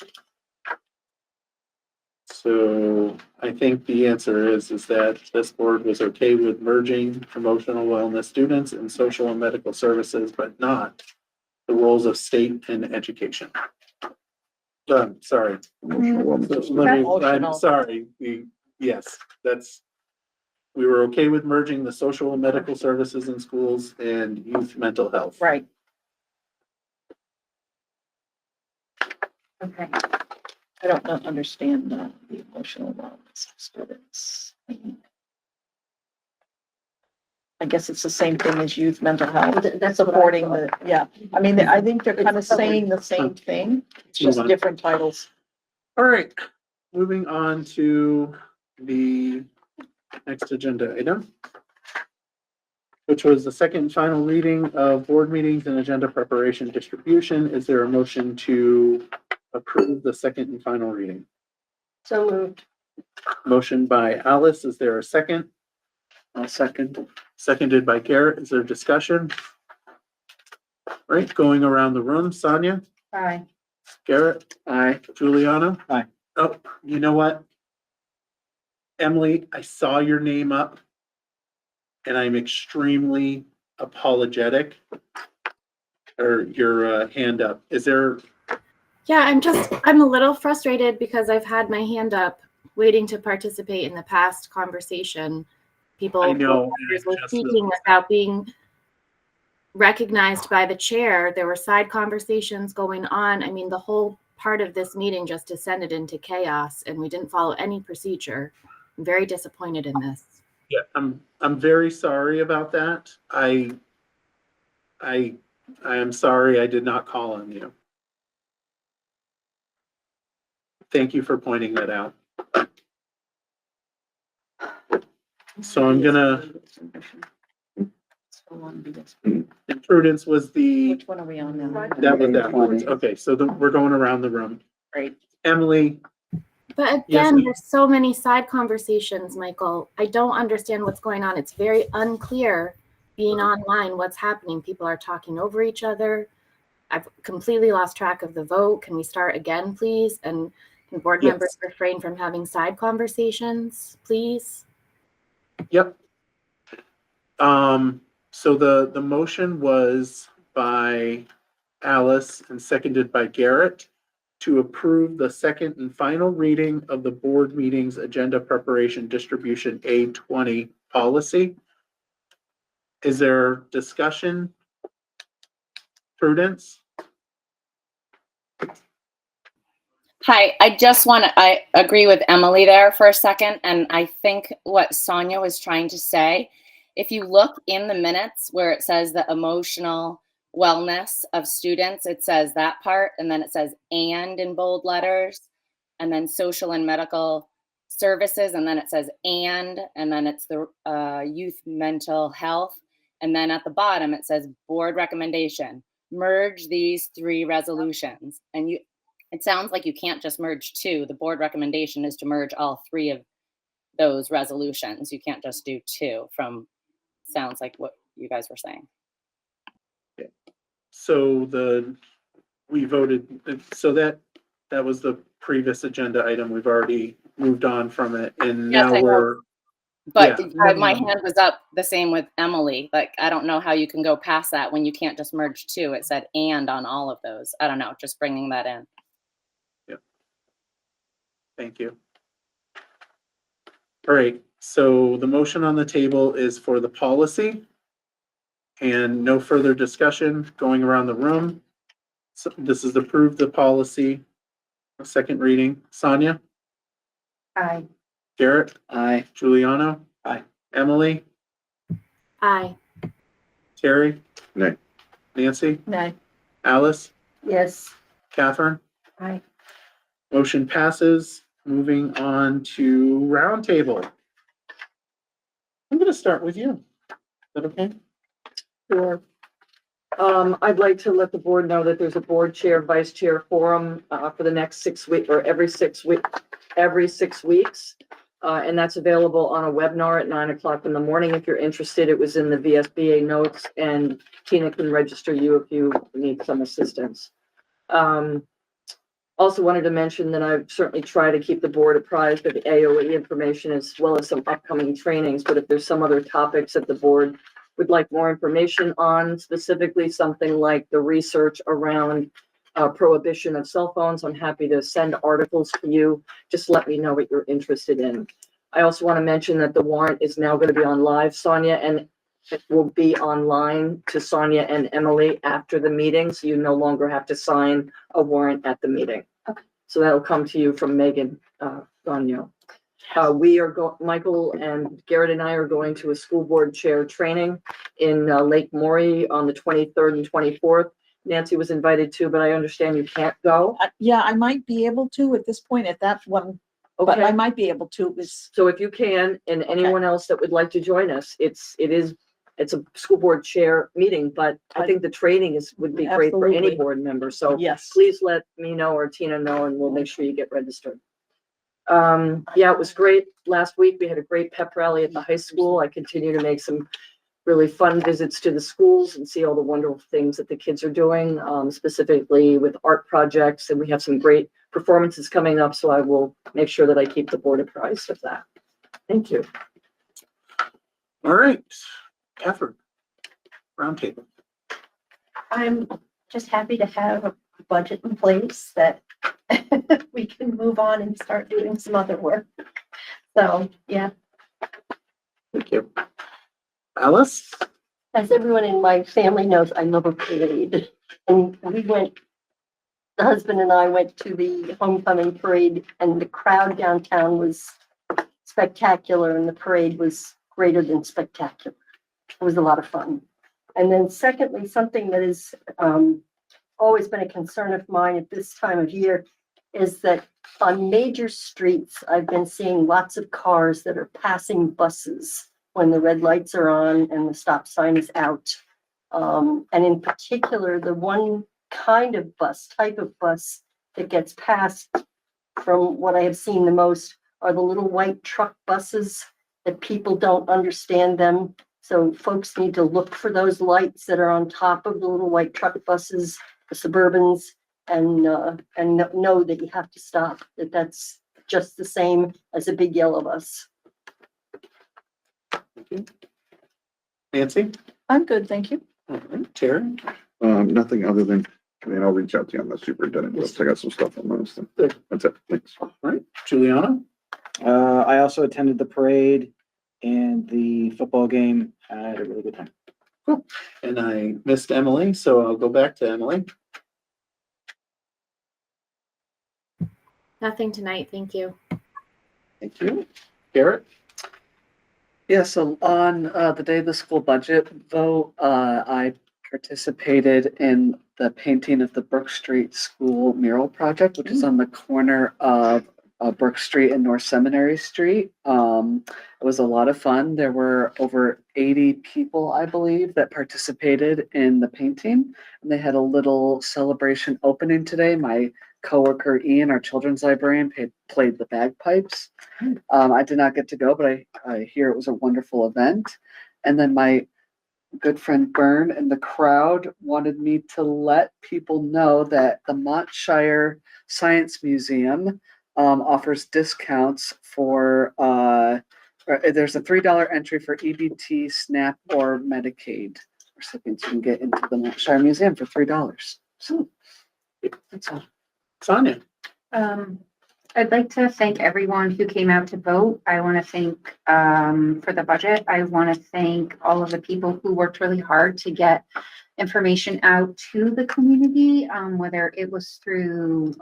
So I think the answer is that this board was okay with merging emotional wellness students and social and medical services, but not the roles of state and education. Sorry. I'm sorry. Yes, we were okay with merging the social and medical services in schools and youth mental health. Right. Okay. I don't understand the emotional wellness of students. I guess it's the same thing as youth mental health. That's supporting yeah. I mean, I think they're kind of saying the same thing. It's just different titles. All right, moving on to the next agenda item, which was the second and final reading of board meetings and agenda preparation distribution. Is there a motion to approve the second and final reading? So moved. Motion by Alice. Is there a second? I'll second. Seconded by Garrett. Is there discussion? All right, going around the room. Sonia? Aye. Garrett? Aye. Juliana? Aye. Oh, you know what? Emily, I saw your name up and I'm extremely apologetic. Or your hand up. Is there? Yeah, I'm a little frustrated because I've had my hand up waiting to participate in the past conversation. People I know, were speaking without being recognized by the chair. There were side conversations going on. I mean, the whole part of this meeting just descended into chaos and we didn't follow any procedure. I'm very disappointed in this. Yeah, I'm very sorry about that. I am sorry I did not call on you. Thank you for pointing that out. So I'm gonna, Prudence was the, Which one are we on now? that was that. Okay, so we're going around the room. Great. Emily. But Yes, again, there's so many side conversations, Michael. I don't understand what's going on. It's very unclear being online what's happening. People are talking over each other. I've completely lost track of the vote. Can we start again, please? And can board members refrain from having side conversations, please? Yep. So the motion was by Alice and seconded by Garrett to approve the second and final reading of the board meetings agenda preparation distribution A20 policy. Is there discussion? Prudence? Hi, I agree with Emily there for a second. And I think what Sonia was trying to say, if you look in the minutes where it says the emotional wellness of students, it says that part, and then it says and in bold letters, and then social and medical services, and then it says and then it's the youth mental health. And then at the bottom, it says board recommendation, merge these 3 resolutions. And it sounds like you can't just merge 2. The board recommendation is to merge all 3 of those resolutions. You can't just do 2 sounds like what you guys were saying. So we voted, so that was the previous agenda item. We've already moved on from it, and Yes, now I know. we're. But Yeah. my hand was up the same with Emily. Like, I don't know how you can go past that when you can't just merge 2. It said and on all of those. I don't know, just bringing that in. Yeah. Thank you. All right, so the motion on the table is for the policy. And no further discussion going around the room. So this is approve the policy. Second reading. Sonia? Aye. Garrett? Aye. Giuliano? Aye. Emily? Aye. Terry? Nay. Nancy? Nay. Alice? Yes. Catherine? Aye. Motion passes. Moving on to roundtable. I'm gonna start with you. Is that okay? Sure. I'd like to let the board know that there's a board chair, vice chair forum, for the next 6 weeks, or every 6 weeks. And that's available on a webinar at 9:00 in the morning. If you're interested, it was in the VSBA notes, and Tina can register you if you need some assistance. Also wanted to mention that I certainly try to keep the board apprised of the AOE information as well as some upcoming trainings, but if there's some other topics that the board would like more information on, specifically something like the research around prohibition of cell phones, I'm happy to send articles to you. Just let me know what you're interested in. I also want to mention that the warrant is now going to be on live, Sonia, and it will be online to Sonia and Emily after the meeting, so you no longer have to sign a warrant at the meeting. Okay. So that'll come to you from Megan Gagnon. Michael and Garrett and I are going to a school board chair training in Lake Maury on the 23rd and 24th. Nancy was invited too, but I understand you can't go. Yeah, I might be able to at this point at that one, but I Okay, might be able to. so if you can, and anyone else that would like to join us, it's a school board chair meeting, but I think the training would be great for any Absolutely. board member. So Yes. please let me know or Tina know, and we'll make sure you get registered. Yeah, it was great. Last week, we had a great pep rally at the high school. I continue to make some really fun visits to the schools and see all the wonderful things that the kids are doing, specifically with art projects. And we have some great performances coming up, so I will make sure that I keep the board apprised of that. Thank you. All right, Catherine, roundtable. I'm just happy to have a budget in place that we can move on and start doing some other work. So, yeah. Thank you. Alice? As everyone in my family knows, I love a parade. And the husband and I went to the homecoming parade, and the crowd downtown was spectacular, and the parade was greater than spectacular. It was a lot of fun. And then secondly, something that has always been a concern of mine at this time of year is that on major streets, I've been seeing lots of cars that are passing buses when the red lights are on and the stop sign is out. And in particular, the one kind of type of bus that gets passed from what I have seen the most are the little white truck buses that people don't understand them. So folks need to look for those lights that are on top of the little white truck buses, the Suburbans, and know that you have to stop, that's just the same as a big yellow bus. Nancy? I'm good, thank you. All right, Terry? Nothing other than, I'll reach out to you on the superintendent list. I got some stuff on those. Good. That's it. Thanks. All right, Giuliano? I also attended the parade and the football game. I had a really good time. Cool. And I missed Emily, so I'll go back to Emily. Nothing tonight, thank you. Thank you. Garrett? Yeah, so on the day of the school budget vote, I participated in the painting of the Brook Street School mural project, which is on the corner of Brook Street and North Seminary Street. It was a lot of fun. There were over 80 people, I believe, that participated in the painting. And they had a little celebration opening today. My coworker Ian, our children's librarian, played the bagpipes. I did not get to go, but I hear it was a wonderful event. And then my good friend Byrne and the crowd wanted me to let people know that the Montshire Science Museum offers discounts for, there's a $3 entry for EBT, SNAP, or Medicaid recipients. You can get into the Montshire Museum for $3. So that's all. Sonia? I'd like to thank everyone who came out to vote. I want to thank, for the budget. I want to thank all of the people who worked really hard to get information out to the community, whether it was through,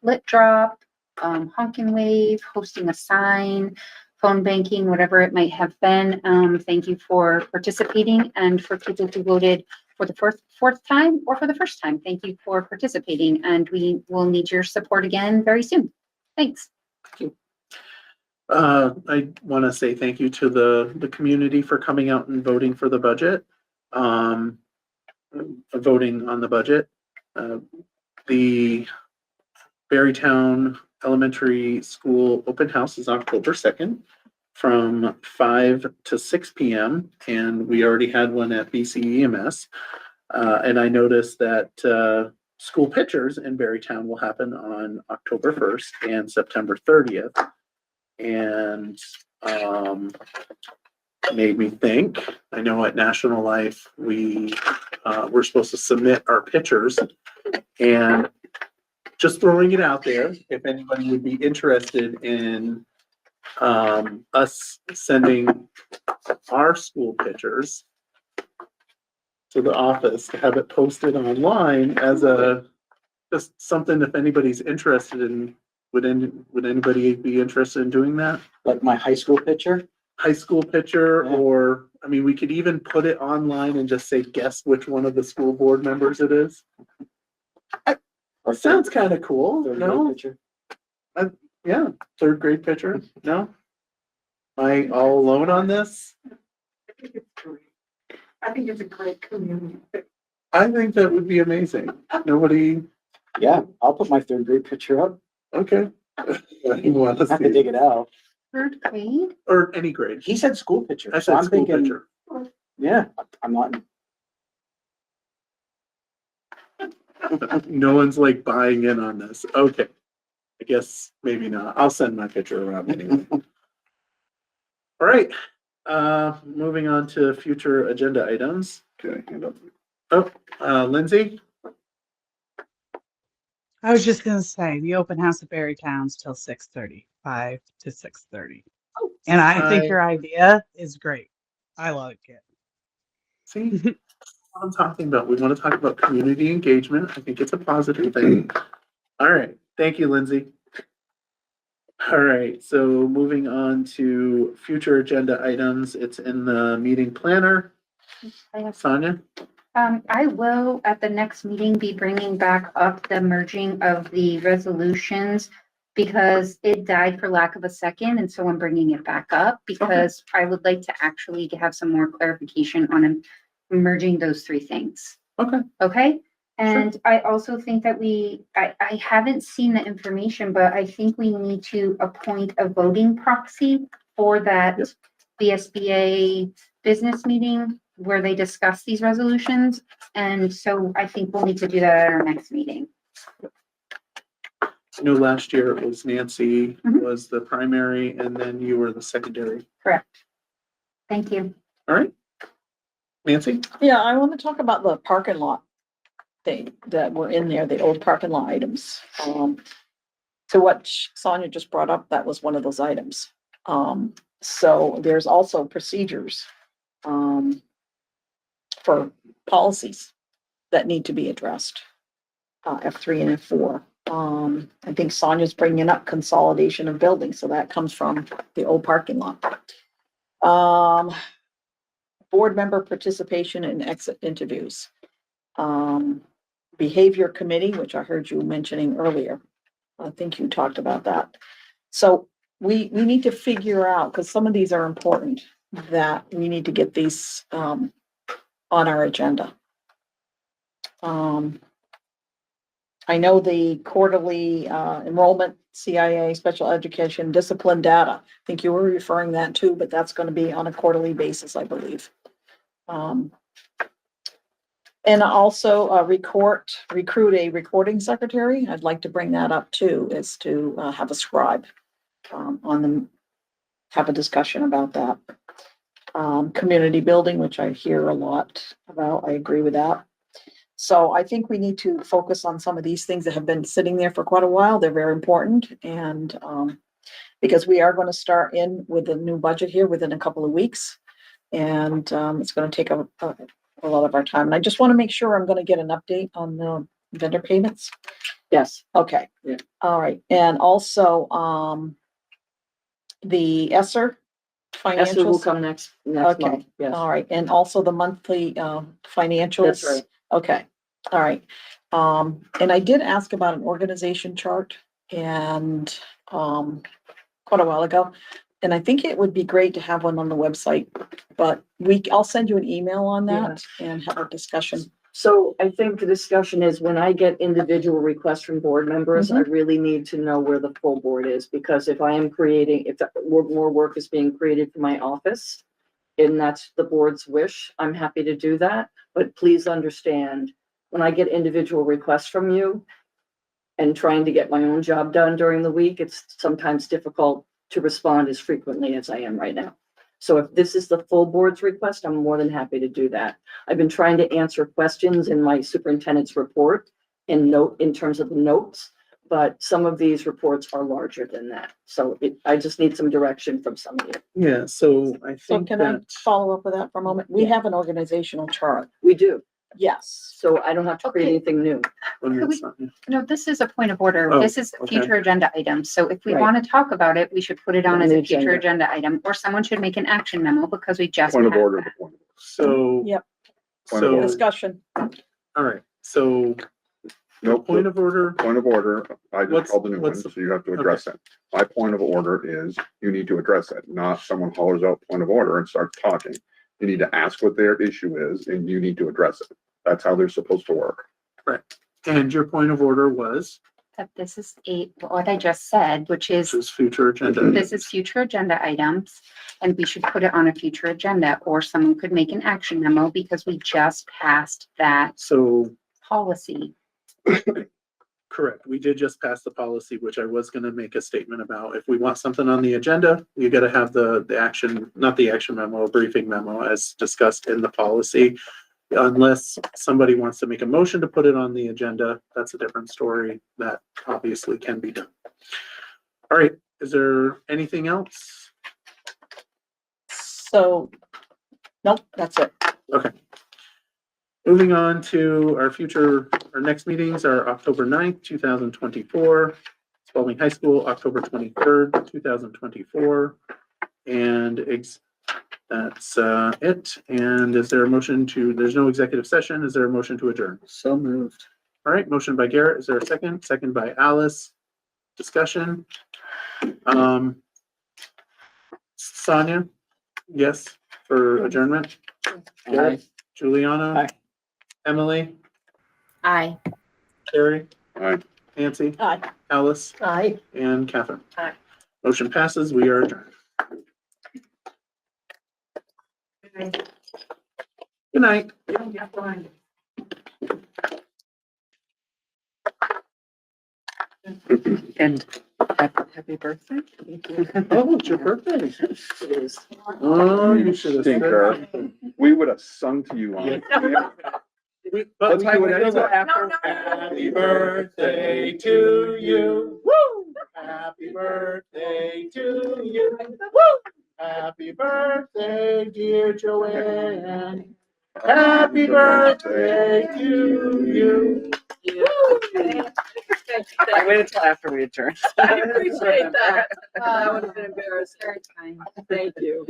Lit Drop, Honk and Wave, hosting a sign, phone banking, whatever it might have been. Thank you for participating, and for people who voted for the fourth time or for the first time. Thank you for participating, and we will need your support again very soon. Thanks. I want to say thank you to the community for coming out and voting for the budget. Voting on the budget. The Berrytown Elementary School open house is October 2nd from 5 to 6 p.m. And we already had one at BCEMS. And I noticed that school pictures in Berrytown will happen on October 1st and September 30th. And made me think, I know at National Life, we're supposed to submit our pictures, and just throwing it out there, if anybody would be interested in us sending our school pictures to the office to have it posted online as just something, if anybody's interested in, would anybody be interested in doing that? Like my high school picture? High school picture, Yeah. or, I mean, we could even put it online and just say, guess which one of the school board members it is. Or Sounds kind of cool, third grade no? picture? Yeah, third grade picture, no? Am I all alone on this? I think it's a great community. I think that would be amazing. Nobody, Yeah, I'll put my third grade picture up. okay. You want to Have to dig see, it out. Third grade? or any grade. He said school picture. I so said I'm school thinking, picture. yeah, I'm not. No one's like buying in on this. Okay. I guess maybe not. I'll send my picture around anyway. All right. Moving on to future agenda items. Okay, hand up. Oh, Lindsay? I was just gonna say, the open house at Berrytown's till 6:30, 5 to 6:30. And I think your idea is great. I like it. See, what I'm talking about. We want to talk about community engagement. I think it's a positive thing. All right. Thank you, Lindsay. All right. So moving on to future agenda items. It's in the meeting planner. Sonia? I will, at the next meeting, be bringing back up the merging of the resolutions because it died for lack of a second, and so I'm bringing it back up because I would like to actually have some more clarification on merging those three things. Okay. Okay? And I also think that I haven't seen the information, but I think we need to appoint a voting proxy for that VSBA business meeting where they discuss these resolutions. And so I think we'll need to do that at our next meeting. I know last year it was Nancy was the primary and then you were the secondary. Correct. Thank you. All right. Nancy? Yeah, I want to talk about the parking lot thing that were in there, the old parking lot items. So what Sonia just brought up, that was one of those items. So there's also procedures for policies that need to be addressed, F3 and F4. I think Sonia's bringing up consolidation of buildings, so that comes from the old parking lot. Board member participation in exit interviews. Behavior committee, which I heard you mentioning earlier. I think you talked about that. So we need to figure out, because some of these are important, that we need to get these on our agenda. I know the quarterly enrollment, CIA, special education, discipline data. I think you were referring that too, but that's going to be on a quarterly basis, I believe. And also recruit a recording secretary. I'd like to bring that up too, is to have a scribe have a discussion about that. Community building, which I hear a lot about. I agree with that. So I think we need to focus on some of these things that have been sitting there for quite a while. They're very important. And because we are going to start in with a new budget here within a couple of weeks. And it's going to take a lot of our time. And I just want to make sure I'm going to get an update on the vendor payments. Yes. Okay. Yeah. All right. And also the ESSER financials. ESSER will come next Okay. month. Yes. All right. And also the monthly financials. That's right. Okay. All right. And I did ask about an organization chart and quite a while ago. And I think it would be great to have one on the website, but I'll send you an email on that and have a discussion. So I think the discussion is when I get individual requests from board members, I really need to know where the full board is, because if I am creating, if more work is being created for my office, and that's the board's wish, I'm happy to do that. But please understand, when I get individual requests from you and trying to get my own job done during the week, it's sometimes difficult to respond as frequently as I am right now. So if this is the full board's request, I'm more than happy to do that. I've been trying to answer questions in my superintendent's report in terms of the notes, but some of these reports are larger than that. So I just need some direction from some of you. Yeah, so I So think can I that, follow up with that for a moment? We have an organizational chart. We do. Yes. So I don't have to create Okay. anything new. No, this is a point of order. Oh, This is okay. future agenda items. So if we Right. want to talk about it, we should put it on On as the a future agenda. agenda item, or someone should make an action memo because we just. Point of passed order, that. the point. so, Yep. Point of so, order. Discussion. all right, so No, point of order, point of order, I What's- just called the new one, what's the- so you have to address that. My point of order is you need to address it, not someone hollers out point of order and starts talking. You need to ask what their issue is and you need to address it. That's how they're supposed to work. and your point of order was, That this is what I just said, which this is, is future agenda. this is future agenda items, and we should put it on a future agenda, or someone could make an action memo because we just passed that So, policy. correct, we did just pass the policy, which I was gonna make a statement about. If we want something on the agenda, you gotta have the action, not the action memo, briefing memo as discussed in the policy. Unless somebody wants to make a motion to put it on the agenda, that's a different story. That obviously can be done. All right, is there anything else? So, nope, that's it. Okay. Moving on to our next meetings are October 9th, 2024. Spalding High School, October 23rd, 2024. And that's it. And is there a motion there's no executive session. Is there a motion to adjourn? So moved. All right, motion by Garrett. Is there a second? Second by Alice. Discussion. Sonia? Yes, for adjournment? Garrett? Juliana? Aye. Emily? Aye. Carrie? Aye. Nancy? Aye. Alice? Aye. And Catherine? Aye. Motion passes. We are adjourned. Good night. And happy birthday. Oh, it's your birthday. It is. Oh, you should have said Stinker. that. We would have sung to you on it. But Let's we do would it do anyway. Happy birthday to you. Woo! Happy birthday to you. Woo! Happy birthday, dear Joanne. Happy birthday to you. I waited until after we adjourned. I appreciate that. That would have been embarrassing. Thank you.